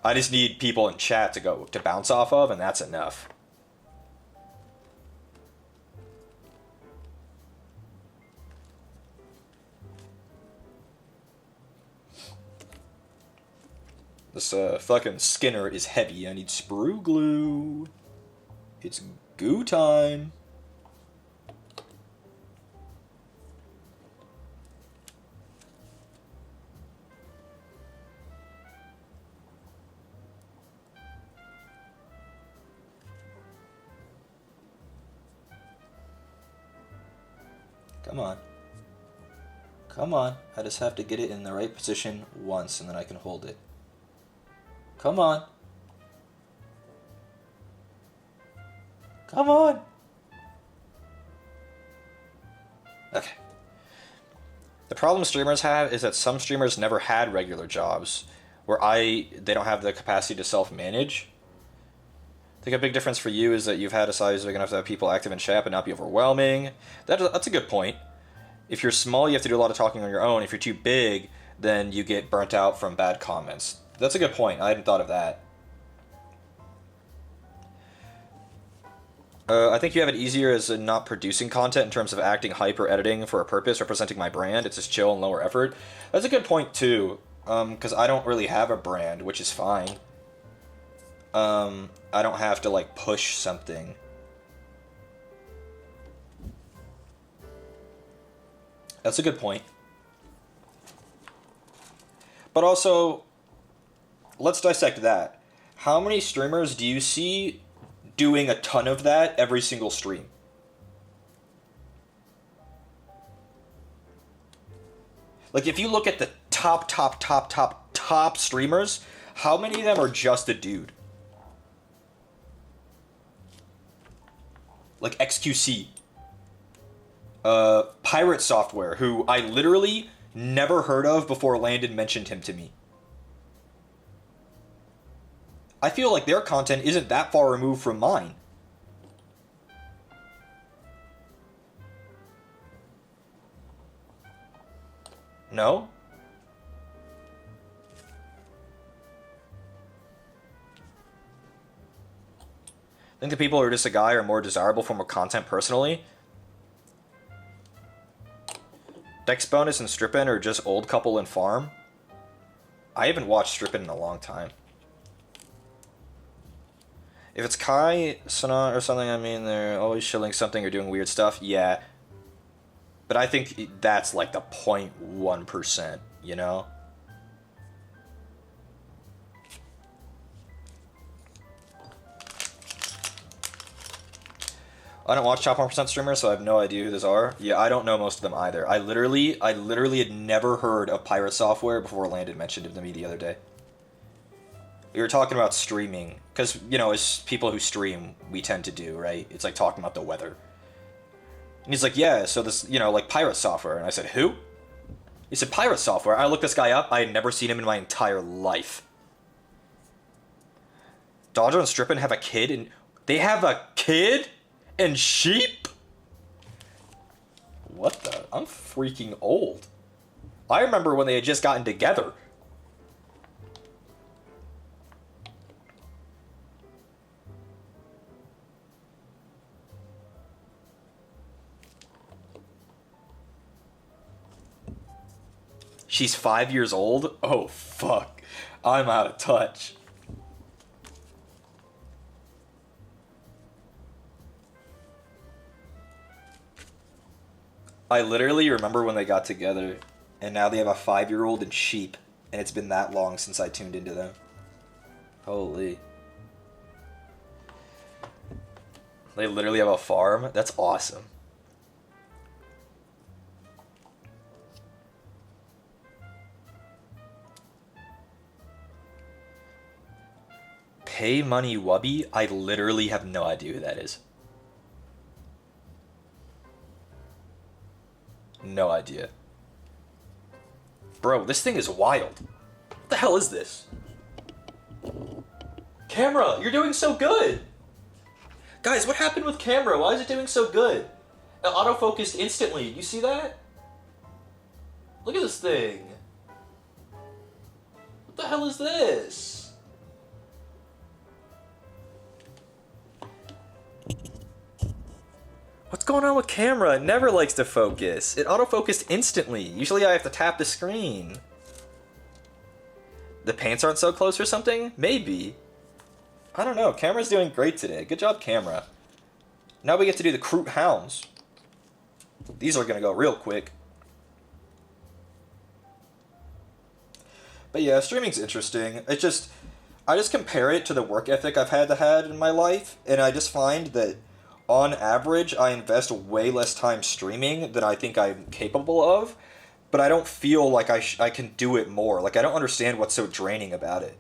Speaker 2: I just need people in chat to bounce off of, and that's enough. This fucking Skinner is heavy. I need sprue glue. It's goo time. Come on. Come on. I just have to get it in the right position once, and then I can hold it. Come on. Come on. Okay. The problem streamers have is that some streamers never had regular jobs, where they don't have the capacity to self-manage. I think a big difference for you is that you've had a size big enough to have people active in chat but not be overwhelming. That's a good point. If you're small, you have to do a lot of talking on your own. If you're too big, then you get burnt out from bad comments. That's a good point. I hadn't thought of that. I think you have it easier as not producing content in terms of acting, hype, or editing for a purpose, representing my brand. It's just chill and lower effort. That's a good point, too, because I don't really have a brand, which is fine. I don't have to, like, push something. That's a good point. But also, let's dissect that. How many streamers do you see doing a ton of that every single stream? Like, if you look at the top streamers, how many of them are just a dude? Like XQC. Pirate Software, who I literally never heard of before Landon mentioned him to me. I feel like their content isn't that far removed from mine. No? I think the people who are just a guy are more desirable for more content personally. Dex Bonus and Strippin are just old couple and farm. I haven't watched Strippin in a long time. If it's Kai, Sana, or something, I mean, they're always shilling something or doing weird stuff, yeah. But I think that's like the 0.1%, you know? I don't watch top 1% streamers, so I have no idea who those are. Yeah, I don't know most of them either. I literally had never heard of Pirate Software before Landon mentioned it to me the other day. We were talking about streaming, because, you know, as people who stream, we tend to do, right? It's like talking about the weather. And he's like, yeah, so this, you know, like Pirate Software. And I said, who? He said, Pirate Software. I looked this guy up. I had never seen him in my entire life. Dodger and Strippin have a kid, and they have a kid? And sheep? What the? I'm freaking old. I remember when they had just gotten together. She's 5 years old? Oh, fuck. I'm out of touch. I literally remember when they got together, and now they have a 5-year-old and sheep, and it's been that long since I tuned into them. Holy. They literally have a farm? That's awesome. Pay Money Wubby? I literally have no idea who that is. No idea. Bro, this thing is wild. What the hell is this? Camera, you're doing so good! Guys, what happened with camera? Why is it doing so good? It autofocused instantly. You see that? Look at this thing. What the hell is this? What's going on with camera? It never likes to focus. It autofocused instantly. Usually I have to tap the screen. The pants aren't so close or something? Maybe. I don't know. Camera's doing great today. Good job, camera. Now we get to do the Kroot Hounds. These are going to go real quick. But yeah, streaming's interesting. I just compare it to the work ethic I've had in my life, and I just find that on average, I invest way less time streaming than I think I'm capable of, but I don't feel like I can do it more. Like, I don't understand what's so draining about it.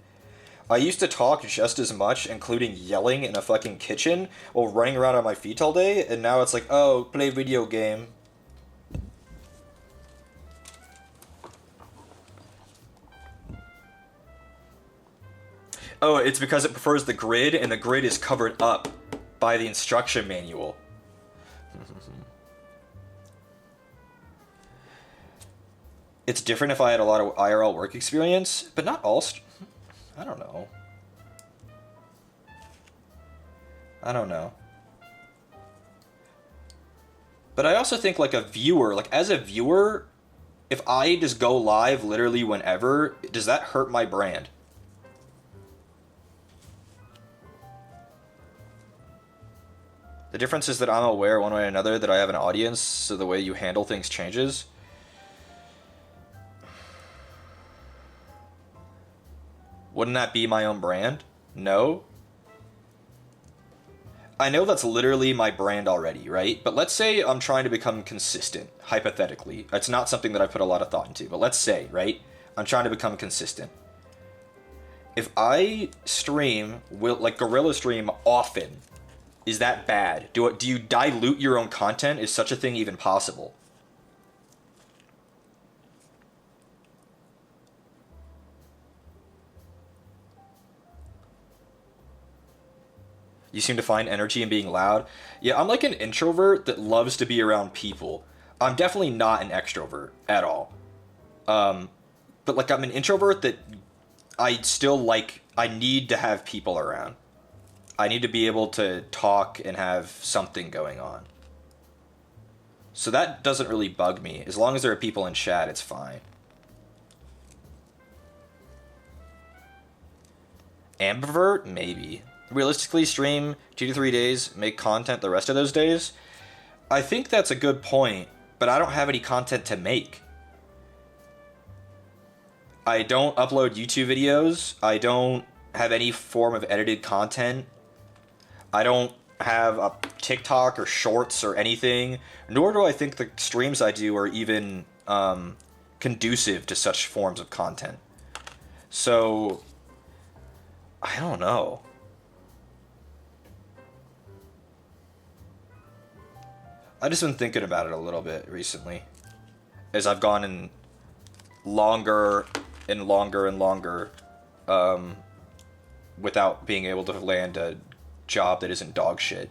Speaker 2: I used to talk just as much, including yelling in a fucking kitchen while running around on my feet all day, and now it's like, oh, play video game. Oh, it's because it prefers the grid, and the grid is covered up by the instruction manual. It's different if I had a lot of IRL work experience, but not all. I don't know. But I also think like a viewer, like as a viewer, if I just go live literally whenever, does that hurt my brand? The difference is that I'm aware one way or another that I have an audience, so the way you handle things changes. Wouldn't that be my own brand? No. I know that's literally my brand already, right? But let's say I'm trying to become consistent, hypothetically. It's not something that I put a lot of thought into, but let's say, right? I'm trying to become consistent. If I stream, like Gorilla stream often, is that bad? Do you dilute your own content? Is such a thing even possible? You seem to find energy in being loud. Yeah, I'm like an introvert that loves to be around people. I'm definitely not an extrovert at all. But like I'm an introvert that I still like, I need to have people around. I need to be able to talk and have something going on. So that doesn't really bug me. As long as there are people in chat, it's fine. Ambivert? Maybe. Realistically, stream 2 to 3 days, make content the rest of those days? I think that's a good point, but I don't have any content to make. I don't upload YouTube videos. I don't have any form of edited content. I don't have a TikTok or shorts or anything, nor do I think the streams I do are even conducive to such forms of content. So, I don't know. I've just been thinking about it a little bit recently, as I've gone in longer and longer and longer without being able to land a job that isn't dog shit,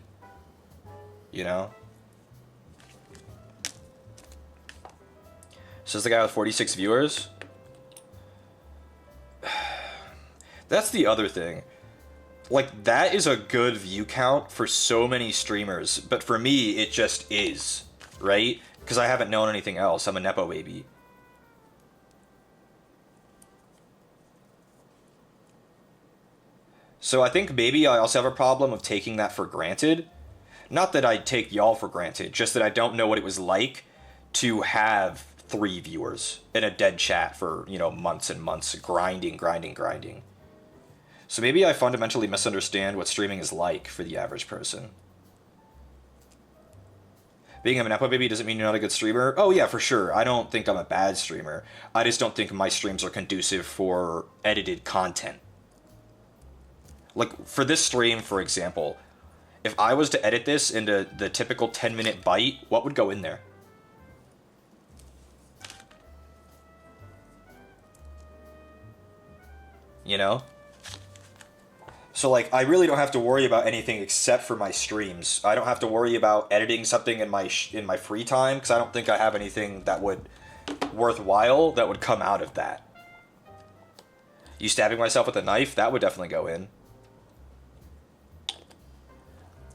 Speaker 2: you know? Says the guy with 46 viewers. That's the other thing. Like, that is a good view count for so many streamers, but for me, it just is, right? Because I haven't known anything else. I'm a Nepo baby. So I think maybe I also have a problem of taking that for granted. Not that I take y'all for granted, just that I don't know what it was like to have 3 viewers in a dead chat for, you know, months and months, grinding. So maybe I fundamentally misunderstand what streaming is like for the average person. Being a Nepo baby doesn't mean you're not a good streamer. Oh yeah, for sure. I don't think I'm a bad streamer. I just don't think my streams are conducive for edited content. Like, for this stream, for example, if I was to edit this into the typical 10-minute bite, what would go in there? You know? So, like, I really don't have to worry about anything except for my streams. I don't have to worry about editing something in my free time, because I don't think I have anything that would worthwhile that would come out of that. You stabbing myself with a knife? That would definitely go in.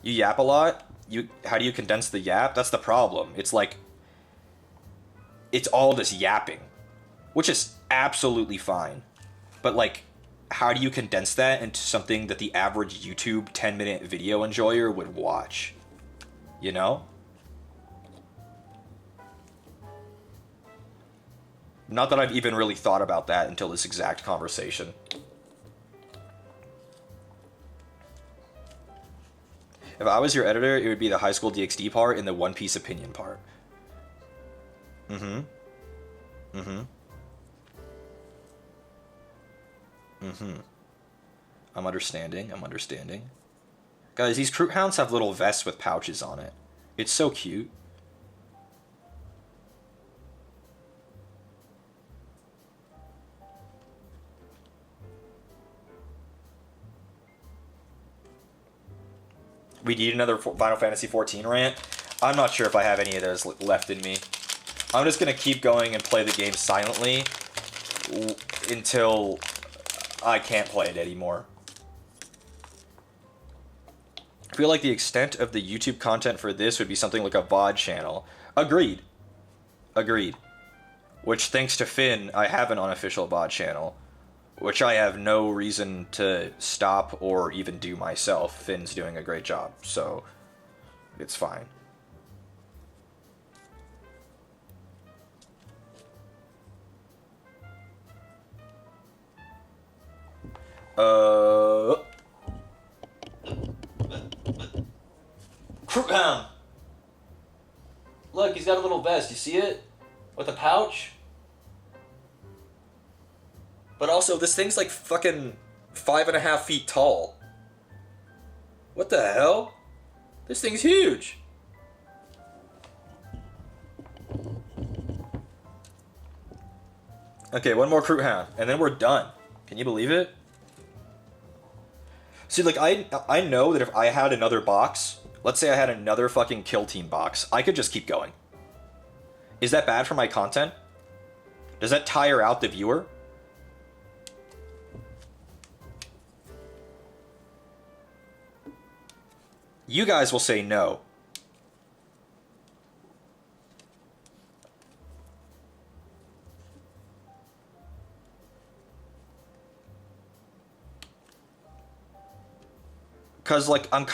Speaker 2: You yap a lot? How do you condense the yap? That's the problem. It's like, it's all just yapping, which is absolutely fine. But like, how do you condense that into something that the average YouTube 10-minute video enjoyer would watch? You know? Not that I've even really thought about that until this exact conversation. If I was your editor, it would be the High School DxD part and the One Piece opinion part. I'm understanding. Guys, these Kroot Hounds have little vests with pouches on it. It's so cute. We need another Final Fantasy XIV rant. I'm not sure if I have any of those left in me. I'm just gonna keep going and play the game silently until I can't play it anymore. I feel like the extent of the YouTube content for this would be something like a VOD channel. Agreed. Agreed. Which, thanks to Finn, I have an unofficial VOD channel. Which I have no reason to stop or even do myself. Finn's doing a great job, so it's fine. Kroot. Look, he's got a little vest. You see it? With a pouch? But also, this thing's like fucking 5.5 feet tall. What the hell? This thing's huge. Okay, one more Kroot, and then we're done. Can you believe it? See, like, I know that if I had another box, let's say I had another fucking Kill Team box, I could just keep going. Is that bad for my content? Does that tire out the viewer? You guys will say no. Because, like, I'm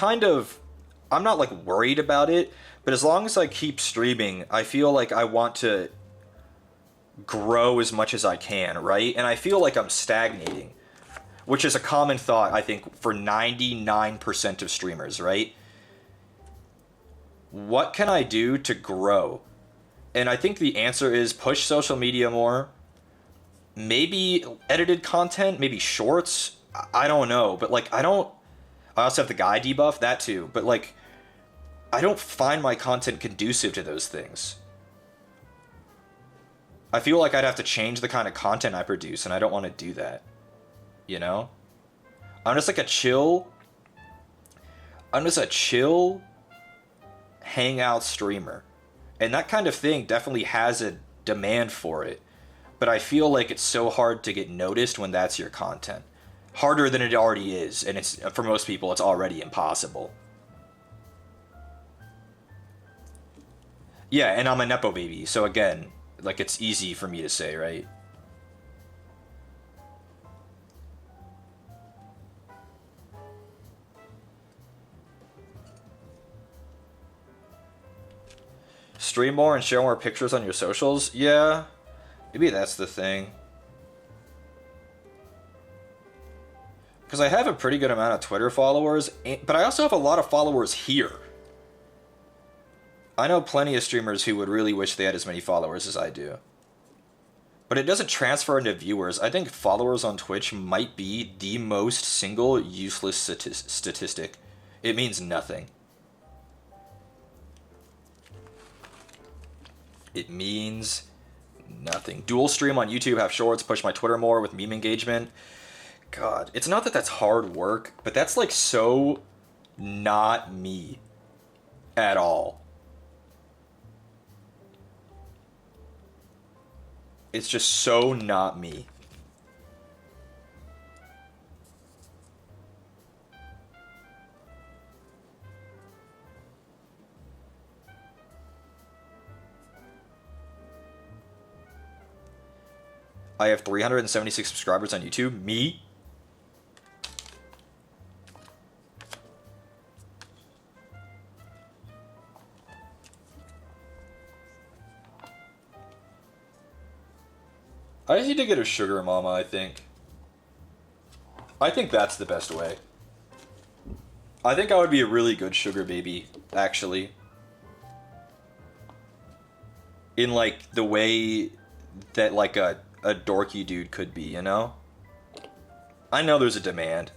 Speaker 2: not, like, worried about it, but as long as I keep streaming, I feel like I want to grow as much as I can, right? And I feel like I'm stagnating, which is a common thought, I think, for 99% of streamers, right? What can I do to grow? And I think the answer is push social media more, maybe edited content, maybe shorts, I don't know, but, like, I also have the guy debuff, that too, but, like, I don't find my content conducive to those things. I feel like I'd have to change the kind of content I produce, and I don't want to do that. You know? I'm just a chill hangout streamer. And that kind of thing definitely has a demand for it. But I feel like it's so hard to get noticed when that's your content. Harder than it already is, and it's for most people it's already impossible. Yeah, and I'm a Nepo baby, so again, like, it's easy for me to say, right? Stream more and share more pictures on your socials? Yeah, maybe that's the thing. Because I have a pretty good amount of Twitter followers, but I also have a lot of followers here. I know plenty of streamers who would really wish they had as many followers as I do. But it doesn't transfer into viewers. I think followers on Twitch might be the most single useless statistic. It means nothing. It means nothing. Dual stream on YouTube, have shorts, push my Twitter more with meme engagement. God, it's not that that's hard work, but that's, like, so not me at all. It's just so not me. I have 376 subscribers on YouTube. Me? I just need to get a sugar mama, I think. I think that's the best way. I think I would be a really good sugar baby, actually. In, like, the way that, like, a dorky dude could be, you know? I know there's a demand.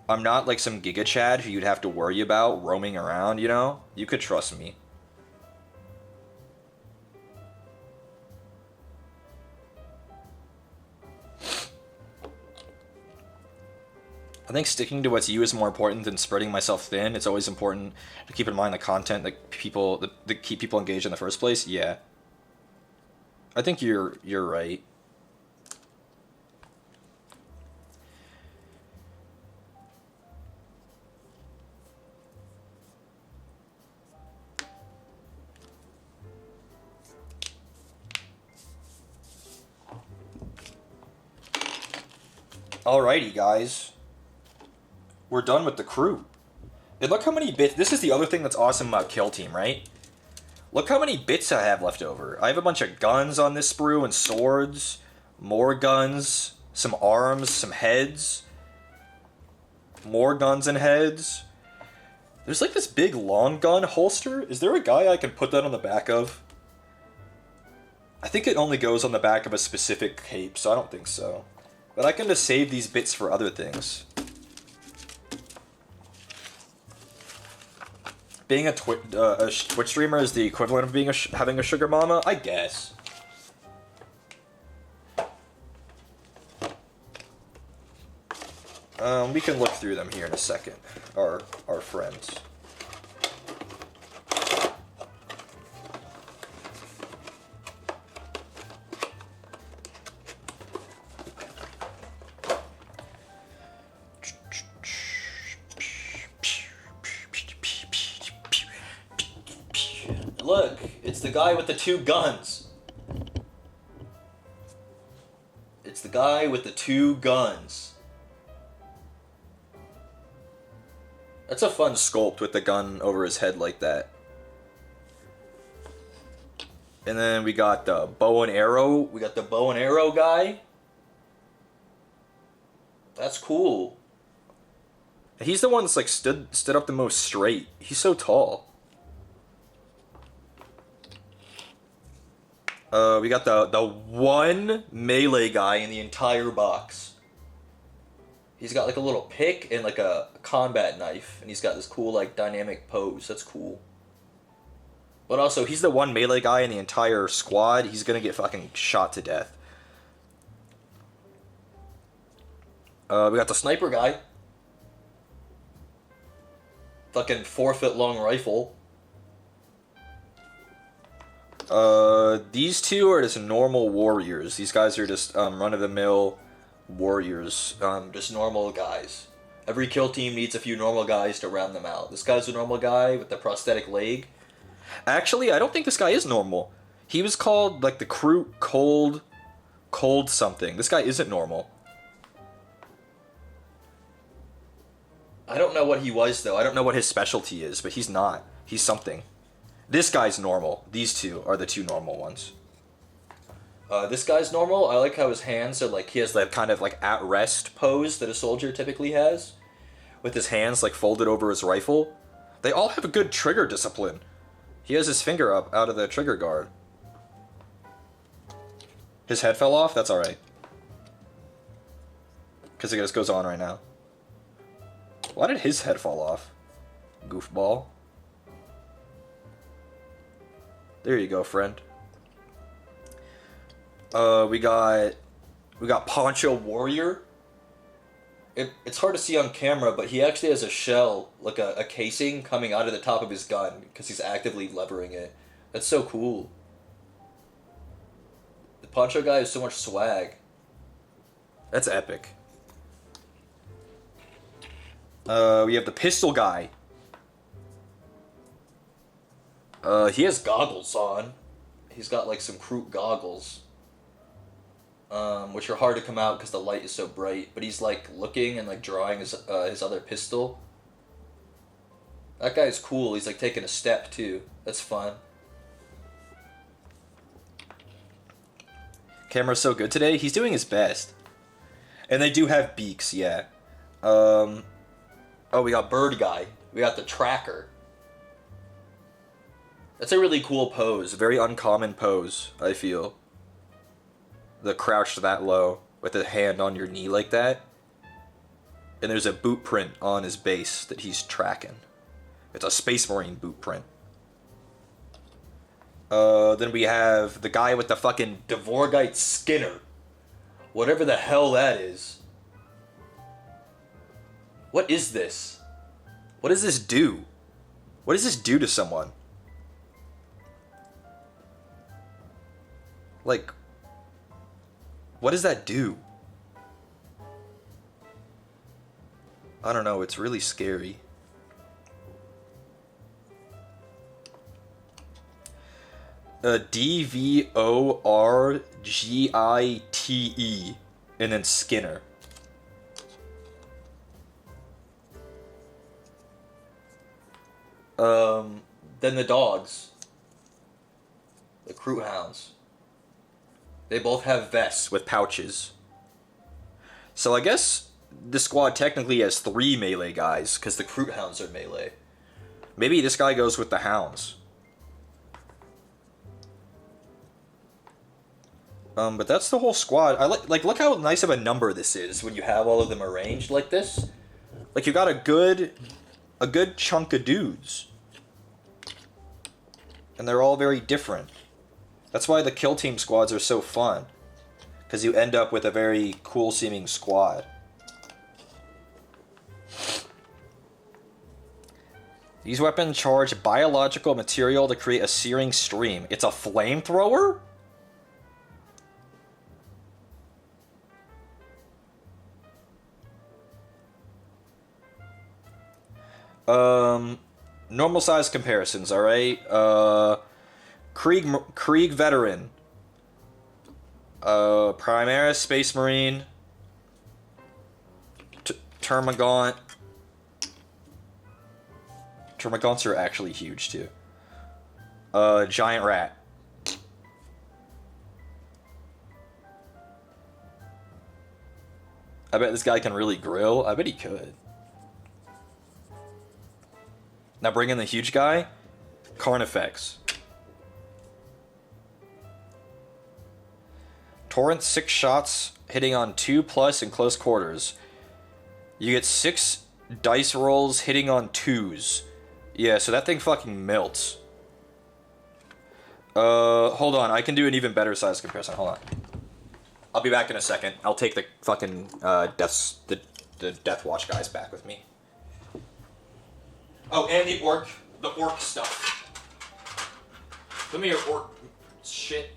Speaker 2: I'm not, like, some Giga Chad who you'd have to worry about roaming around, you know? You could trust me. I think sticking to what's you is more important than spreading myself thin. It's always important to keep in mind the content that keep people engaged in the first place. Yeah. I think you're right. Alrighty, guys. We're done with the crew. And look how many bits... This is the other thing that's awesome about Kill Team, right? Look how many bits I have left over. I have a bunch of guns on this sprue and swords. More guns. Some arms. Some heads. More guns and heads. There's like this big long gun holster. Is there a guy I can put that on the back of? I think it only goes on the back of a specific cape, so I don't think so. But I can just save these bits for other things. Being a Twitch streamer is the equivalent of being having a sugar mama? I guess. We can look through them here in a second. Our friends. Look, it's the guy with the 2 guns. It's the guy with the 2 guns. That's a fun sculpt with the gun over his head like that. And then we got the bow and arrow. We got the bow and arrow guy. That's cool. He's the one that's like stood up the most straight. He's so tall. We got the one melee guy in the entire box. He's got like a little pick and like a combat knife, and he's got this cool like dynamic pose. That's cool. But also, he's the one melee guy in the entire squad. He's gonna get fucking shot to death. We got the sniper guy. Fucking 4-foot long rifle. These two are just normal warriors. These guys are just run-of-the-mill warriors. Just normal guys. Every kill team needs a few normal guys to round them out. This guy's a normal guy with the prosthetic leg. Actually, I don't think this guy is normal. He was called like the Kroot Cold something. This guy isn't normal. I don't know what he was though. I don't know what his specialty is, but he's not. He's something. This guy's normal. These two are the 2 normal ones. This guy's normal. I like how his hands are like, he has that kind of like at rest pose that a soldier typically has. With his hands like folded over his rifle. They all have a good trigger discipline. He has his finger up out of the trigger guard. His head fell off? That's alright. Because it just goes on right now. Why did his head fall off? Goofball. There you go, friend. We got Poncho Warrior. It's hard to see on camera, but he actually has a shell, like a casing, coming out of the top of his gun, because he's actively levering it. That's so cool. The Poncho guy has so much swag. That's epic. We have the pistol guy. He has goggles on. He's got like some Kroot goggles. Which are hard to come out because the light is so bright. But he's like looking and like drawing his other pistol. That guy's cool. He's like taking a step too. That's fun. Camera's so good today. He's doing his best. And they do have beaks, yeah. Oh, we got Bird Guy. We got the Tracker. That's a really cool pose. A very uncommon pose, I feel. The crouched that low with a hand on your knee like that. And there's a boot print on his base that he's tracking. It's a Space Marine boot print. Then we have the guy with the fucking Dvorgite Skinner. Whatever the hell that is. What is this? What does this do? What does this do to someone? Like, what does that do? I don't know, it's really scary. Dvorgite, and then Skinner. Then the dogs. The Kroot Hounds. They both have vests with pouches. So I guess the squad technically has 3 melee guys, because the Kroot Hounds are melee. Maybe this guy goes with the Hounds. But that's the whole squad. I like look how nice of a number this is when you have all of them arranged like this. Like you got a good chunk of dudes. And they're all very different. That's why the Kill Team squads are so fun. Because you end up with a very cool seeming squad. These weapons charge biological material to create a searing stream. It's a flamethrower? Normal size comparisons, alright? Krieg Veteran. Primaris Space Marine. Termagant. Termagants are actually huge, too. Giant Rat. I bet this guy can really grill. I bet he could. Now bring in the huge guy. Carnifex. Torrent 6 shots, hitting on 2+ in close quarters. You get 6 dice rolls hitting on 2s. Yeah, so that thing fucking melts. Hold on, I can do an even better size comparison. Hold on. I'll be back in a second. I'll take the fucking the Death Watch guys back with me. Oh, and the orc stuff. Come here, orc shit.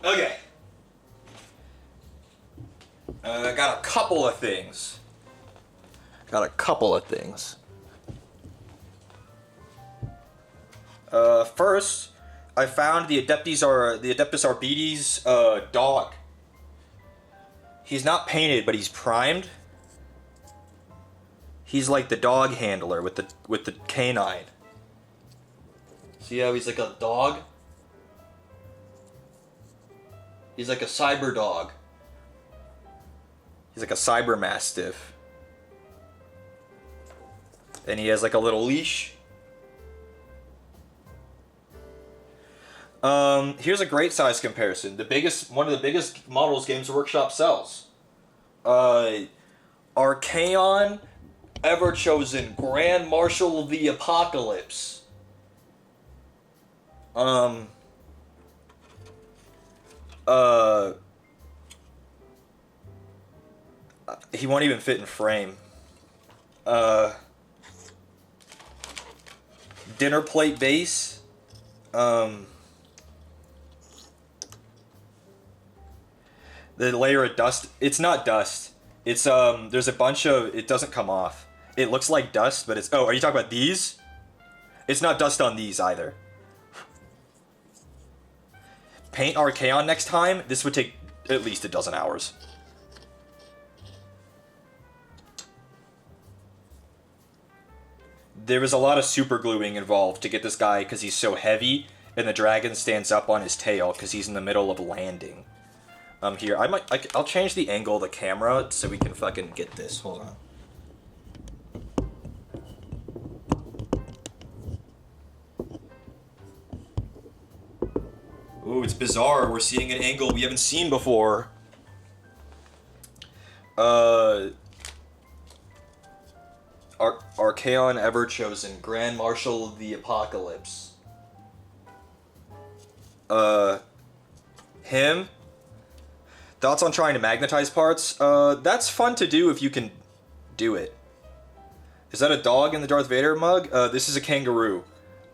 Speaker 2: Okay. I got a couple of things. First, I found the Adeptus Arbites dog. He's not painted, but he's primed. He's like the dog handler with the canine. See how he's like a dog? He's like a cyber dog. He's like a cyber mastiff. And he has like a little leash. Here's a great size comparison. One of the biggest models Games Workshop sells. Archaon Everchosen Grand Marshal of the Apocalypse. He won't even fit in frame. Dinner plate base. The layer of dust. It's not dust. It's there's a bunch of. It doesn't come off. It looks like dust, but it's. Oh, are you talking about these? It's not dust on these either. Paint Archaon next time. This would take at least 12 hours. There was a lot of super gluing involved to get this guy because he's so heavy, and the dragon stands up on his tail because he's in the middle of landing. Here, I'll change the angle of the camera so we can fucking get this. Hold on. Ooh, it's bizarre. We're seeing an angle we haven't seen before. Archaon Everchosen, Grand Marshal of the Apocalypse. Him. Thoughts on trying to magnetize parts? That's fun to do if you can do it. Is that a dog in the Darth Vader mug? This is a kangaroo.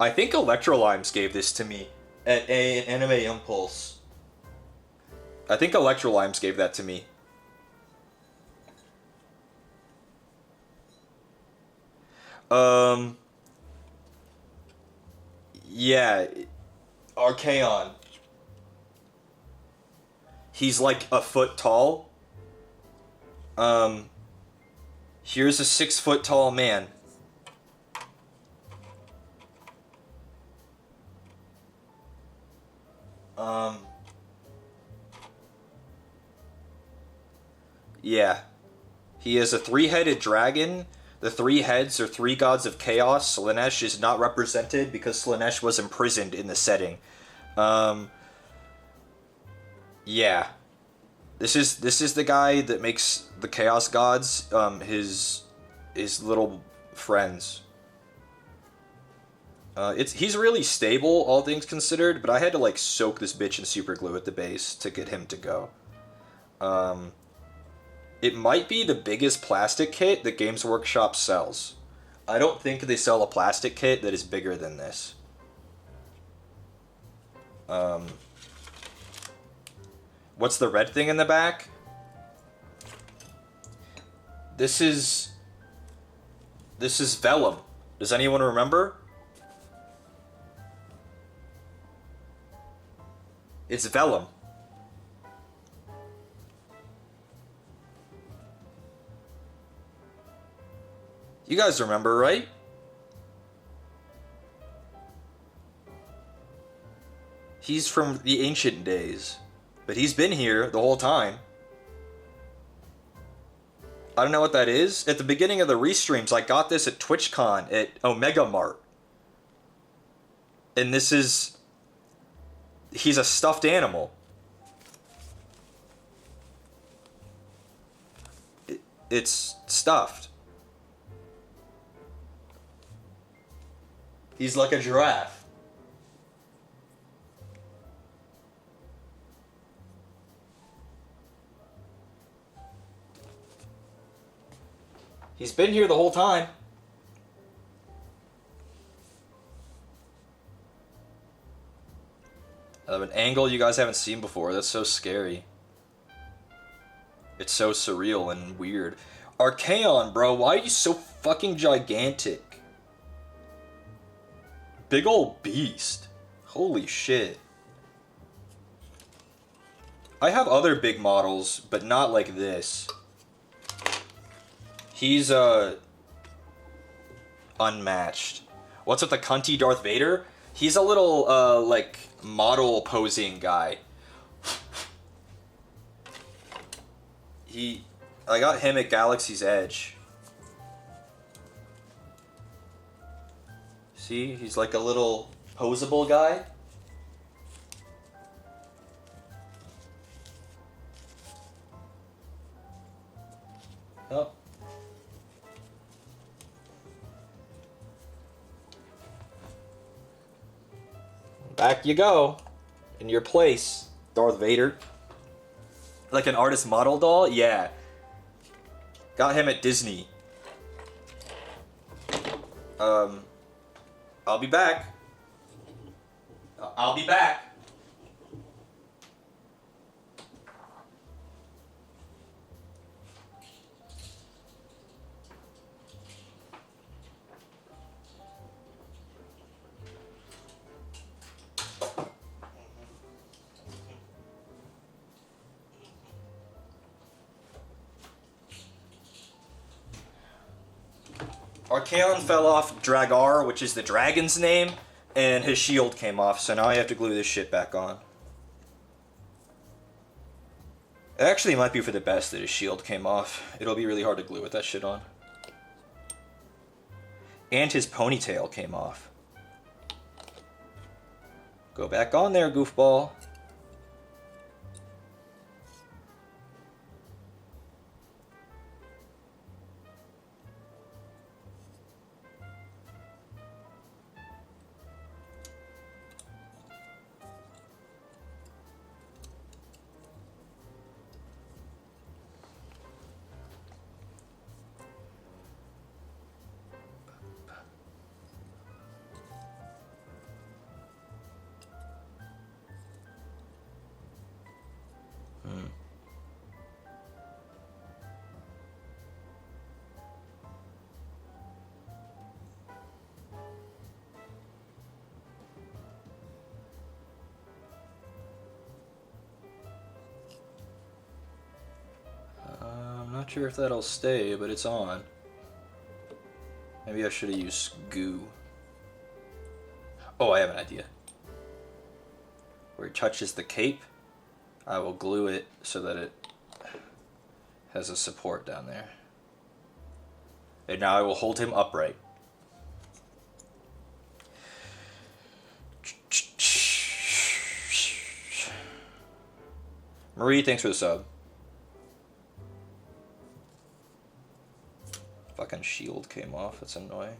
Speaker 2: I think Electrolimes gave this to me at an Anime Impulse. I think Electrolimes gave that to me. Yeah. Archaon. He's like a foot tall. Here's a 6 foot tall man. Yeah. He is a 3-headed dragon. The 3 heads are 3 gods of chaos. Slaanesh is not represented because Slaanesh was imprisoned in the setting. Yeah. This is the guy that makes the chaos gods his little friends. He's really stable, all things considered, but I had to like soak this bitch in super glue at the base to get him to go. It might be the biggest plastic kit that Games Workshop sells. I don't think they sell a plastic kit that is bigger than this. What's the red thing in the back? This is vellum. Does anyone remember? It's vellum. You guys remember, right? He's from the ancient days, but he's been here the whole time. I don't know what that is. At the beginning of the restreams, I got this at TwitchCon at Omega Mart. And this is... He's a stuffed animal. It's stuffed. He's like a giraffe. He's been here the whole time. An angle you guys haven't seen before. That's so scary. It's so surreal and weird. Archaon, bro, why are you so fucking gigantic? Big old beast. Holy shit. I have other big models, but not like this. He's, unmatched. What's with the cunty Darth Vader? He's a little, like, model posing guy. I got him at Galaxy's Edge. See, he's like a little posable guy. Oh. Back you go. In your place, Darth Vader. Like an artist model doll? Yeah. Got him at Disney. I'll be back. I'll be back. Archaon fell off Dragar, which is the dragon's name, and his shield came off, so now I have to glue this shit back on. It actually might be for the best that his shield came off. It'll be really hard to glue with that shit on. And his ponytail came off. Go back on there, goofball. Not sure if that'll stay, but it's on. Maybe I should have used goo. Oh, I have an idea. Where it touches the cape, I will glue it so that it has a support down there. And now I will hold him upright. Marie, thanks for the sub. Fucking shield came off, that's annoying.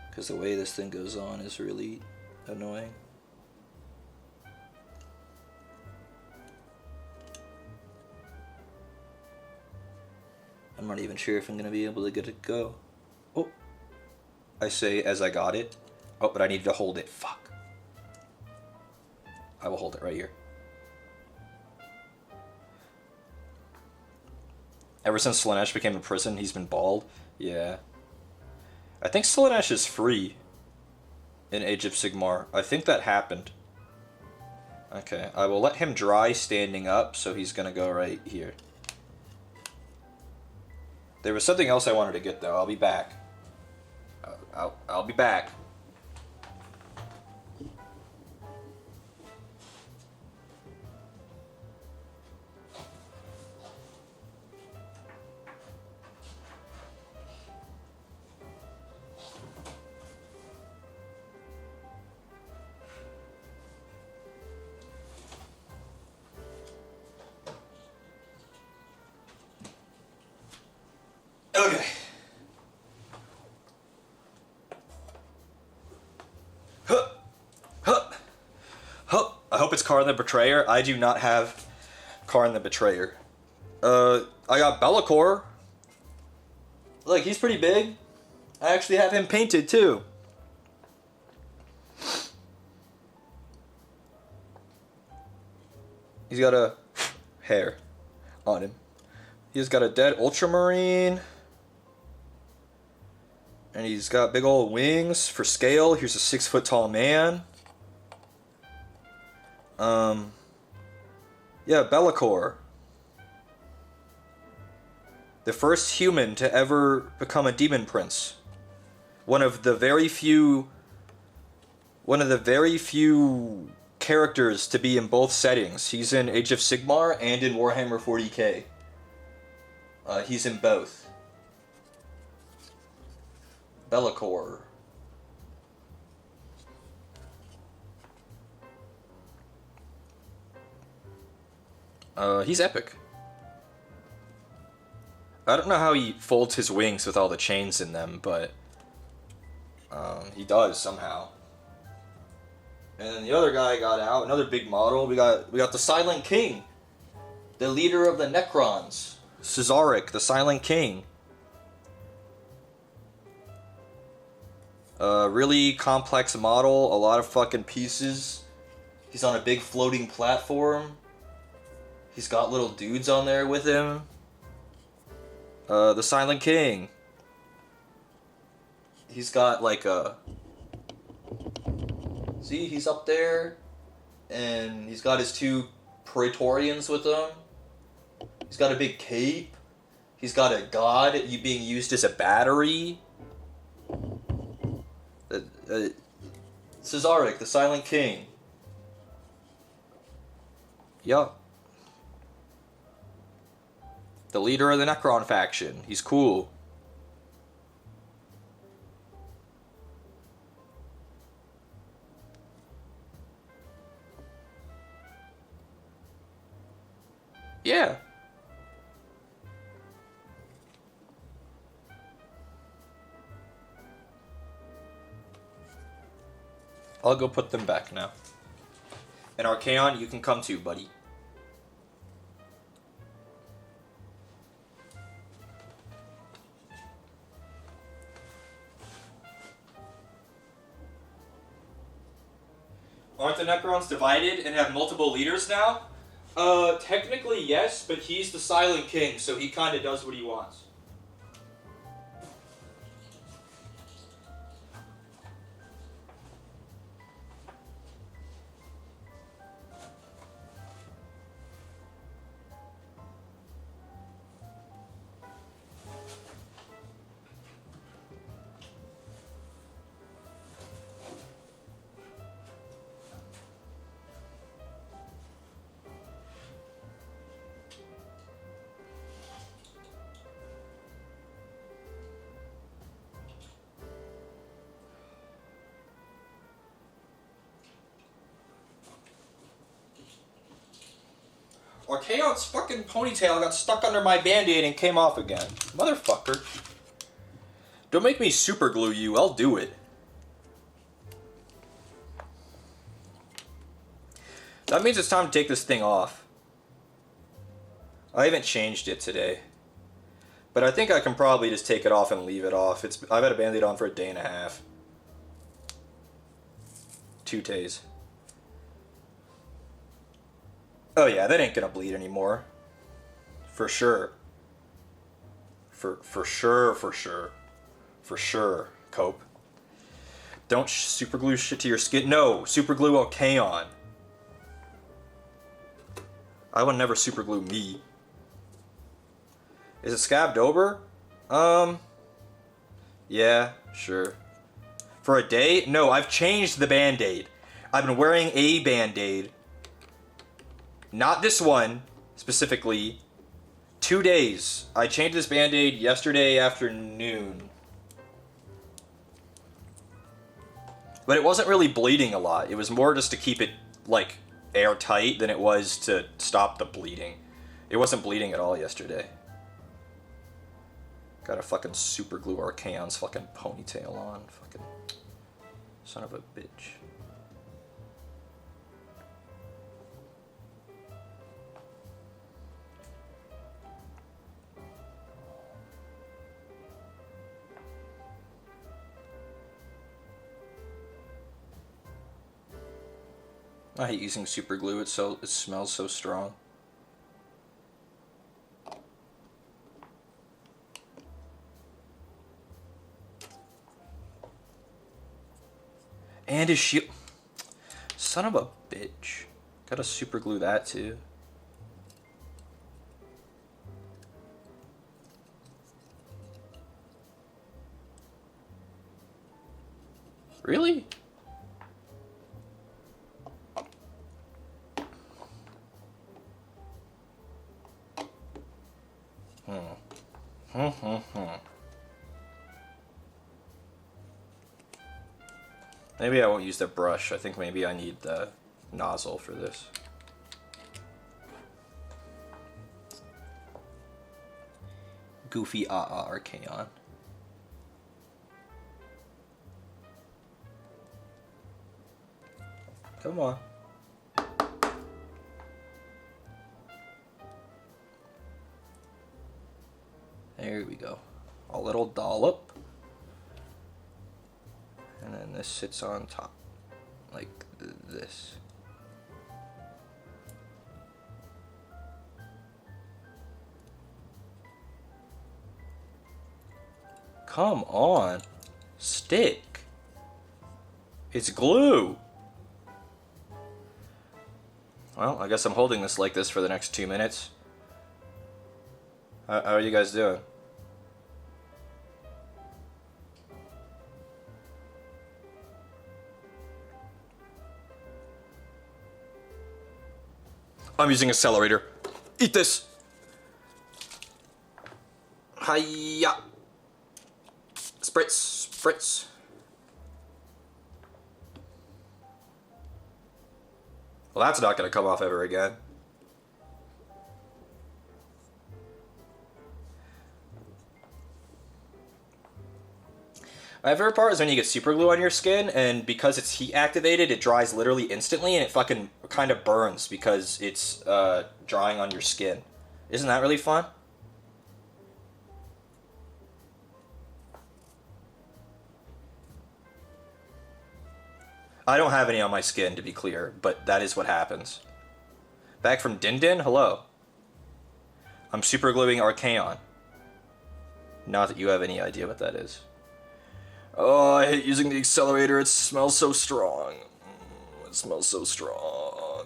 Speaker 2: Because the way this thing goes on is really annoying. I'm not even sure if I'm going to be able to get it go. Oh. I say as I got it. Oh, but I needed to hold it. Fuck. I will hold it right here. Ever since Slaanesh became a prison, he's been bald. Yeah. I think Slaanesh is free in Age of Sigmar. I think that happened. Okay, I will let him dry standing up, so he's gonna go right here. There was something else I wanted to get, though. I'll be back. I'll be back. Okay. Huh. Huh. Huh. I hope it's Karn the Betrayer. I do not have Karn the Betrayer. I got Be'lakor. Look, he's pretty big. I actually have him painted too. He's got a hair on him. He's got a dead Ultramarine. And he's got big old wings for scale. Here's a 6 foot tall man. Yeah, Be'lakor. The first human to ever become a demon prince. One of the very few characters to be in both settings. He's in Age of Sigmar and in Warhammer 40k. He's in both. Be'lakor. He's epic. I don't know how he folds his wings with all the chains in them, but he does somehow. And then the other guy got out, another big model. We got the Silent King, the leader of the Necrons, Cesaric, the Silent King. Really complex model, a lot of fucking pieces. He's on a big floating platform. He's got little dudes on there with him. The Silent King. He's got like a... See, he's up there. And he's got his 2 Praetorians with him. He's got a big cape. He's got a god being used as a battery. Cesaric, the Silent King. Yup. The leader of the Necron faction. He's cool. Yeah. I'll go put them back now. And Archaon, you can come too, buddy. Aren't the Necrons divided and have multiple leaders now? Technically yes, but he's the Silent King, so he kind of does what he wants. Archaon's fucking ponytail got stuck under my band-aid and came off again. Motherfucker. Don't make me super glue you, I'll do it. That means it's time to take this thing off. I haven't changed it today. But I think I can probably just take it off and leave it off. I've had a band-aid on for a day and a half. 2 days. Oh yeah, that ain't gonna bleed anymore. For sure. For sure, Cope. Don't super glue shit to your skin. No, super glue Archaon. I would never super glue me. Is it scabbed over? Yeah, sure. For a day? No, I've changed the band-aid. I've been wearing a band-aid. Not this one, specifically. 2 days. I changed this band-aid yesterday afternoon. But it wasn't really bleeding a lot. It was more just to keep it, like, airtight than it was to stop the bleeding. It wasn't bleeding at all yesterday. Gotta fucking super glue Archaon's fucking ponytail on. Fucking son of a bitch. I hate using super glue. It smells so strong. And his shield. Son of a bitch. Gotta super glue that too. Really? Maybe I won't use the brush. I think maybe I need the nozzle for this. Goofy Archaon. Come on. There we go. A little dollop. And then this sits on top. Like this. Come on. Stick. It's glue. Well, I guess I'm holding this like this for the next 2 minutes. How are you guys doing? I'm using accelerator. Eat this. Hiya. Spritz, spritz. Well, that's not going to come off ever again. My favorite part is when you get super glue on your skin, and because it's heat activated, it dries literally instantly, and it fucking kind of burns because it's drying on your skin. Isn't that really fun? I don't have any on my skin, to be clear, but that is what happens. Back from Din Din? Hello. I'm super gluing Archaon. Not that you have any idea what that is. Oh, I hate using the accelerator. It smells so strong. It smells so strong.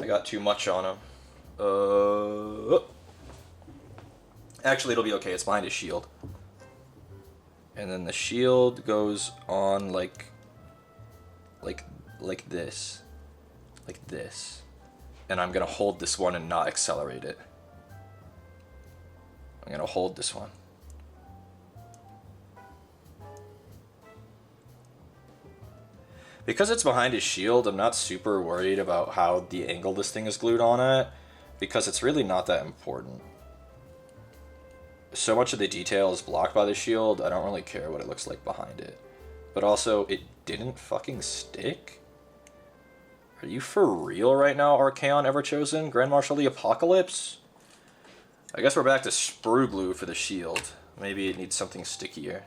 Speaker 2: I got too much on him. Actually, it'll be okay. It's behind his shield. And then the shield goes on like this. Like this. And I'm gonna hold this one and not accelerate it. I'm gonna hold this one. Because it's behind his shield, I'm not super worried about how the angle this thing is glued on at, because it's really not that important. So much of the detail is blocked by the shield, I don't really care what it looks like behind it. But also, it didn't fucking stick? Are you for real right now, Archaon Everchosen? Grand Marshal of the Apocalypse? I guess we're back to sprue glue for the shield. Maybe it needs something stickier.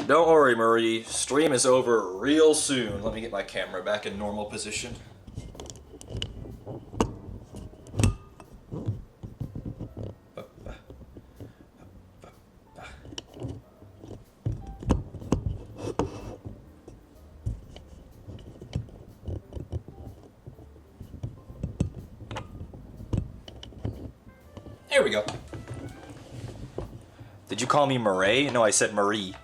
Speaker 2: Don't worry, Murray. Stream is over real soon. Let me get my camera back in normal position. There we go. Did you call me Murray? No, I said Marie.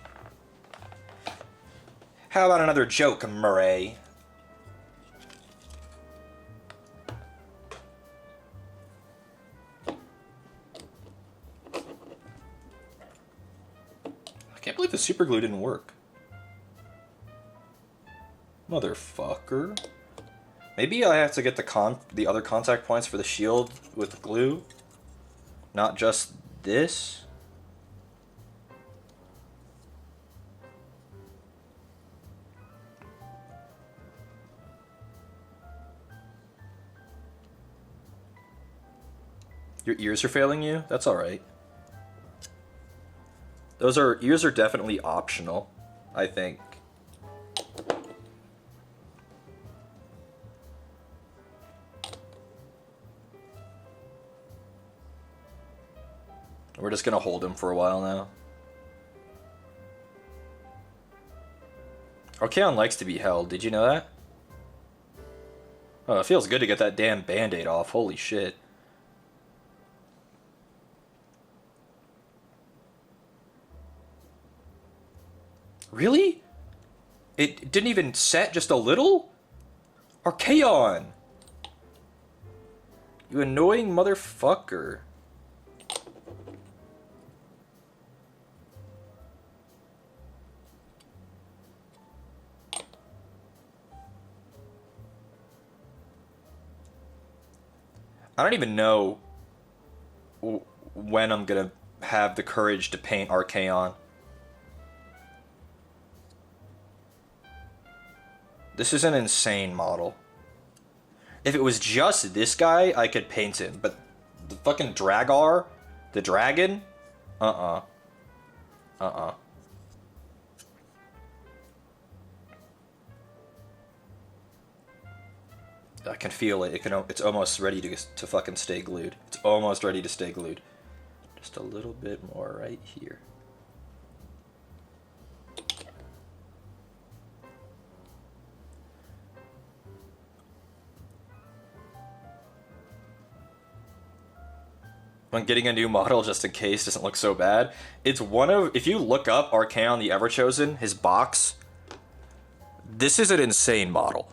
Speaker 2: How about another joke, Murray? I can't believe the super glue didn't work. Motherfucker. Maybe I have to get the other contact points for the shield with glue. Not just this. Your ears are failing you? That's alright. Ears are definitely optional, I think. We're just gonna hold him for a while now. Archaon likes to be held, did you know that? Oh, it feels good to get that damn band-aid off, holy shit. Really? It didn't even set just a little? Archaon! You annoying motherfucker. I don't even know when I'm gonna have the courage to paint Archaon. This is an insane model. If it was just this guy, I could paint him, but the fucking Dragar, the dragon, I can feel it. It's almost ready to fucking stay glued. It's almost ready to stay glued. Just a little bit more right here. I'm getting a new model just in case doesn't look so bad. It's one of, if you look up Archaon the Everchosen, his box, this is an insane model.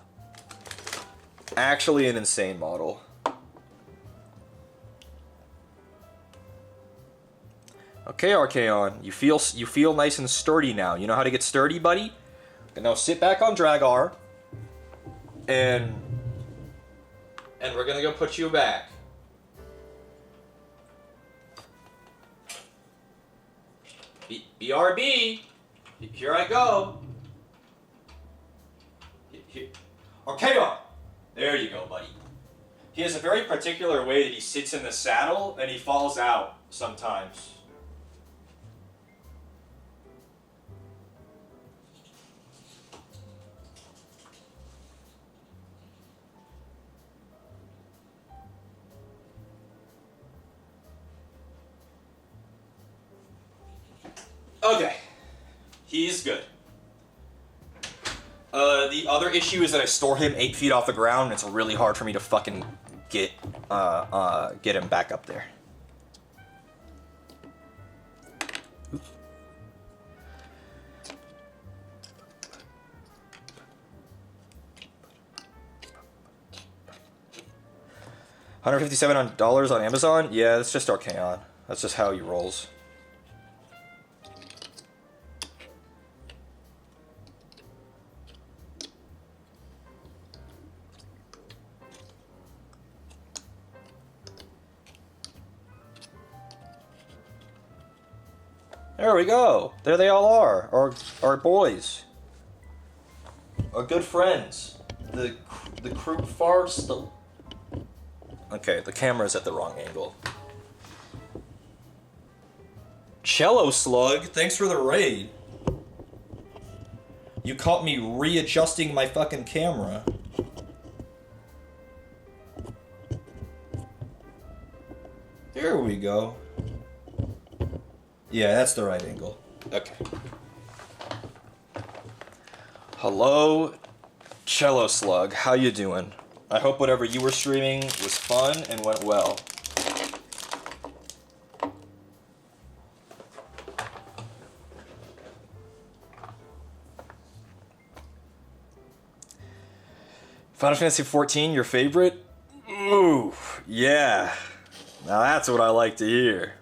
Speaker 2: Actually an insane model. Okay, Archaon, you feel nice and sturdy now. You know how to get sturdy, buddy? And now sit back on Dragar, and we're gonna go put you back. BRB, here I go. Archaon, there you go, buddy. He has a very particular way that he sits in the saddle and he falls out sometimes. Okay. He's good. The other issue is that I store him 8 feet off the ground, and it's really hard for me to fucking get him back up there. $157 on Amazon? Yeah, that's just Archaon. That's just how he rolls. There we go. There they all are. Our boys. Our good friends. The Kroot Farstalker. Okay, the camera's at the wrong angle. Cello Slug, thanks for the raid. You caught me readjusting my fucking camera. There we go. Yeah, that's the right angle. Okay. Hello, Cello Slug. How you doing? I hope whatever you were streaming was fun and went well. Final Fantasy XIV, your favorite? Ooh, yeah. Now that's what I like to hear.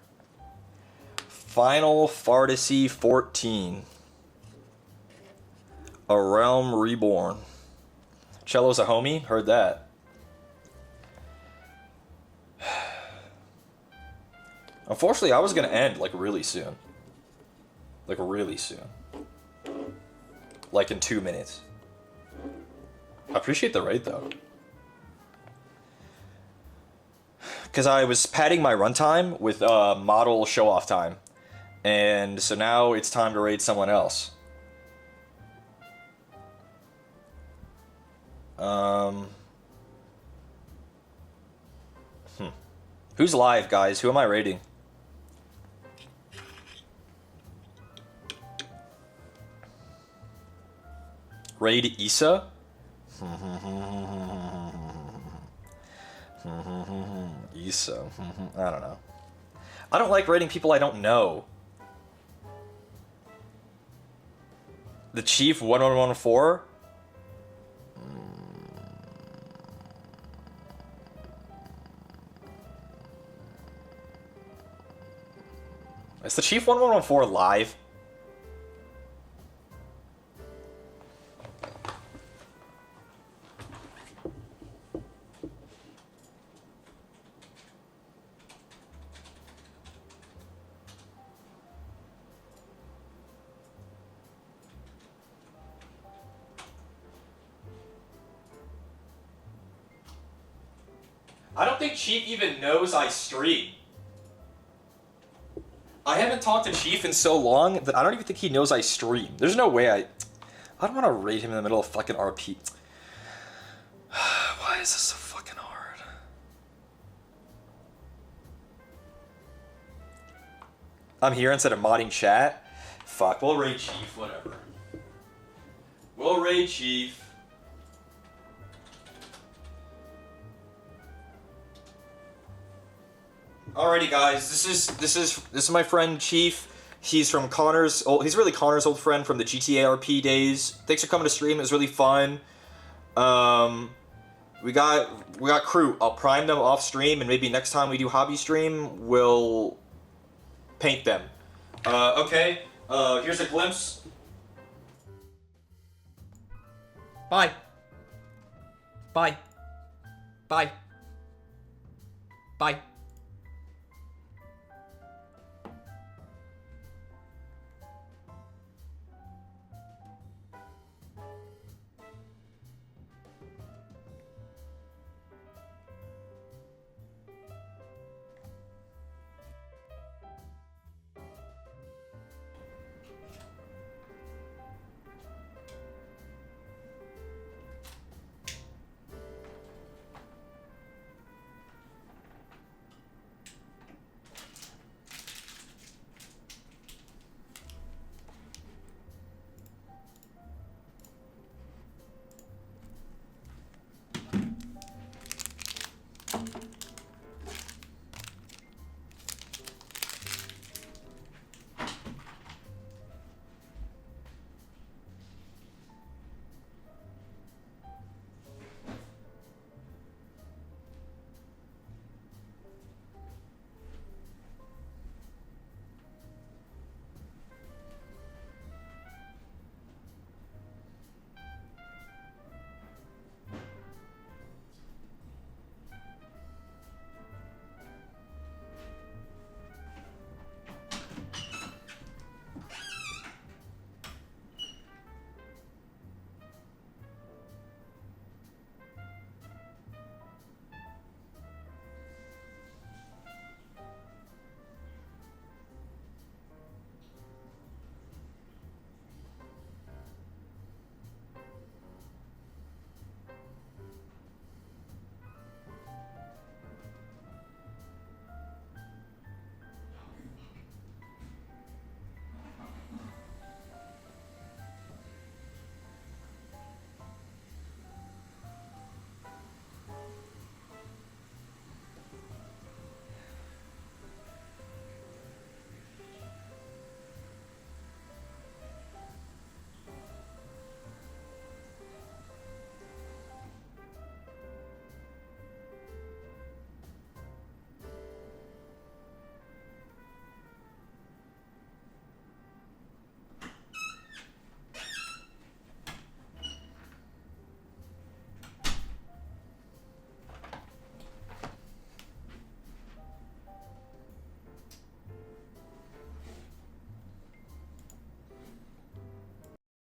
Speaker 2: Final Fantasy XIV. A Realm Reborn. Cello's a homie? Heard that. Unfortunately, I was gonna end, like, really soon. Like, really soon. Like, in 2 minutes. I appreciate the raid, though. Because I was padding my runtime with model show-off time. And so now it's time to raid someone else. Who's live, guys? Who am I raiding? Raid Issa? Issa. I don't know. I don't like raiding people I don't know. The Chief 1114? Is the Chief 1114 live? I don't think Chief even knows I stream. I haven't talked to Chief in so long that I don't even think he knows I stream. There's no way I don't want to raid him in the middle of fucking RP. Why is this so fucking hard? I'm here instead of modding chat? Fuck, we'll raid Chief, whatever. We'll raid Chief. Alrighty, guys. This is my friend Chief. He's from Connor's. He's really Connor's old friend from the GTA RP days. Thanks for coming to stream. It was really fun. We got Kroot. I'll prime them off stream, and maybe next time we do hobby stream, we'll paint them. Okay. Here's a glimpse. Bye. Bye. Bye. Bye.